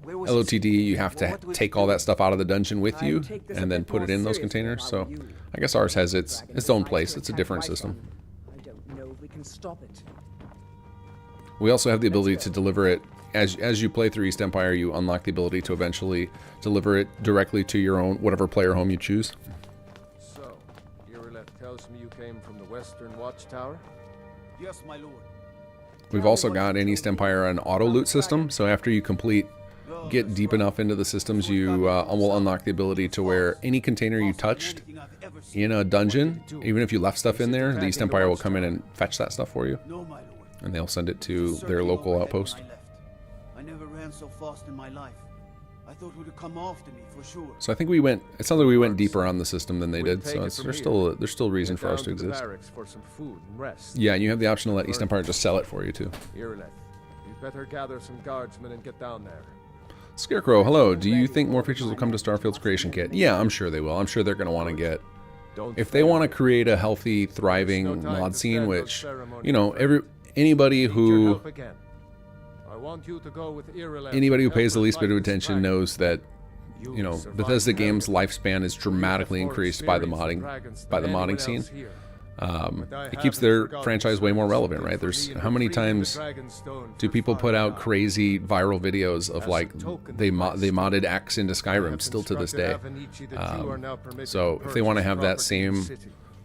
LOTD you have to take all that stuff out of the dungeon with you and then put it in those containers. So I guess ours has its own place. It's a different system.
I don't know if we can stop it.
We also have the ability to deliver it as you play through East Empire. You unlock the ability to eventually deliver it directly to your own whatever player home you choose.
So, Irileth tells me you came from the Western Watchtower?
Yes, my lord.
We've also got in East Empire an auto loot system, so after you get deep enough into the systems, you will unlock the ability to where any container you touched in a dungeon, even if you left stuff in there, the East Empire will come in and fetch that stuff for you, and they'll send it to their local outpost.
I never ran so fast in my life. I thought it would come after me for sure.
So I think it sounds like we went deeper on the system than they did, so there's still reason for ours to exist. Yeah, and you have the option to let East Empire just sell it for you too.
Irileth, you better gather some guardsmen and get down there.
Scarecrow, hello. Do you think more features will come to Starfield's creation kit? Yeah, I'm sure they will. I'm sure they're going to want to get... If they want to create a healthy, thriving mod scene, which, you know, anybody who pays the least bit of attention knows that, you know, Bethesda games' lifespan is dramatically increased by the modding scene. It keeps their franchise way more relevant, right? There's how many times do people put out crazy viral videos of like they modded X into Skyrim still to this day. So if they want to have that same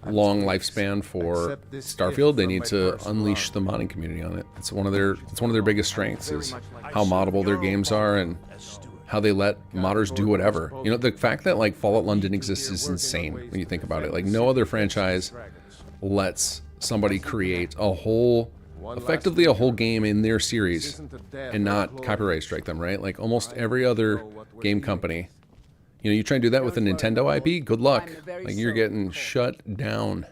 long lifespan for Starfield, they need to unleash the modding community on it. It's one of their biggest strengths is how moddable their games are and how they let modders do whatever. You know, the fact that like Fallout London exists is insane when you think about it. Like no other franchise lets somebody create a whole, effectively a whole game in their series and not copyright strike them, right? Like almost every other game company, you know, you try and do that with a Nintendo IP, good luck. Like you're getting shut down.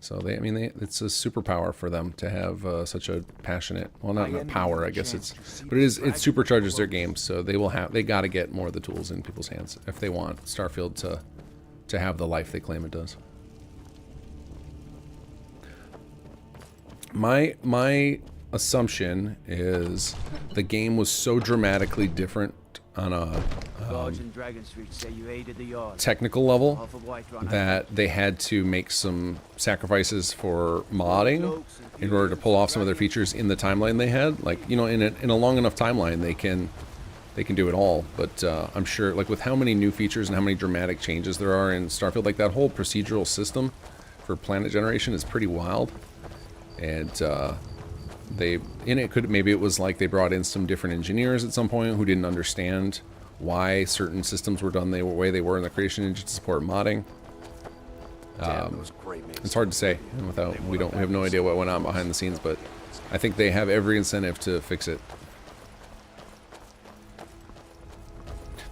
So they, I mean, it's a superpower for them to have such a passionate, well, not power, I guess it's, but it supercharges their games. So they got to get more of the tools in people's hands if they want Starfield to have the life they claim it does. My assumption is the game was so dramatically different on a technical level that they had to make some sacrifices for modding in order to pull off some of their features in the timeline they had. Like, you know, in a long enough timeline they can do it all, but I'm sure, like, with how many new features and how many dramatic changes there are in Starfield, like that whole procedural system for planet generation is pretty wild. And maybe it was like they brought in some different engineers at some point who didn't understand why certain systems were done the way they were in the creation engine to support modding. It's hard to say without we have no idea what went on behind the scenes, but I think they have every incentive to fix it.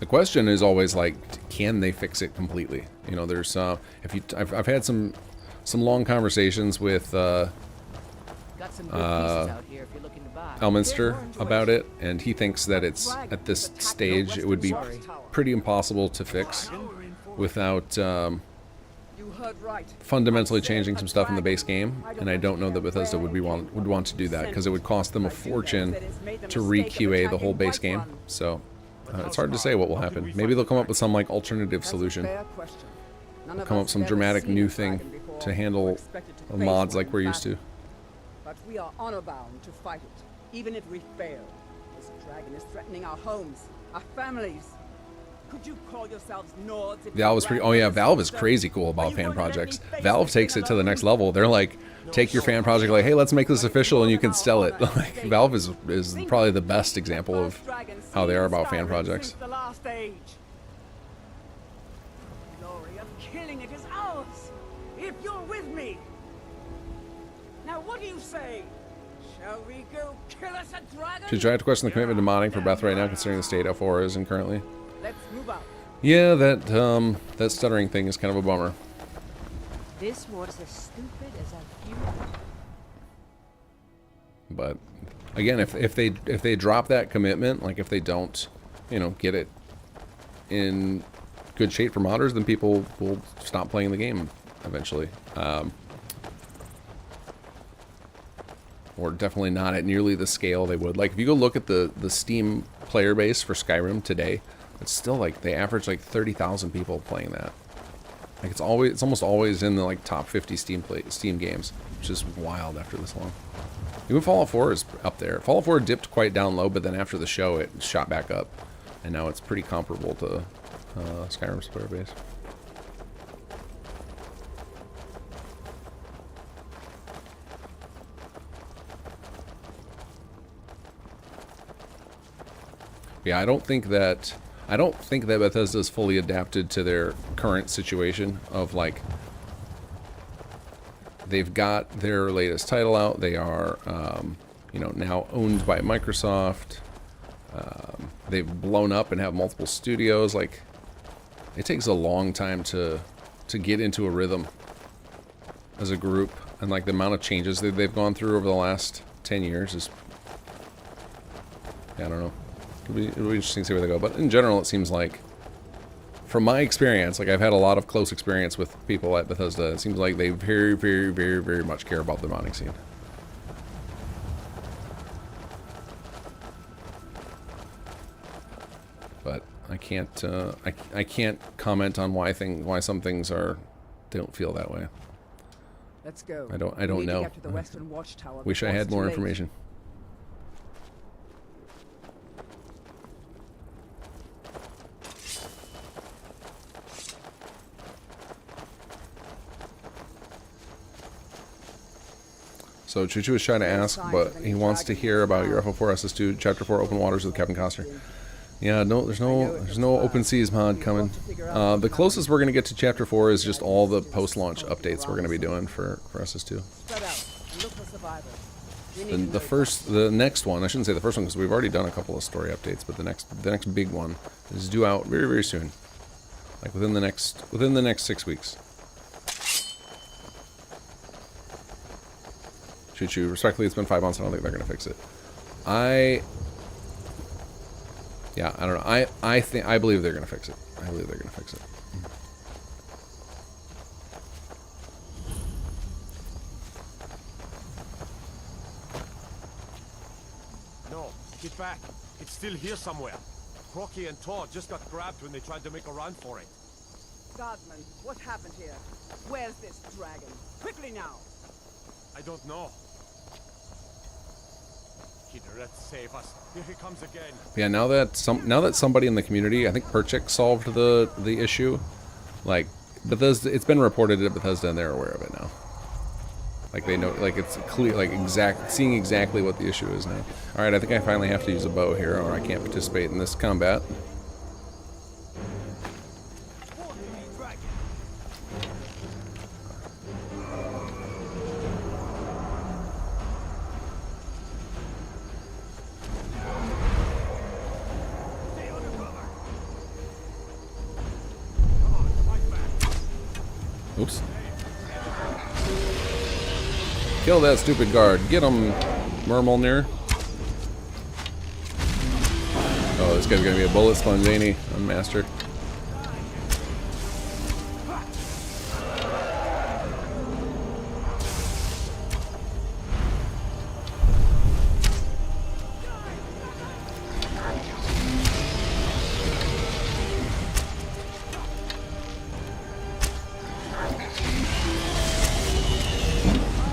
The question is always like, can they fix it completely? You know, there's I've had some long conversations with Elminster about it, and he thinks that it's at this stage it would be pretty impossible to fix without fundamentally changing some stuff in the base game, and I don't know that Bethesda would want to do that because it would cost them a fortune to re-QA the whole base game. So it's hard to say what will happen. Maybe they'll come up with some like alternative solution. They'll come up with some dramatic new thing to handle mods like we're used to.
But we are honor-bound to fight it, even if we fail. This dragon is threatening our homes, our families. Could you call yourselves Nords?
Valve is pretty. Oh yeah, Valve is crazy cool about fan projects. Valve takes it to the next level. They're like, take your fan project, like, hey, let's make this official, and you can sell it. Like, Valve is probably the best example of how they are about fan projects.
The last age. The glory of killing it is ours. If you're with me. Now, what do you say? Shall we go kill us a dragon?
Should try to question the commitment to modding for Beth right now, considering the state L4 is in currently.
Let's move out.
Yeah, that stuttering thing is kind of a bummer.
This was as stupid as a few.
But again, if they drop that commitment, like if they don't, you know, get it in good shape for modders, then people will stop playing the game eventually. Or definitely not at nearly the scale they would. Like if you go look at the Steam player base for Skyrim today, it's still like they average like 30,000 people playing that. Like it's almost always in the like top 50 Steam games, which is wild after this long. Even Fallout 4 is up there. Fallout 4 dipped quite down low, but then after the show it shot back up, and now it's pretty comparable to Skyrim's player base. Yeah, I don't think that Bethesda is fully adapted to their current situation of like they've got their latest title out. They are, you know, now owned by Microsoft. They've blown up and have multiple studios. Like it takes a long time to get into a rhythm as a group, and like the amount of changes that they've gone through over the last 10 years is, yeah, I don't know. It'll be interesting to see where they go. But in general, it seems like, from my experience, like I've had a lot of close experience with people at Bethesda, it seems like they very, very, very, very much care about the modding scene. But I can't, I can't comment on why some things don't feel that way.
Let's go.
I don't know. Wish I had more information. So Choo Choo is trying to ask, but he wants to hear about your FO4 SS2 Chapter 4 Open Waters with Kevin Costner. Yeah, no, there's no Open Seas mod coming. The closest we're gonna get to Chapter 4 is just all the post-launch updates we're gonna be doing for SS2. The next one, I shouldn't say the first one because we've already done a couple of story updates, but the next big one is due out very, very soon, like within the next 6 weeks. Choo Choo, respectfully, it's been 5 months. I don't think they're gonna fix it. I don't know. I believe they're gonna fix it. I believe they're gonna fix it.
No, get back. It's still here somewhere. Crocky and Todd just got grabbed when they tried to make a run for it.
Guardsman, what happened here? Where's this dragon? Quickly now!
I don't know. Kidret, save us. Here he comes again.
Yeah, now that somebody in the community, I think Perchik solved the issue. Like Bethesda, it's been reported at Bethesda and they're aware of it now. Like they know, like it's clear, like seeing exactly what the issue is now. All right, I think I finally have to use a bow here, or I can't participate in this combat. Oops. Kill that stupid guard. Get him, Mermulnir. Oh, this guy's gonna be a bullet sponge, ain't he? I'm master.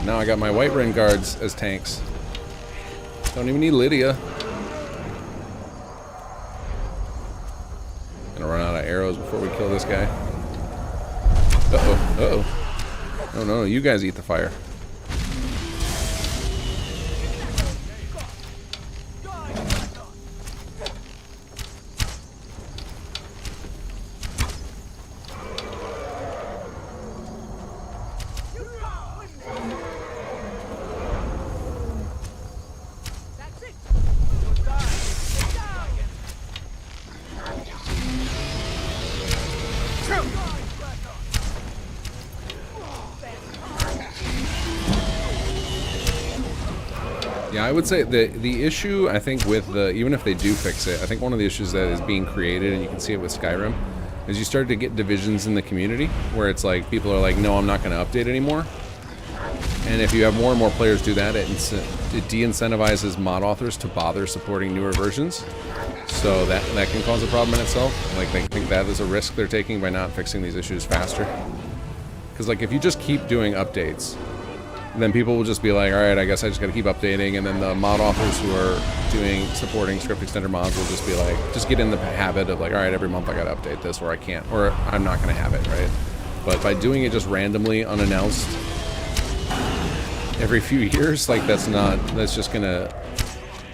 Now I got my Whiterun guards as tanks. Don't even need Lydia. Gonna run out of arrows before we kill this guy. Uh-oh, uh-oh. No, no, you guys eat the fire. Yeah, I would say the issue, I think, with even if they do fix it, I think one of the issues that is being created, and you can see it with Skyrim, is you start to get divisions in the community where it's like people are like, no, I'm not going to update anymore. And if you have more and more players do that, it de-incentivizes mod authors to bother supporting newer versions. So that can cause a problem in itself. Like, they think that is a risk they're taking by not fixing these issues faster. Because like if you just keep doing updates, then people will just be like, all right, I guess I just got to keep updating, and then the mod authors who are supporting script extender mods will just be like, just get in the habit of like, all right, every month I got to update this, or I can't, or I'm not going to have it, right? But by doing it just randomly, unannounced, every few years, like that's just gonna,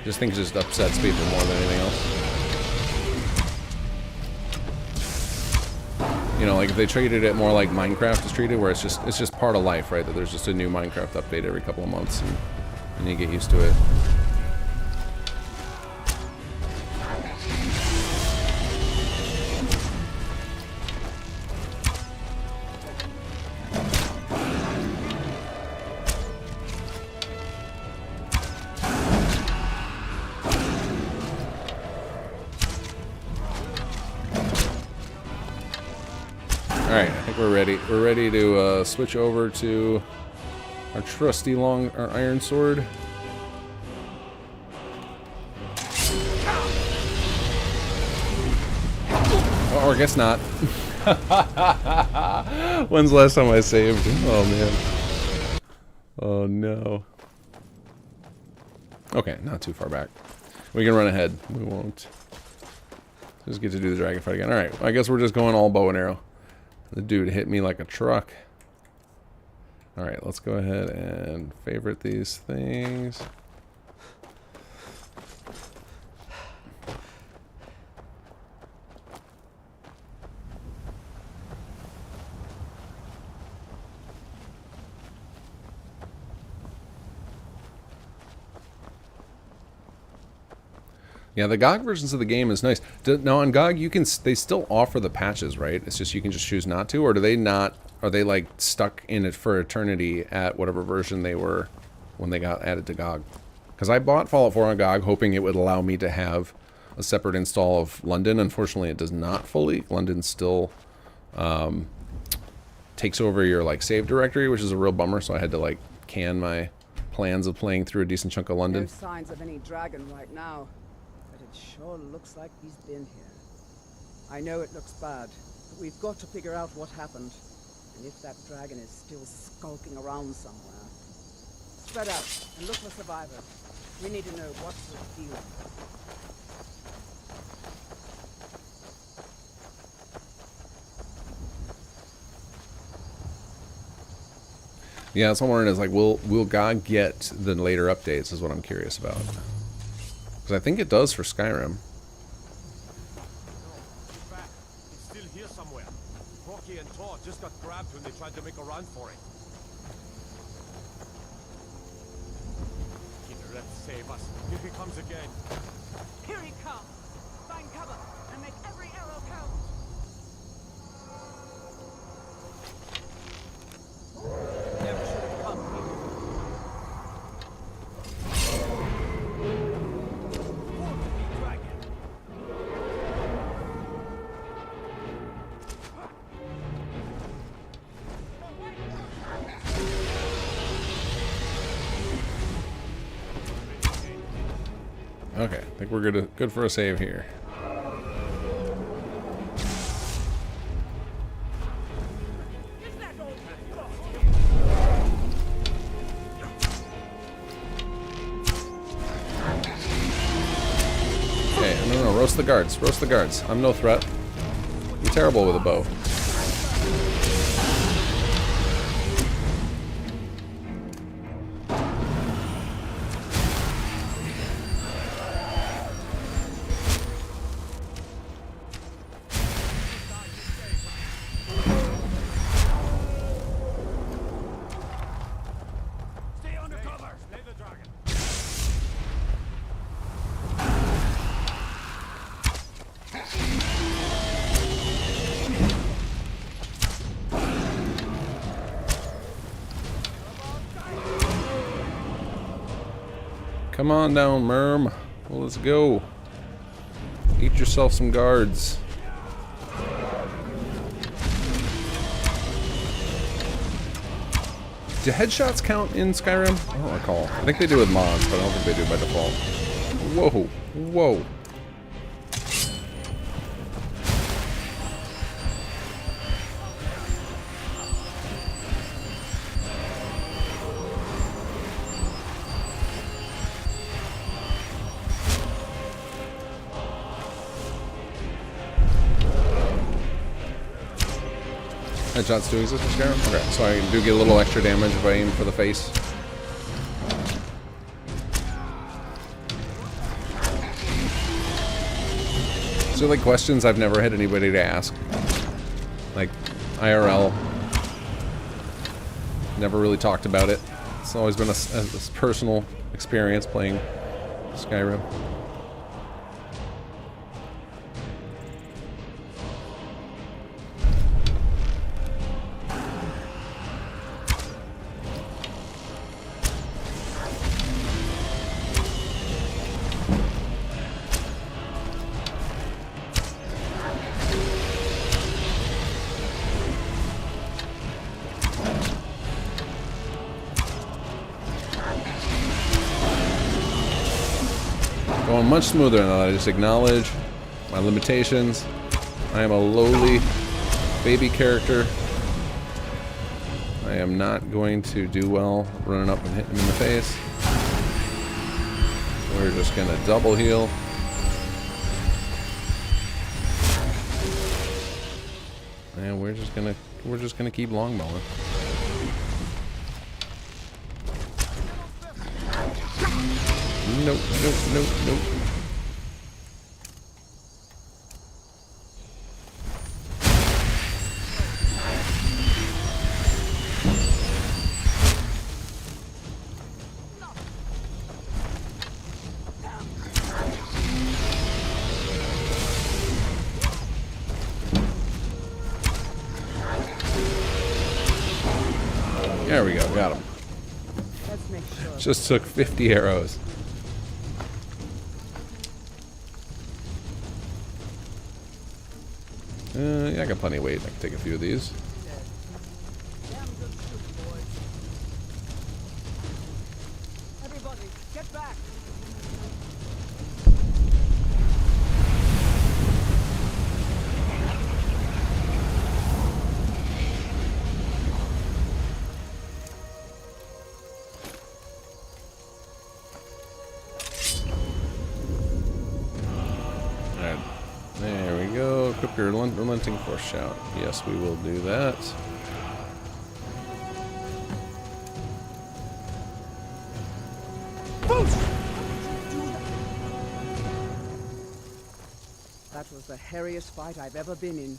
just think it just upsets people more than anything else. You know, like if they treated it more like Minecraft is treated, where it's just part of life, right? That there's just a new Minecraft update every couple of months, and you get used to it. Alright, I think we're ready. We're ready to switch over to our trusty our iron sword. Oh, or I guess not. When's the last time I saved? Oh man. Oh no. Okay, not too far back. We can run ahead. We won't. Just get to do the dragon fight again. Alright, I guess we're just going all bow and arrow. The dude hit me like a truck. Alright, let's go ahead and favorite these things. Yeah, the GOG versions of the game is nice. Now on GOG, they still offer the patches, right? It's just you can just choose not to, or do they not? Are they like stuck in it for eternity at whatever version they were when they got added to GOG? Because I bought Fallout 4 on GOG hoping it would allow me to have a separate install of London. Unfortunately, it does not fully. London still takes over your like save directory, which is a real bummer. So I had to like can my plans of playing through a decent chunk of London.
No signs of any dragon right now. It sure looks like he's been here. I know it looks bad, but we've got to figure out what happened. And if that dragon is still skulking around somewhere. Spread out and look for survivors. We need to know what's the deal.
Yeah, that's what I'm wondering is like, will GOG get the later updates is what I'm curious about. Because I think it does for Skyrim.
Get back. It's still here somewhere. Rocky and Tor just got grabbed when they tried to make a run for it. Kinggath, save us. Here he comes again.
Here he comes! Find cover and make every arrow count! Never should have come here.
Okay, I think we're good for a save here. Okay, no, roast the guards. Roast the guards. I'm no threat. I'm terrible with a bow. Come on down, Merm. Well, let's go. Eat yourself some guards. Do headshots count in Skyrim? I don't recall. I think they do with mods, but I don't think they do by default. Whoa. Whoa. Headshots do exist in Skyrim? Okay, so I do get a little extra damage if I aim for the face. So like questions I've never had anybody to ask. Like IRL. Never really talked about it. It's always been a personal experience playing Skyrim. Going much smoother now. I just acknowledge my limitations. I am a lowly baby character. I am not going to do well running up and hitting him in the face. We're just gonna double heal. And we're just gonna keep longbowing. Nope, nope, nope, nope. There we go, got him.
Let's make sure.
Just took 50 arrows. Yeah, I got plenty of weight. I can take a few of these.
Damn good shooting, boys. Everybody, get back!
Alright. There we go. Equip your relenting force shout. Yes, we will do that.
That was the hairiest fight I've ever been in,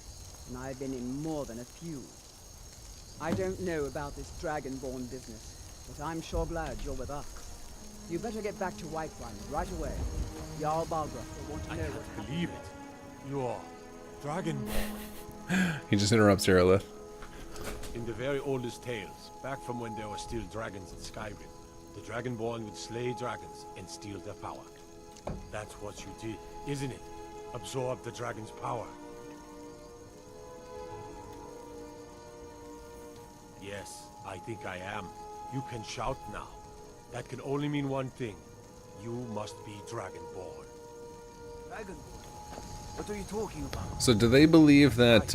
and I've been in more than a few. I don't know about this Dragonborn business, but I'm sure glad you're with us. You better get back to Whiterun right away. Jarl Balgruuf will want to know what happened.
Believe it. You are Dragonborn.
He just interrupts Aerolith.
In the very oldest tales, back from when there were still dragons in Skyrim, the Dragonborn would slay dragons and steal their power. That's what you did, isn't it? Absorb the dragon's power. Yes, I think I am. You can shout now. That can only mean one thing. You must be Dragonborn.
Dragonborn? What are you talking about?
So do they believe that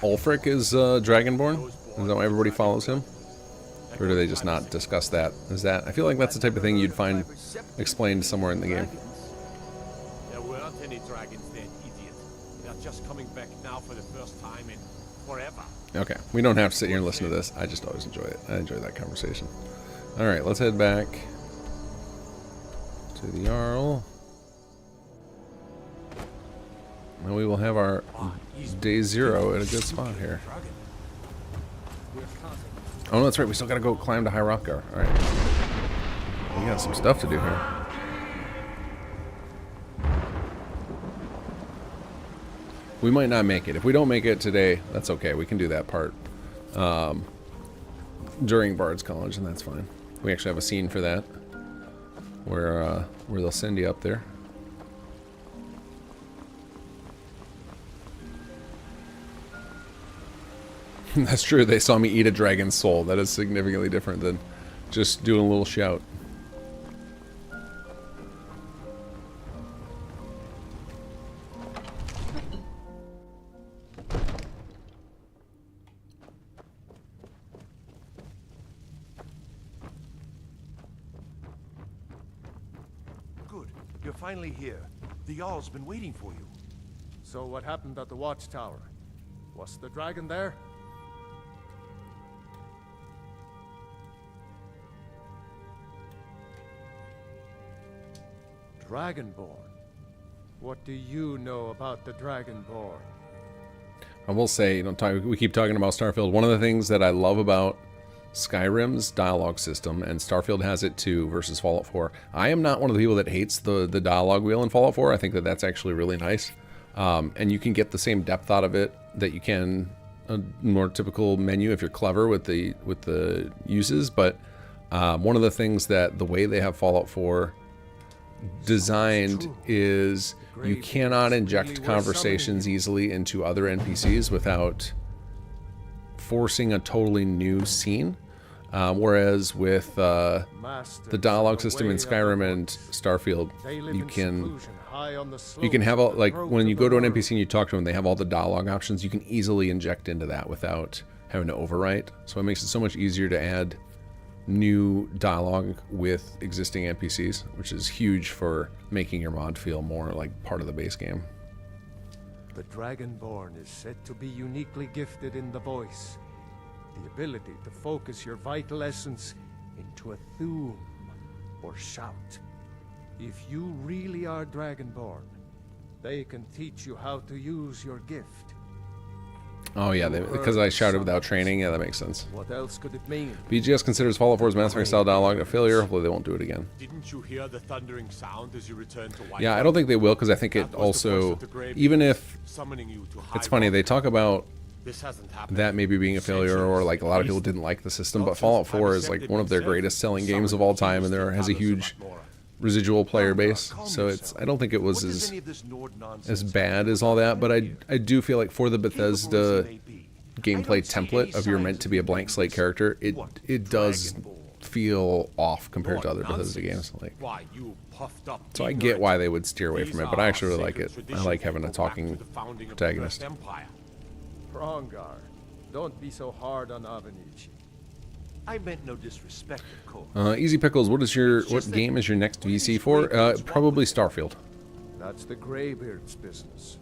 Ulfric is Dragonborn? Is that why everybody follows him? Or do they just not discuss that? Is that? I feel like that's the type of thing you'd find explained somewhere in the game.
There weren't any dragons then, idiot. They're just coming back now for the first time in forever.
Okay, we don't have to sit here and listen to this. I just always enjoy it. I enjoy that conversation. Alright, let's head back to the Jarl. And we will have our day 0 at a good spot here. Oh, no, that's right. We still gotta go climb to High Rockgar. Alright. We got some stuff to do here. We might not make it. If we don't make it today, that's okay. We can do that part during Bard's College, and that's fine. We actually have a scene for that, where they'll send you up there. That's true. They saw me eat a dragon's soul. That is significantly different than just doing a little shout.
Good. You're finally here. The Jarl's been waiting for you.
So what happened at the watchtower? Was the dragon there? Dragonborn? What do you know about the Dragonborn?
I will say, we keep talking about Starfield. One of the things that I love about Skyrim's dialogue system, and Starfield has it too versus Fallout 4. I am not one of the people that hates the dialogue wheel in Fallout 4. I think that that's actually really nice. And you can get the same depth out of it that you can a more typical menu if you're clever with the uses. But one of the things that the way they have Fallout 4 designed is you cannot inject conversations easily into other NPCs without forcing a totally new scene. Whereas with the dialogue system in Skyrim and Starfield, you can have like when you go to an NPC and you talk to them, they have all the dialogue options. You can easily inject into that without having to overwrite. So it makes it so much easier to add new dialogue with existing NPCs, which is huge for making your mod feel more like part of the base game.
The Dragonborn is said to be uniquely gifted in the voice. The ability to focus your vital essence into a Thuum. or shout. If you really are Dragonborn, they can teach you how to use your gift.
Oh yeah, because I shouted without training. Yeah, that makes sense.
What else could it mean?
BGS considers Fallout 4's massacring style dialogue a failure. Hopefully they won't do it again.
Didn't you hear the thundering sound as you returned to White?
Yeah, I don't think they will, because I think it also, even if, it's funny, they talk about that maybe being a failure, or like a lot of people didn't like the system, but Fallout 4 is like one of their greatest selling games of all time, and there has a huge residual player base, so it's, I don't think it was as bad as all that, but I do feel like for the Bethesda gameplay template of you're meant to be a blank slate character, it does feel off compared to other Bethesda games. Like, so I get why they would steer away from it, but I actually really like it. I like having a talking protagonist.
Prongar, don't be so hard on Avenici.
I meant no disrespect, of course.
Easy Pickles, what game is your next VC for? Probably Starfield.
That's the Greybeard's business,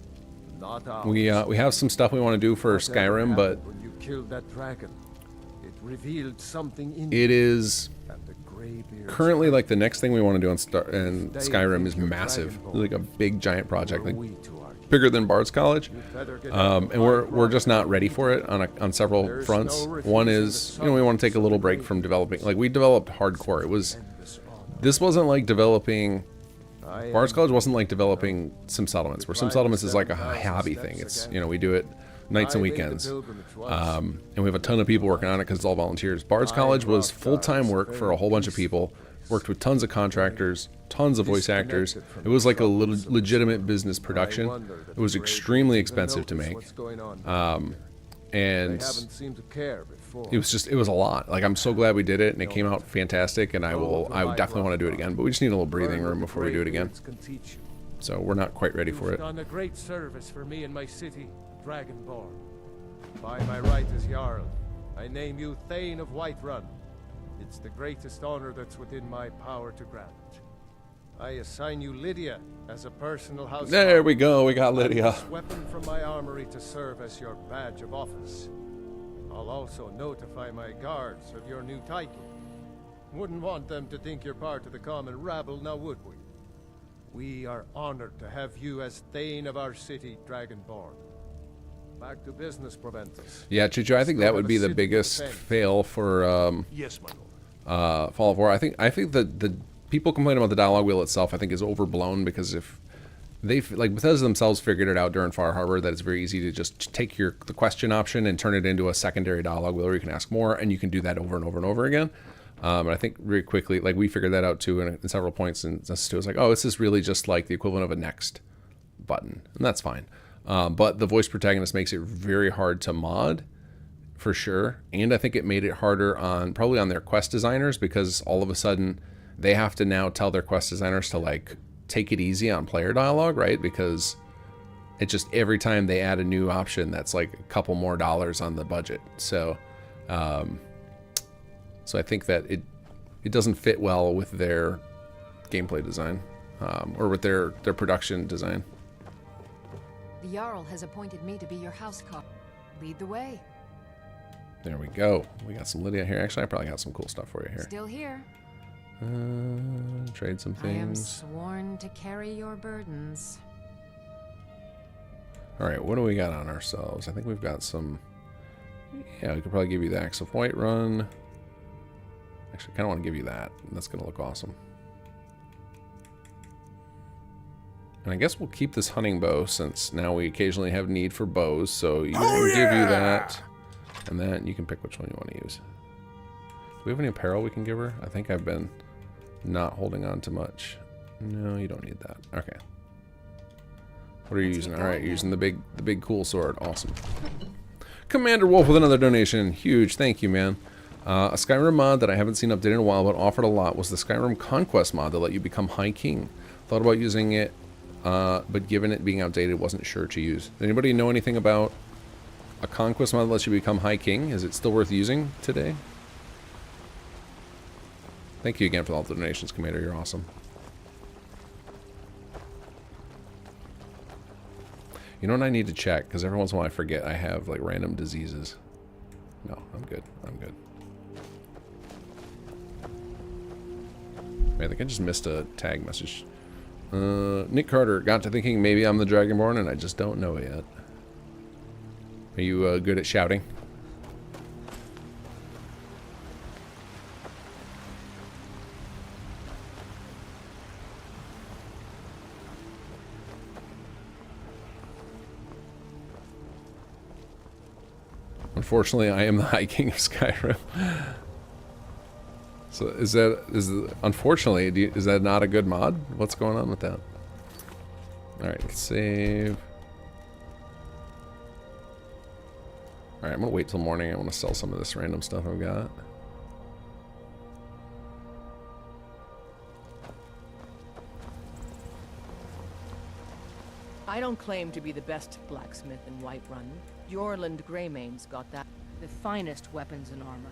not ours.
We have some stuff we want to do for Skyrim, but
when you killed that dragon, it revealed something in
it is currently like the next thing we want to do in Skyrim is massive, like a big giant project, like bigger than Bard's College, and we're just not ready for it on several fronts. One is, we want to take a little break from developing. Like, we developed hardcore. This wasn't like developing. Bard's College wasn't like developing Sim Settlements, where Sim Settlements is like a hobby thing. It's, we do it nights and weekends, and we have a ton of people working on it because it's all volunteers. Bard's College was full-time work for a whole bunch of people. Worked with tons of contractors, tons of voice actors. It was like a legitimate business production. It was extremely expensive to make, and it was a lot. Like, I'm so glad we did it, and it came out fantastic. And I would definitely want to do it again. But we just need a little breathing room before we do it again. So we're not quite ready for it.
Done a great service for me and my city, Dragonborn. By my right as Jarl, I name you Thane of Whiterun. It's the greatest honor that's within my power to grant. I assign you Lydia as a personal house.
There we go, we got Lydia.
Weapon from my armory to serve as your badge of office. I'll also notify my guards of your new title. Wouldn't want them to think you're part of the common rabble, now would we? We are honored to have you as Thane of our city, Dragonborn. Back to business, Proventus.
Yeah, Chucho, I think that would be the biggest fail for
Yes, my lord.
Fallout 4. I think that the people complaining about the dialogue wheel itself, I think, is overblown, because if they, like, Bethesda themselves figured it out during Far Harbor that it's very easy to just take the question option and turn it into a secondary dialogue wheel where you can ask more, and you can do that over and over and over again. And I think very quickly, like, we figured that out too in several points, and it was like, oh, this is really just like the equivalent of a next button, and that's fine. But the voice protagonist makes it very hard to mod, for sure. And I think it made it harder probably on their quest designers, because all of a sudden they have to now tell their quest designers to, like, take it easy on player dialogue, right? Because it just, every time they add a new option, that's like a couple more dollars on the budget. So, so I think that it doesn't fit well with their gameplay design, or with their production design.
The Jarl has appointed me to be your housecarl. Lead the way.
There we go. We got some Lydia here. Actually, I probably got some cool stuff for you here.
Still here.
Trade some
I am
things.
sworn to carry your burdens.
All right, what do we got on ourselves? I think we've got some. Yeah, we could probably give you the Axe of Whiterun. Actually, I kind of want to give you that. That's going to look awesome. And I guess we'll keep this hunting bow, since now we occasionally have need for bows. So you can give you that, and then you can pick which one you want to use. Do we have any apparel we can give her? I think I've been not holding on to much. No, you don't need that. Okay. What are you using? All right, you're using the big cool sword. Awesome. Commander Wolf with another donation. Huge. Thank you, man. A Skyrim mod that I haven't seen updated in a while, but offered a lot, was the Skyrim Conquest mod that let you become High King. Thought about using it, but given it being outdated, wasn't sure to use. Does anybody know anything about a Conquest mod that lets you become High King? Is it still worth using today? Thank you again for all the donations, Commander. You're awesome. You know what I need to check? Because every once in a while I forget I have, like, random diseases. No, I'm good. I'm good. I think I just missed a tag message. Nick Carter, got to thinking maybe I'm the Dragonborn and I just don't know it yet. Are you good at shouting? Unfortunately, I am the High King of Skyrim. So unfortunately, is that not a good mod? What's going on with that? Alright, let's save. Alright, I'm gonna wait till morning. I want to sell some of this random stuff I've got.
I don't claim to be the best blacksmith in Whiterun. Jorland Greymane's got that. The finest weapons and armor.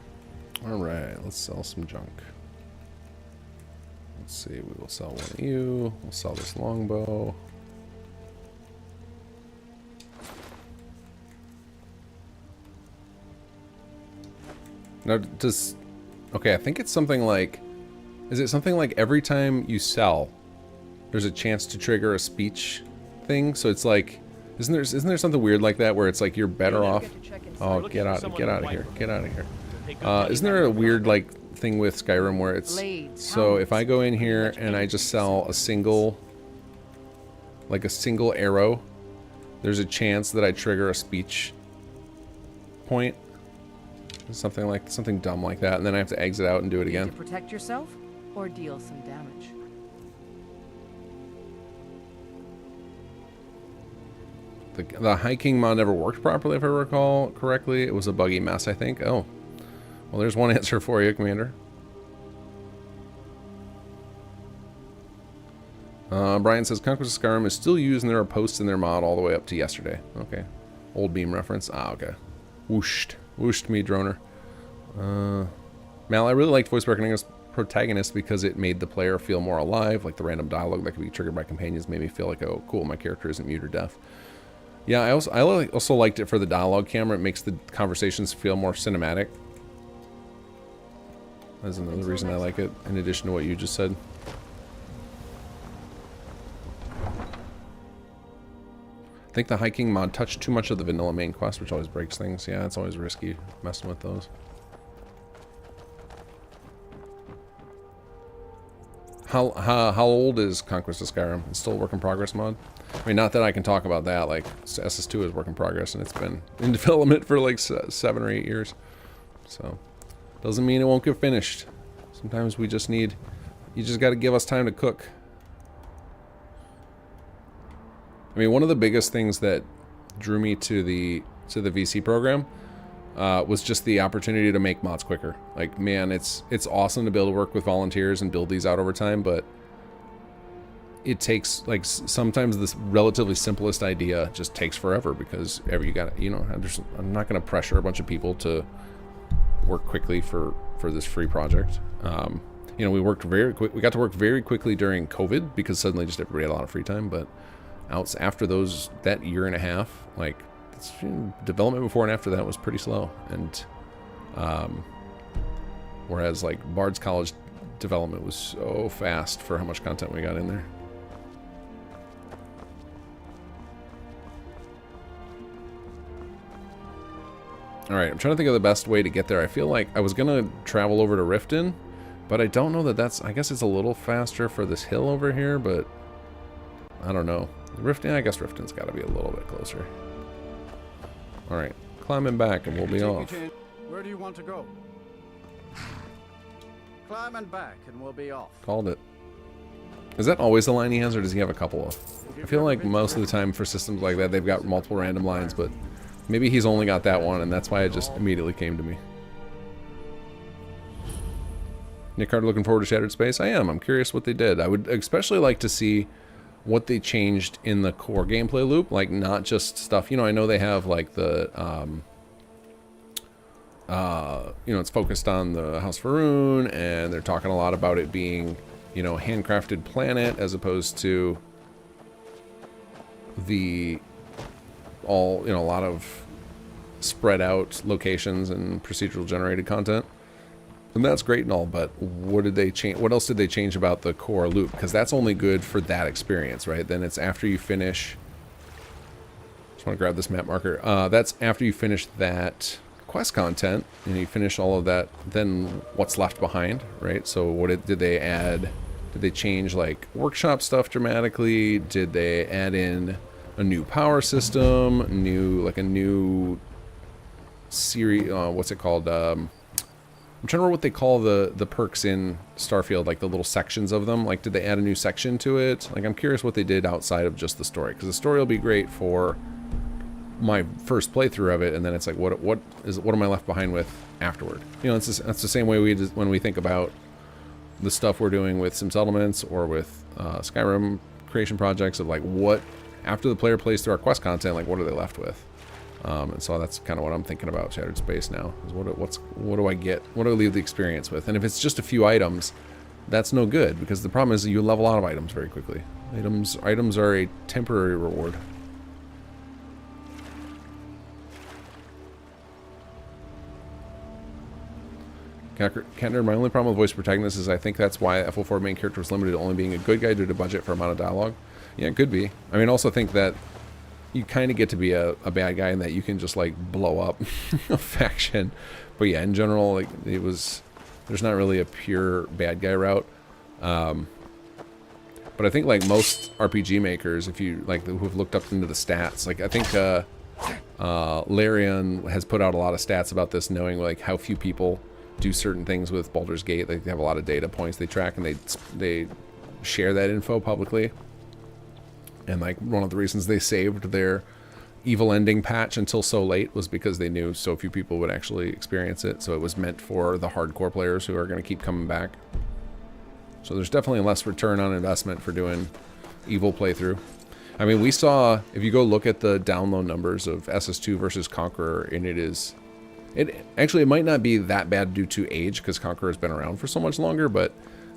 Alright, let's sell some junk. Let's see, we will sell one of you. We'll sell this longbow. Now, okay, I think it's something like, is it something like every time you sell, there's a chance to trigger a speech thing? So it's like, isn't there something weird like that where it's like you're better off? Oh, get out of here. Get out of here. Isn't there a weird like thing with Skyrim where it's, so if I go in here and I just sell a single arrow, there's a chance that I trigger a speech point? Something dumb like that, and then I have to exit out and do it again.
To protect yourself or deal some damage.
The hiking mod never worked properly, if I recall correctly. It was a buggy mess, I think. Oh, well, there's one answer for you, Commander. Brian says Conquest of Skyrim is still used, and there are posts in their mod all the way up to yesterday. Okay, old beam reference. Ah, okay. Whooshed me, droner. Mal, I really liked voice protagonist because it made the player feel more alive. Like the random dialogue that could be triggered by companions made me feel like, oh, cool, my character isn't mute or deaf. Yeah, I also liked it for the dialogue camera. It makes the conversations feel more cinematic. That's another reason I like it, in addition to what you just said. I think the hiking mod touched too much of the vanilla main quest, which always breaks things. Yeah, it's always risky messing with those. How old is Conquest of Skyrim? It's still a work in progress mod? I mean, not that I can talk about that. Like, SS2 is work in progress, and it's been in development for like 7 or 8 years. So, doesn't mean it won't get finished. Sometimes we just need, you just got to give us time to cook. I mean, one of the biggest things that drew me to the VC program was just the opportunity to make mods quicker. Like, man, it's awesome to be able to work with volunteers and build these out over time, but it takes, like, sometimes this relatively simplest idea just takes forever because you got, you know, I'm not going to pressure a bunch of people to work quickly for this free project. You know, we got to work very quickly during COVID because suddenly just everybody had a lot of free time, but after that year and a half, like, development before and after that was pretty slow. And whereas like Bard's College development was so fast for how much content we got in there. Alright, I'm trying to think of the best way to get there. I feel like I was gonna travel over to Riften, but I don't know that I guess it's a little faster for this hill over here, but I don't know. I guess Riften's got to be a little bit closer. Alright, climbing back and we'll be off.
Where do you want to go? Climbing back and we'll be off.
Called it. Is that always the line he has, or does he have a couple of? I feel like most of the time for systems like that, they've got multiple random lines, but maybe he's only got that one, and that's why it just immediately came to me. Nick Carter, looking forward to Shattered Space? I am. I'm curious what they did. I would especially like to see what they changed in the core gameplay loop, like not just stuff, you know, I know they have like the, you know, it's focused on the House Faroon, and they're talking a lot about it being, you know, handcrafted planet as opposed to a lot of spread out locations and procedural generated content. And that's great and all, but what did they change? What else did they change about the core loop? Because that's only good for that experience, right? Then it's after you finish. Just want to grab this map marker. That's after you finish that quest content and you finish all of that. Then what's left behind, right? So what did they add? Did they change like workshop stuff dramatically? Did they add in a new power system? A new series? What's it called? I'm trying to remember what they call the perks in Starfield, like the little sections of them. Like, did they add a new section to it? Like, I'm curious what they did outside of just the story, because the story will be great for my first playthrough of it, and then it's like, what am I left behind with afterward? You know, that's the same way when we think about the stuff we're doing with Sim Settlements or with Skyrim creation projects of like, what after the player plays through our quest content, like what are they left with? And so that's kind of what I'm thinking about Shattered Space now. Is what do I get? What do I leave the experience with? And if it's just a few items, that's no good, because the problem is you level out of items very quickly. Items are a temporary reward. Kentner, my only problem with voice protagonist is I think that's why FO4 main character was limited to only being a good guy due to budget for amount of dialogue. Yeah, it could be. I mean, also think that you kind of get to be a bad guy in that you can just like blow up a faction. But yeah, in general, like there's not really a pure bad guy route. But I think like most RPG makers, if you like who've looked up into the stats, like I think Larian has put out a lot of stats about this, knowing like how few people do certain things with Baldur's Gate. They have a lot of data points they track, and they share that info publicly. And like one of the reasons they saved their evil ending patch until so late was because they knew so few people would actually experience it. So it was meant for the hardcore players who are going to keep coming back. So there's definitely less return on investment for doing evil playthrough. I mean, we saw, if you go look at the download numbers of SS2 versus Conqueror, and it might not be that bad due to age, because Conqueror's been around for so much longer, but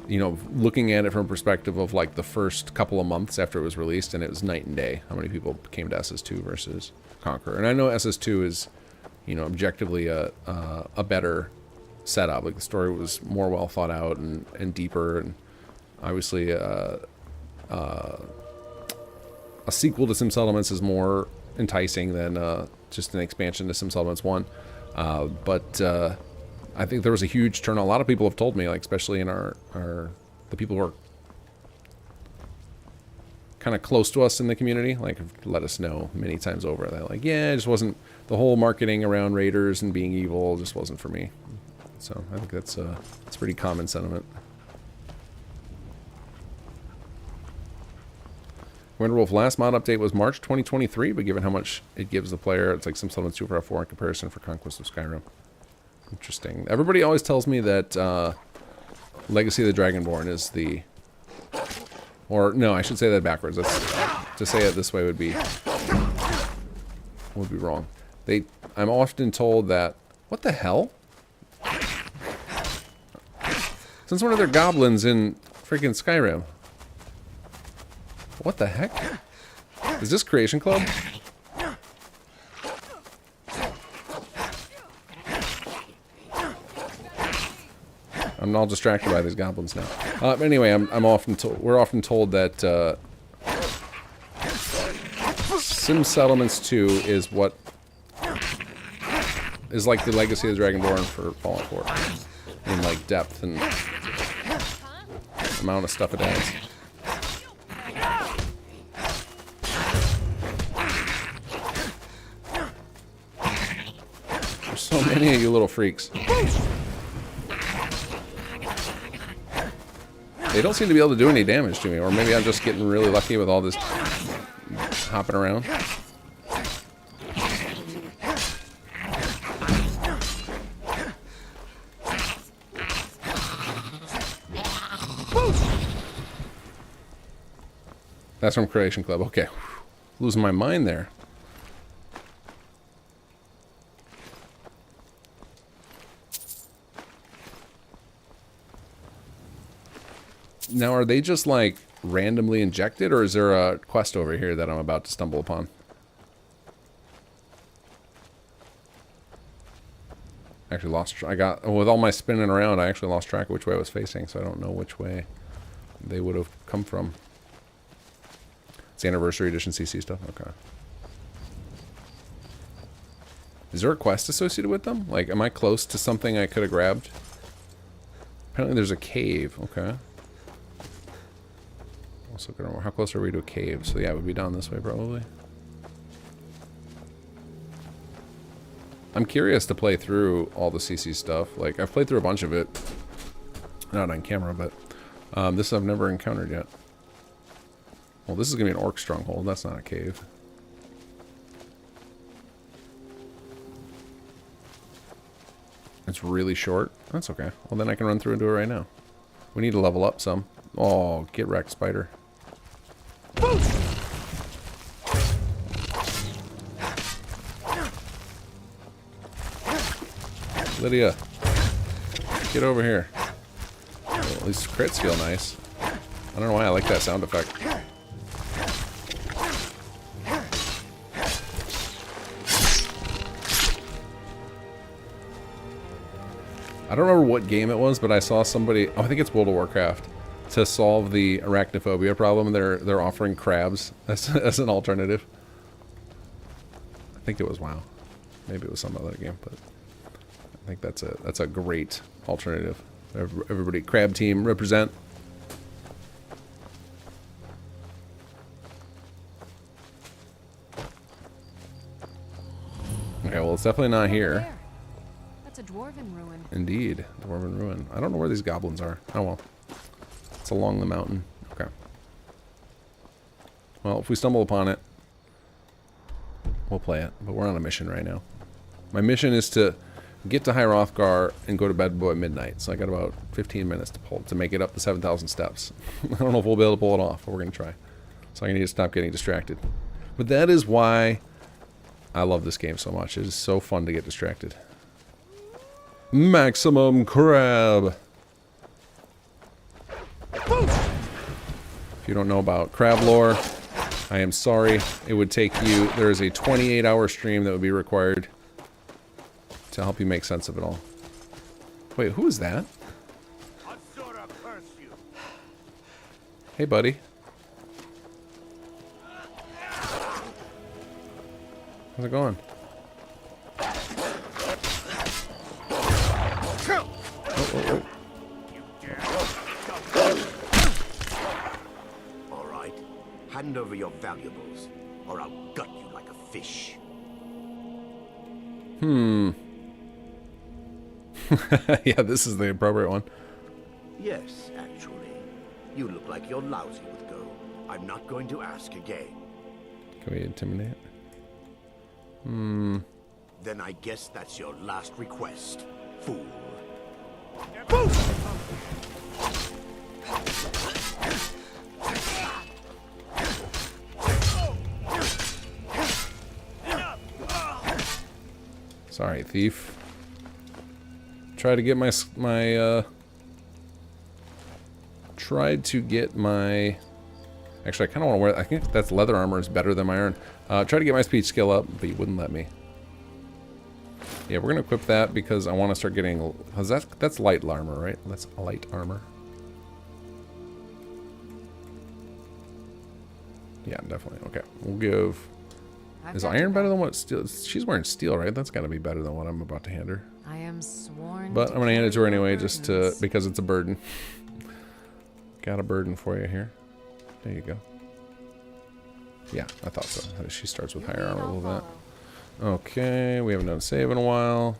you know, looking at it from a perspective of like the first couple of months after it was released, and it was night and day how many people came to SS2 versus Conqueror. And I know SS2 is, you know, objectively a better setup. Like the story was more well thought out and deeper, and obviously a sequel to Sim Settlements is more enticing than just an expansion to Sim Settlements 1. But I think there was a huge turnout. A lot of people have told me, like especially in the people who are kind of close to us in the community, like have let us know many times over that like, yeah, it just wasn't, the whole marketing around raiders and being evil just wasn't for me. So I think that's a pretty common sentiment. Winterwolf last mod update was March 2023, but given how much it gives the player, it's like Sim Settlements 2 for F4 in comparison for Conquest of Skyrim. Interesting. Everybody always tells me that Legacy of the Dragonborn is the... Or, no, I should say that backwards. To say it this way would be wrong. I'm often told that... What the hell? Since when are there goblins in freaking Skyrim? What the heck? Is this Creation Club? I'm all distracted by these goblins now. Anyway, we're often told that Sim Settlements 2 is what is like the Legacy of the Dragonborn for Fallout 4 in like depth and amount of stuff it adds. There's so many of you little freaks. They don't seem to be able to do any damage to me, or maybe I'm just getting really lucky with all this hopping around. That's from Creation Club. Okay. Losing my mind there. Now, are they just, like, randomly injected, or is there a quest over here that I'm about to stumble upon? actually lost. With all my spinning around, I actually lost track of which way I was facing, so I don't know which way they would have come from. It's the Anniversary Edition CC stuff? Okay. Is there a quest associated with them? Like, am I close to something I could have grabbed? Apparently there's a cave. Okay. Also, how close are we to a cave? So yeah, it would be down this way probably. I'm curious to play through all the CC stuff. Like, I've played through a bunch of it. Not on camera, but this I've never encountered yet. Well, this is going to be an orc stronghold. That's not a cave. It's really short. That's okay. Well, then I can run through and do it right now. We need to level up some. Oh, get wrecked, spider. Lydia, get over here. Well, at least crits feel nice. I don't know why I like that sound effect. I don't remember what game it was, but I saw somebody, oh, I think it's World of Warcraft, to solve the arachnophobia problem. They're offering crabs as an alternative. I think it was WoW. Maybe it was some other game, but I think that's a great alternative. Everybody, crab team, represent. Okay, well, it's definitely not here.
That's a dwarven ruin.
Indeed, dwarven ruin. I don't know where these goblins are. Oh well. It's along the mountain. Okay. Well, if we stumble upon it, we'll play it. But we're on a mission right now. My mission is to get to High Hrothgar and go to bed by midnight. So I got about 15 minutes to make it up the 7,000 steps. I don't know if we'll be able to pull it off, but we're going to try. So I need to stop getting distracted. But that is why I love this game so much. It is so fun to get distracted. Maximum crab. If you don't know about crab lore, I am sorry. It would take you, there is a 28-hour stream that would be required to help you make sense of it all. Wait, who is that? Hey, buddy. How's it going? Oh.
All right. Hand over your valuables, or I'll gut you like a fish.
Yeah, this is the appropriate one.
Yes, actually. You look like you're lousy with go. I'm not going to ask again.
Can we intimidate?
Then I guess that's your last request, fool.
Sorry, thief. Tried to get my actually, I kind of want to wear, I think that's leather armor is better than my iron. Try to get my speech skill up, but you wouldn't let me. Yeah, we're going to equip that because I want to start getting, that's light armor, right? That's light armor. Yeah, definitely. Okay, we'll give, is iron better than what steel? She's wearing steel, right? That's got to be better than what I'm about to hand her.
I am sworn.
But I'm going to hand it to her anyway, just to, because it's a burden. Got a burden for you here. There you go. Yeah, I thought so. She starts with higher armor a little bit. Okay, we haven't done a save in a while.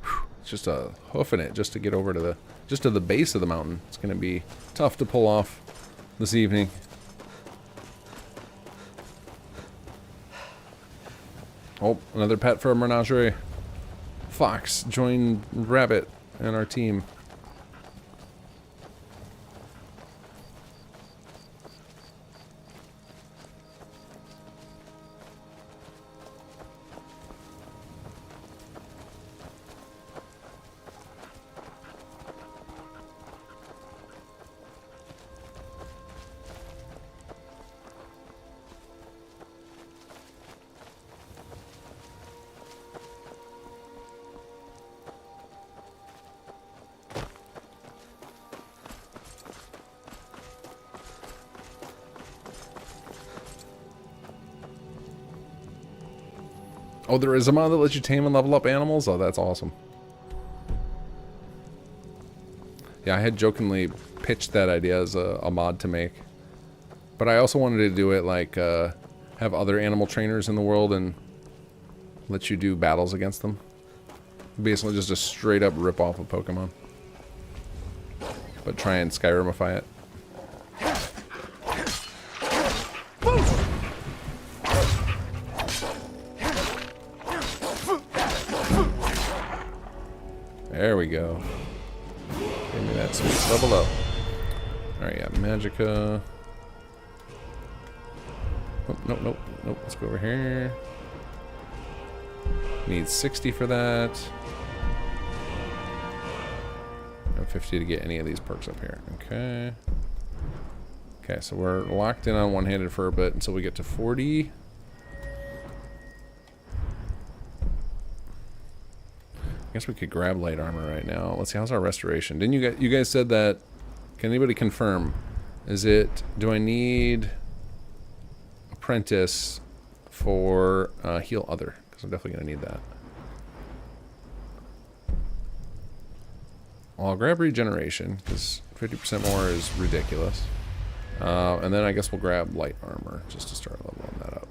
Whew, it's just a hoofing it just to get over to the base of the mountain. It's going to be tough to pull off this evening. Oh, another pet for a menagerie. Fox joined rabbit and our team. Oh, there is a mod that lets you tame and level up animals? Oh, that's awesome. Yeah, I had jokingly pitched that idea as a mod to make. But I also wanted to do it like, have other animal trainers in the world and let you do battles against them. Basically just a straight up rip off of Pokemon. But try and Skyrimify it. There we go. Give me that sweet level up. Alright, yeah, Magicka. Oh, nope. Let's go over here. Need 60 for that. And 50 to get any of these perks up here. Okay. Okay, so we're locked in on one-handed for a bit until we get to 40. I guess we could grab light armor right now. Let's see, how's our restoration? Didn't you guys said that? Can anybody confirm? Is it? Do I need apprentice for heal other? Because I'm definitely gonna need that. Well, I'll grab regeneration because 50% more is ridiculous. And then I guess we'll grab light armor just to start leveling that up.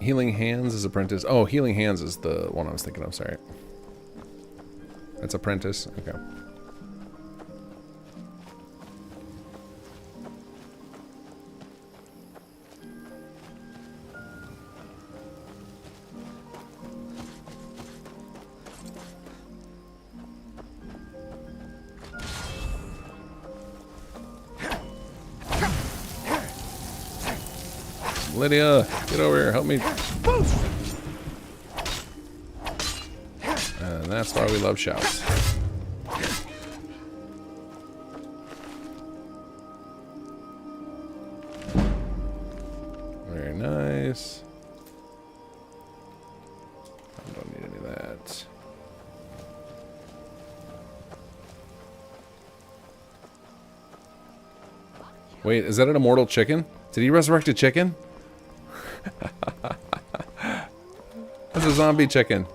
Healing Hands is apprentice. Oh, Healing Hands is the one I was thinking of, sorry. That's apprentice, okay. Lydia, get over here, help me. And that's why we love shouts. Very nice. I don't need any of that. Wait, is that an immortal chicken? Did he resurrect a chicken? That's a zombie chicken.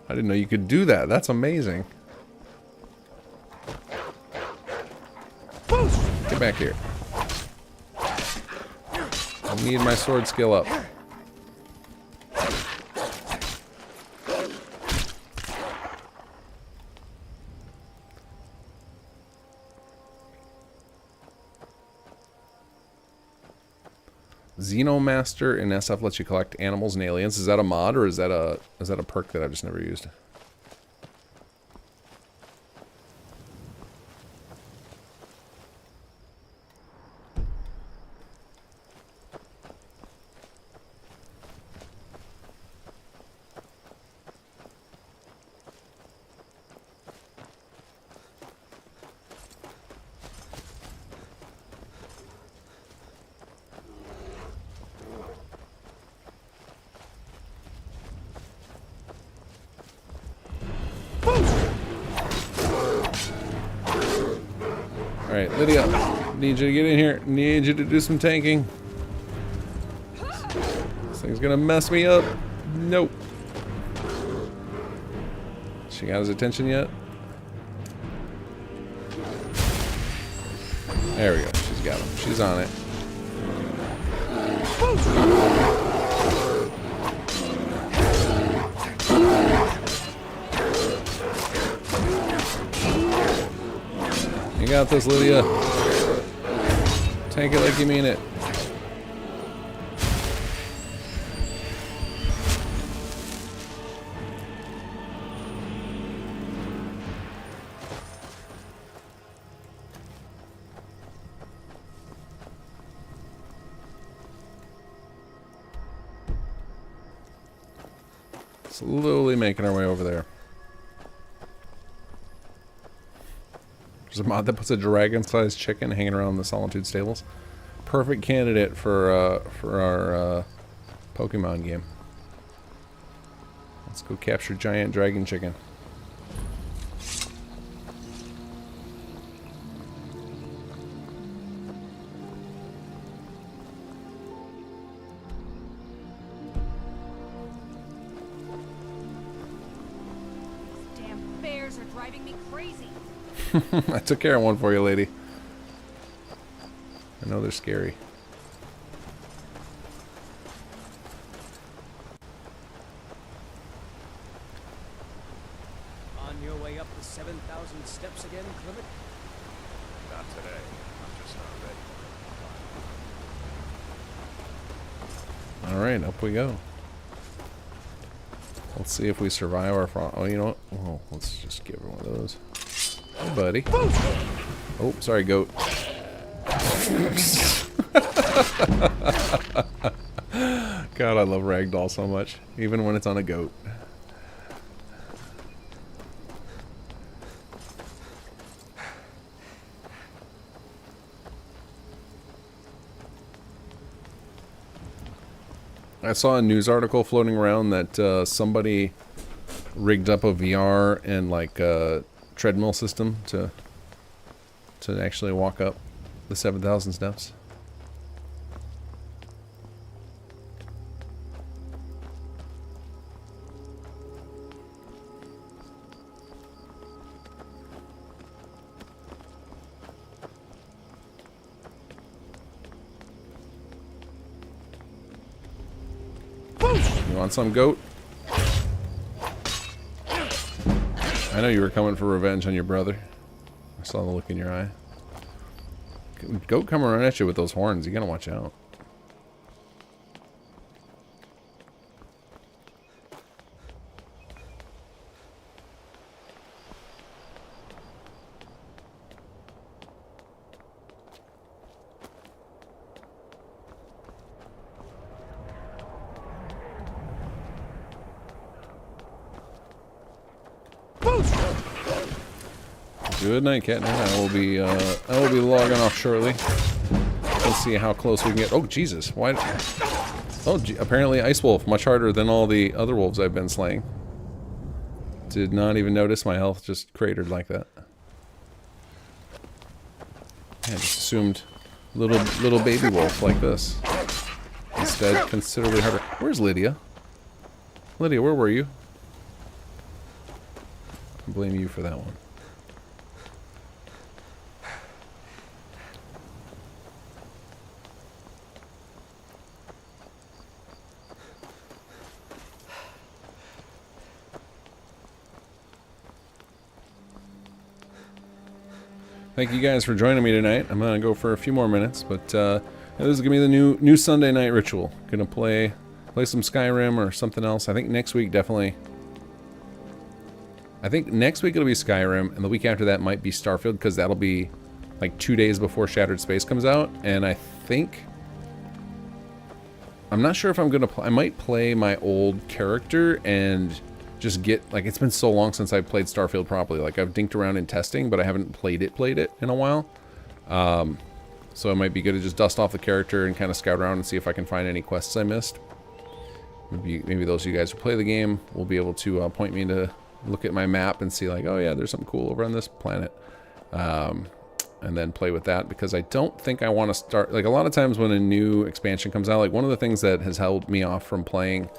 I didn't know you could do that. That's amazing. Get back here. I need my sword skill up. Xenomaster in SF lets you collect animals and aliens. Is that a mod or is that a perk that I've just never used? Alright, Lydia, need you to get in here. Need you to do some tanking. This thing's gonna mess me up. Nope. She got his attention yet? There we go. She's got him. She's on it. You got this, Lydia. Tank it like you mean it. Slowly making our way over there. There's a mod that puts a dragon-sized chicken hanging around the Solitude stables. Perfect candidate for our Pokemon game. Let's go capture giant dragon chicken.
Damn bears are driving me crazy.
I took care of one for you, lady. I know they're scary.
On your way up the 7,000 steps again, Clement?
Not today. I'm just not ready.
Alright, up we go. Let's see if we survive our front. Oh, you know what? Oh, let's just give her one of those. Hey, buddy. Oh, sorry, goat. God, I love Ragdoll so much. Even when it's on a goat. I saw a news article floating around that somebody rigged up a VR and like a treadmill system to actually walk up the 7,000 steps. You want some, goat? I know you were coming for revenge on your brother. I saw the look in your eye. Goat coming around at you with those horns. You gotta watch out. Good night, Catnip. I will be logging off shortly. Let's see how close we can get. Oh, Jesus! Why? Oh, apparently Ice Wolf much harder than all the other wolves I've been slaying. Did not even notice my health just cratered like that. I just assumed little baby wolf like this. Instead, considerably harder. Where's Lydia? Lydia, where were you? I blame you for that one. Thank you guys for joining me tonight. I'm gonna go for a few more minutes, but this is gonna be the new Sunday night ritual. Gonna play some Skyrim or something else. I think next week definitely. I think next week it'll be Skyrim, and the week after that might be Starfield, because that'll be like 2 days before Shattered Space comes out. And I think I'm not sure if I'm gonna. I might play my old character and just get, like, it's been so long since I played Starfield properly. Like, I've dinked around in testing, but I haven't played it in a while. So it might be good to just dust off the character and kind of scout around and see if I can find any quests I missed. Maybe those of you guys who play the game will be able to point me to look at my map and see, like, oh yeah, there's something cool over on this planet. And then play with that, because I don't think I want to start, like, a lot of times when a new expansion comes out, like, one of the things that has held me off from playing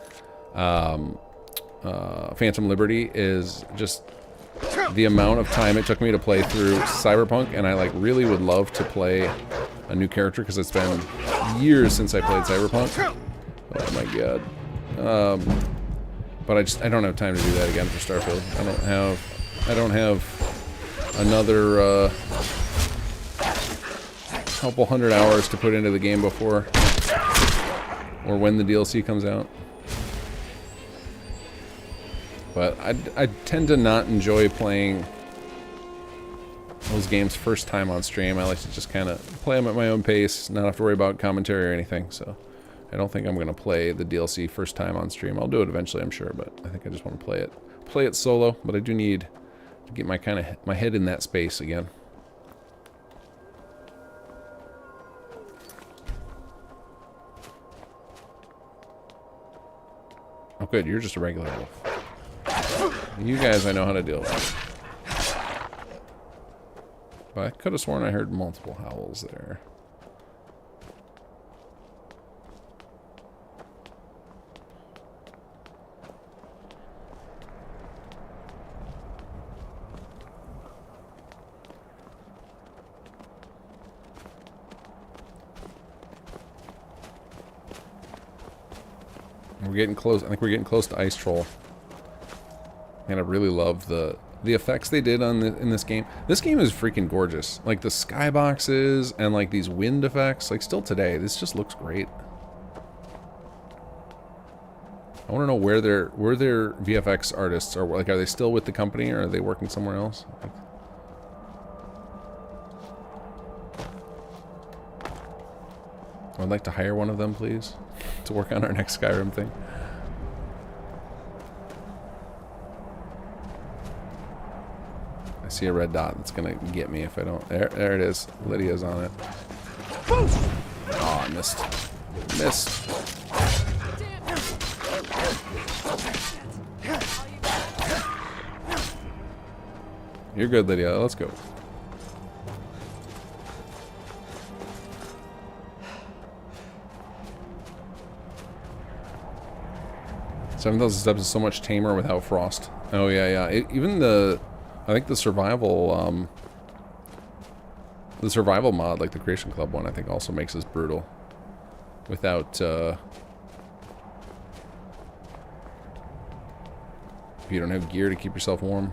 Phantom Liberty is just the amount of time it took me to play through Cyberpunk, and I like really would love to play a new character because it's been years since I played Cyberpunk. Oh my god. But I don't have time to do that again for Starfield. I don't have another couple hundred hours to put into the game before or when the DLC comes out. But I tend to not enjoy playing those games first time on stream. I like to just kind of play them at my own pace, not have to worry about commentary or anything. So I don't think I'm going to play the DLC first time on stream. I'll do it eventually, I'm sure, but I think I just want to play it solo. But I do need to get my head in that space again. Oh, good. You're just a regular wolf. You guys I know how to deal with. But I could have sworn I heard multiple howls there. We're getting close. I think we're getting close to Ice Troll. And I really love the effects they did on in this game. This game is freaking gorgeous. Like the skyboxes and like these wind effects. Like still today, this just looks great. I want to know where their VFX artists are. Like, are they still with the company or are they working somewhere else? Like, I'd like to hire one of them, please, to work on our next Skyrim thing. I see a red dot that's gonna get me if I don't. There it is. Lydia's on it. Oh, I missed. Missed. You're good, Lydia. Let's go. 7,000 steps is so much tamer without frost. Oh yeah, yeah. Even I think the survival mod, like the Creation Club one, I think also makes this brutal. Without if you don't have gear to keep yourself warm.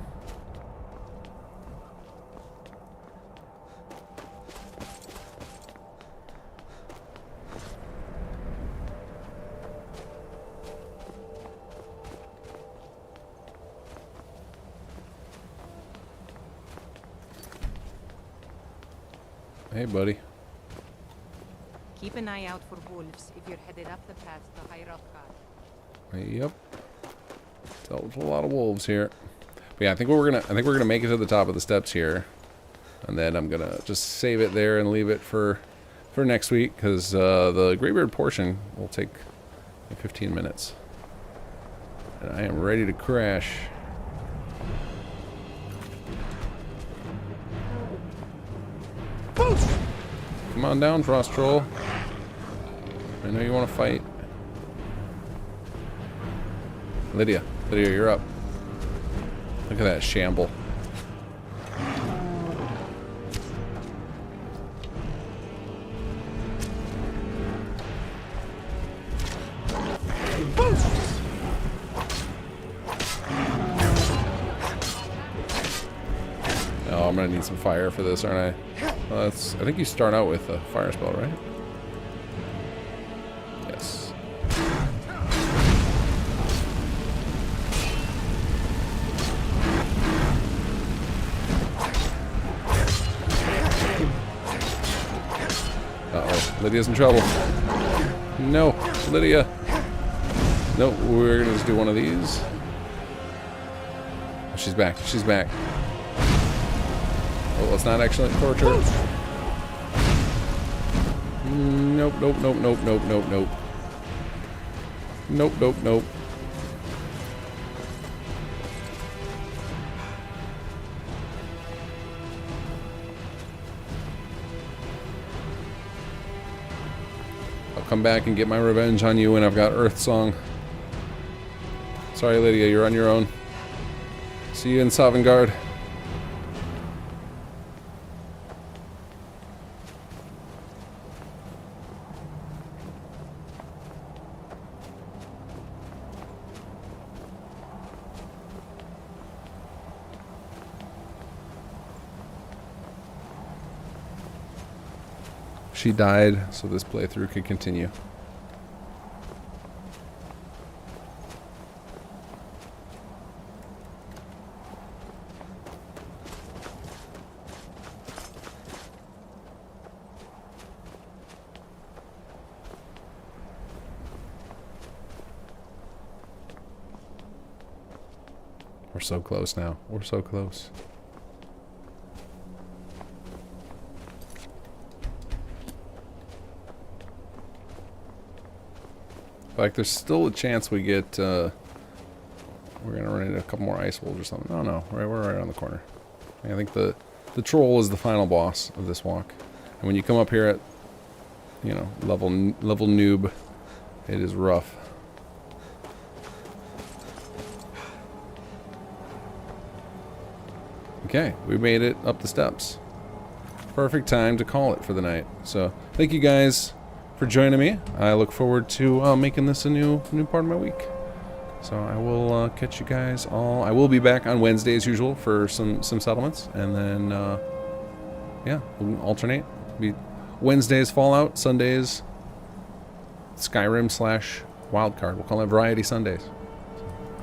Hey, buddy.
Keep an eye out for wolves if you're headed up the path to High Rothgar.
Yep. Dealt with a lot of wolves here. But yeah, I think we're gonna make it to the top of the steps here, and then I'm gonna just save it there and leave it for next week because the Greybeard portion will take 15 minutes, and I am ready to crash. Come on down, Frost Troll. I know you want to fight. Lydia, you're up. Look at that shamble. Oh, I'm gonna need some fire for this, aren't I? Well, I think you start out with a fire spell, right? Yes. Uh-oh. Lydia's in trouble. No, Lydia. No, we're gonna just do one of these. Oh, she's back. She's back. Oh, it's not actually torture. Nope, nope, nope, nope, nope, nope, nope. Nope, nope, nope. I'll come back and get my revenge on you when I've got Earth Song. Sorry, Lydia, you're on your own. See you in Sovngarde. She died, so this playthrough could continue. We're so close now. We're so close. Like, there's still a chance we get, we're gonna run into a couple more ice wolves or something. Oh no, we're right around the corner. I think the troll is the final boss of this walk. And when you come up here at, you know, level noob, it is rough. Okay, we made it up the steps. Perfect time to call it for the night. So, thank you guys for joining me. I look forward to making this a new part of my week. So I will catch you guys all. I will be back on Wednesday as usual for some settlements, and then yeah, we'll alternate. Be Wednesdays Fallout, Sundays Skyrim / Wildcard. We'll call it Variety Sundays.